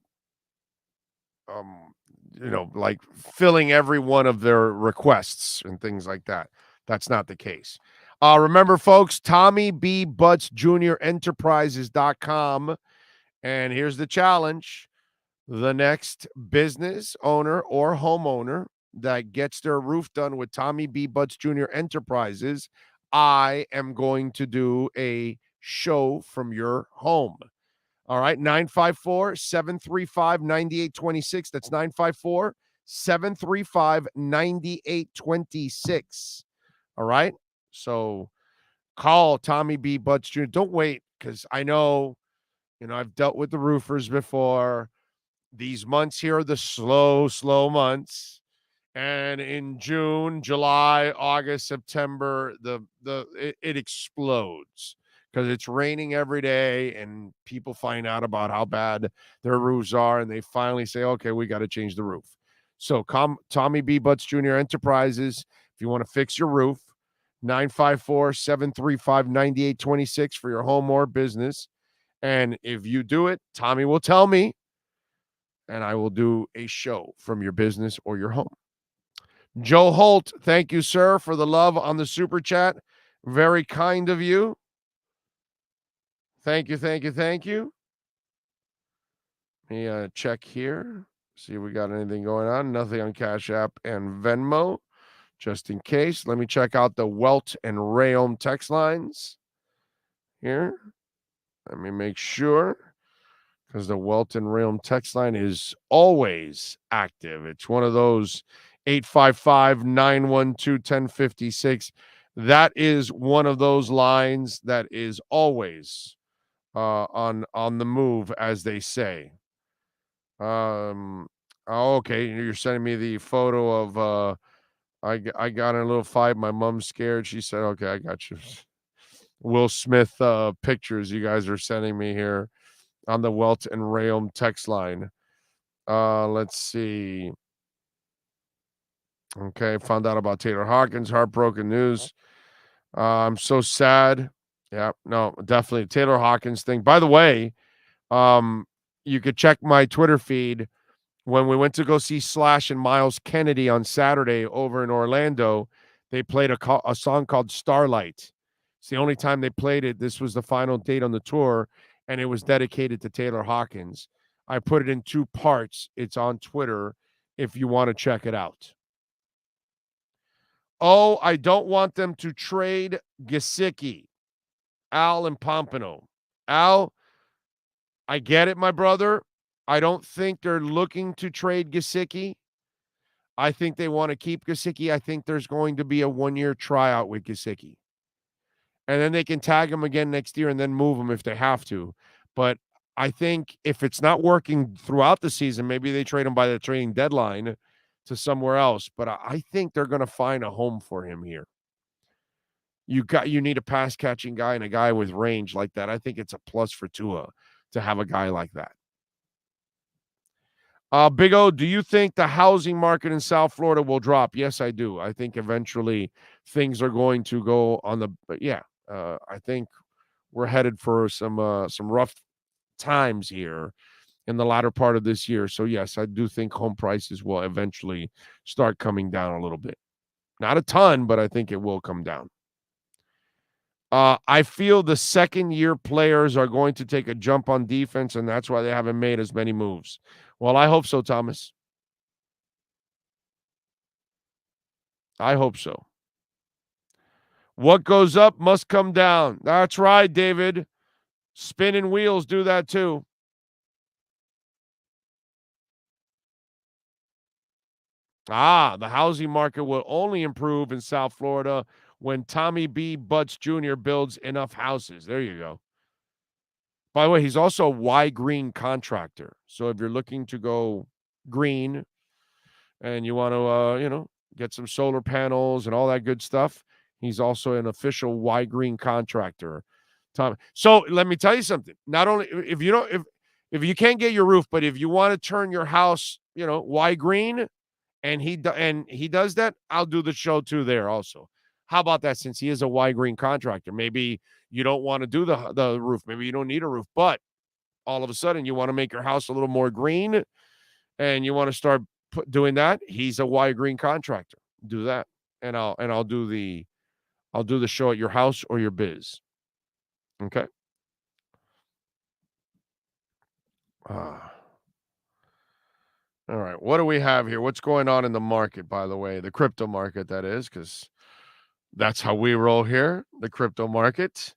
Like filling every one of their requests and things like that. That's not the case. Remember, folks, Tommy B. Butts Jr. Enterprises.com. And here's the challenge. The next business owner or homeowner that gets their roof done with Tommy B. Butts Jr. Enterprises, I am going to do a show from your home. All right, 954-735-9826. That's 954-735-9826. All right, so call Tommy B. Butts Jr. Don't wait, because I know, I've dealt with the roofers before. These months here are the slow months. And in June, July, August, September, it explodes because it's raining every day and people find out about how bad their roofs are and they finally say, okay, we got to change the roof. So Tommy B. Butts Jr. Enterprises, if you want to fix your roof, 954-735-9826 for your home or business. And if you do it, Tommy will tell me, and I will do a show from your business or your home. Joe Holt, thank you, sir, for the love on the super chat. Very kind of you. Thank you. Let me check here. See if we got anything going on. Nothing on Cash App and Venmo, just in case. Let me check out the Welt and Rayom text lines here. Let me make sure, because the Welt and Rayom text line is always active. It's one of those 855-912-1056. That is one of those lines that is always on the move, as they say. Okay, you're sending me the photo of I got in a little fight. My mom's scared. She said, okay, I got you. Will Smith pictures you guys are sending me here on the Welt and Rayom text line. Let's see. Okay, found out about Taylor Hawkins. Heartbroken news. I'm so sad. Yeah, no, definitely Taylor Hawkins thing. By the way, you could check my Twitter feed when we went to go see Slash and Miles Kennedy on Saturday over in Orlando. They played a song called Starlight. It's the only time they played it. This was the final date on the tour, and it was dedicated to Taylor Hawkins. I put it in 2 parts. It's on Twitter if you want to check it out. Oh, I don't want them to trade Gesicki, Al and Pompano. Al, I get it, my brother. I don't think they're looking to trade Gesicki. I think they want to keep Gesicki. I think there's going to be a 1-year tryout with Gesicki. And then they can tag him again next year and then move him if they have to. But I think if it's not working throughout the season, maybe they trade him by the trading deadline to somewhere else. But I think they're going to find a home for him here. You need a pass catching guy and a guy with range like that. I think it's a plus for Tua to have a guy like that. Big O, do you think the housing market in South Florida will drop? Yes, I do. I think eventually things are going to go on the. I think we're headed for some rough times here in the latter part of this year. So yes, I do think home prices will eventually start coming down a little bit. Not a ton, but I think it will come down. I feel the second-year players are going to take a jump on defense, and that's why they haven't made as many moves. Well, I hope so, Thomas. I hope so. What goes up must come down. That's right, David. Spinning wheels do that too. The housing market will only improve in South Florida when Tommy B. Butts Jr. builds enough houses. There you go. By the way, he's also a Y Green contractor. So if you're looking to go green and you want to, get some solar panels and all that good stuff, he's also an official Y Green contractor. Tom. So let me tell you something. Not only if you can't get your roof, but if you want to turn your house, Y Green, and he does that, I'll do the show too there also. How about that? Since he is a Y Green contractor, maybe you don't want to do the roof. Maybe you don't need a roof, but all of a sudden you want to make your house a little more green and you want to start doing that. He's a Y Green contractor. Do that. And I'll do the show at your house or your biz. Okay. All right. What do we have here? What's going on in the market, by the way? The crypto market, that is, because that's how we roll here, the crypto market.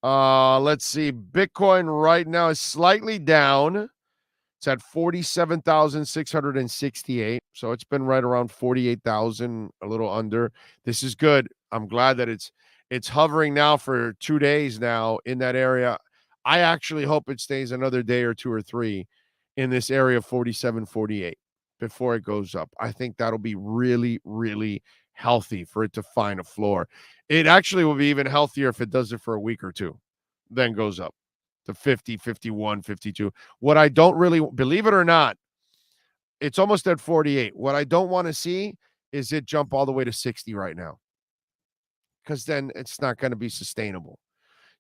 Let's see. Bitcoin right now is slightly down. It's at 47,668. So it's been right around 48,000, a little under. This is good. I'm glad that it's hovering now for 2 days now in that area. I actually hope it stays another day or 2 or 3 in this area of 47, 48 before it goes up. I think that'll be really, really healthy for it to find a floor. It actually will be even healthier if it does it for a week or 2, then goes up to 50, 51, 52. What I don't really, believe it or not, it's almost at 48. What I don't want to see is it jump all the way to 60 right now, because then it's not going to be sustainable.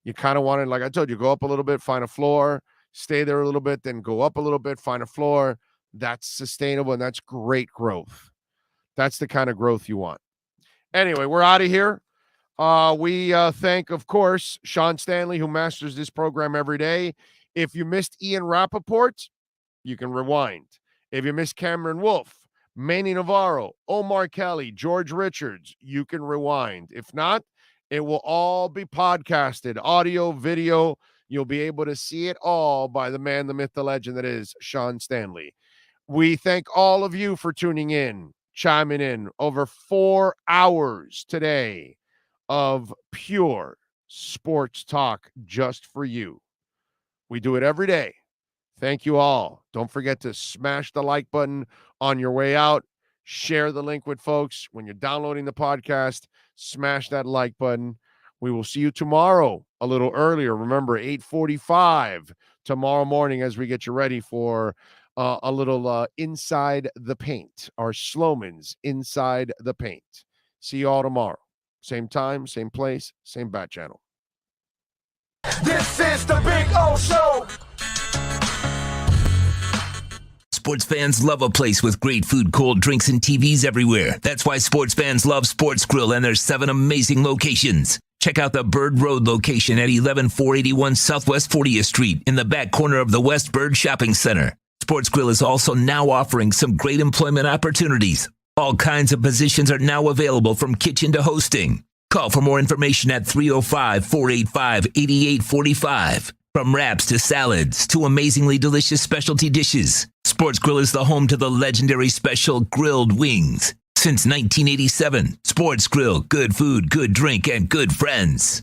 You kind of want to, like I told you, go up a little bit, find a floor, stay there a little bit, then go up a little bit, find a floor. That's sustainable, and that's great growth. That's the kind of growth you want. Anyway, we're out of here. We thank, of course, Sean Stanley, who masters this program every day. If you missed Ian Rappaport, you can rewind. If you missed Cameron Wolf, Manny Navarro, Omar Kelly, George Richards, you can rewind. If not, it will all be podcasted, audio, video. You'll be able to see it all by the man, the myth, the legend that is Sean Stanley. We thank all of you for tuning in, chiming in. Over 4 hours today of pure sports talk just for you. We do it every day. Thank you all. Don't forget to smash the like button on your way out. Share the link with folks. When you're downloading the podcast, smash that like button. We will see you tomorrow a little earlier. Remember, 8:45 tomorrow morning as we get you ready for a little Inside the Paint, our Slowman's Inside the Paint. See you all tomorrow. Same time, same place, same bat channel. This is the Big O Show. Sports fans love a place with great food, cold drinks, and TVs everywhere. That's why sports fans love Sports Grill and their 7 amazing locations. Check out the Bird Road location at 11481 Southwest 40th Street in the back corner of the West Bird Shopping Center. Sports Grill is also now offering some great employment opportunities. All kinds of positions are now available from kitchen to hosting. Call for more information at 305-485-8845. From wraps to salads to amazingly delicious specialty dishes, Sports Grill is the home to the legendary special grilled wings. Since 1987, Sports Grill, good food, good drink, and good friends.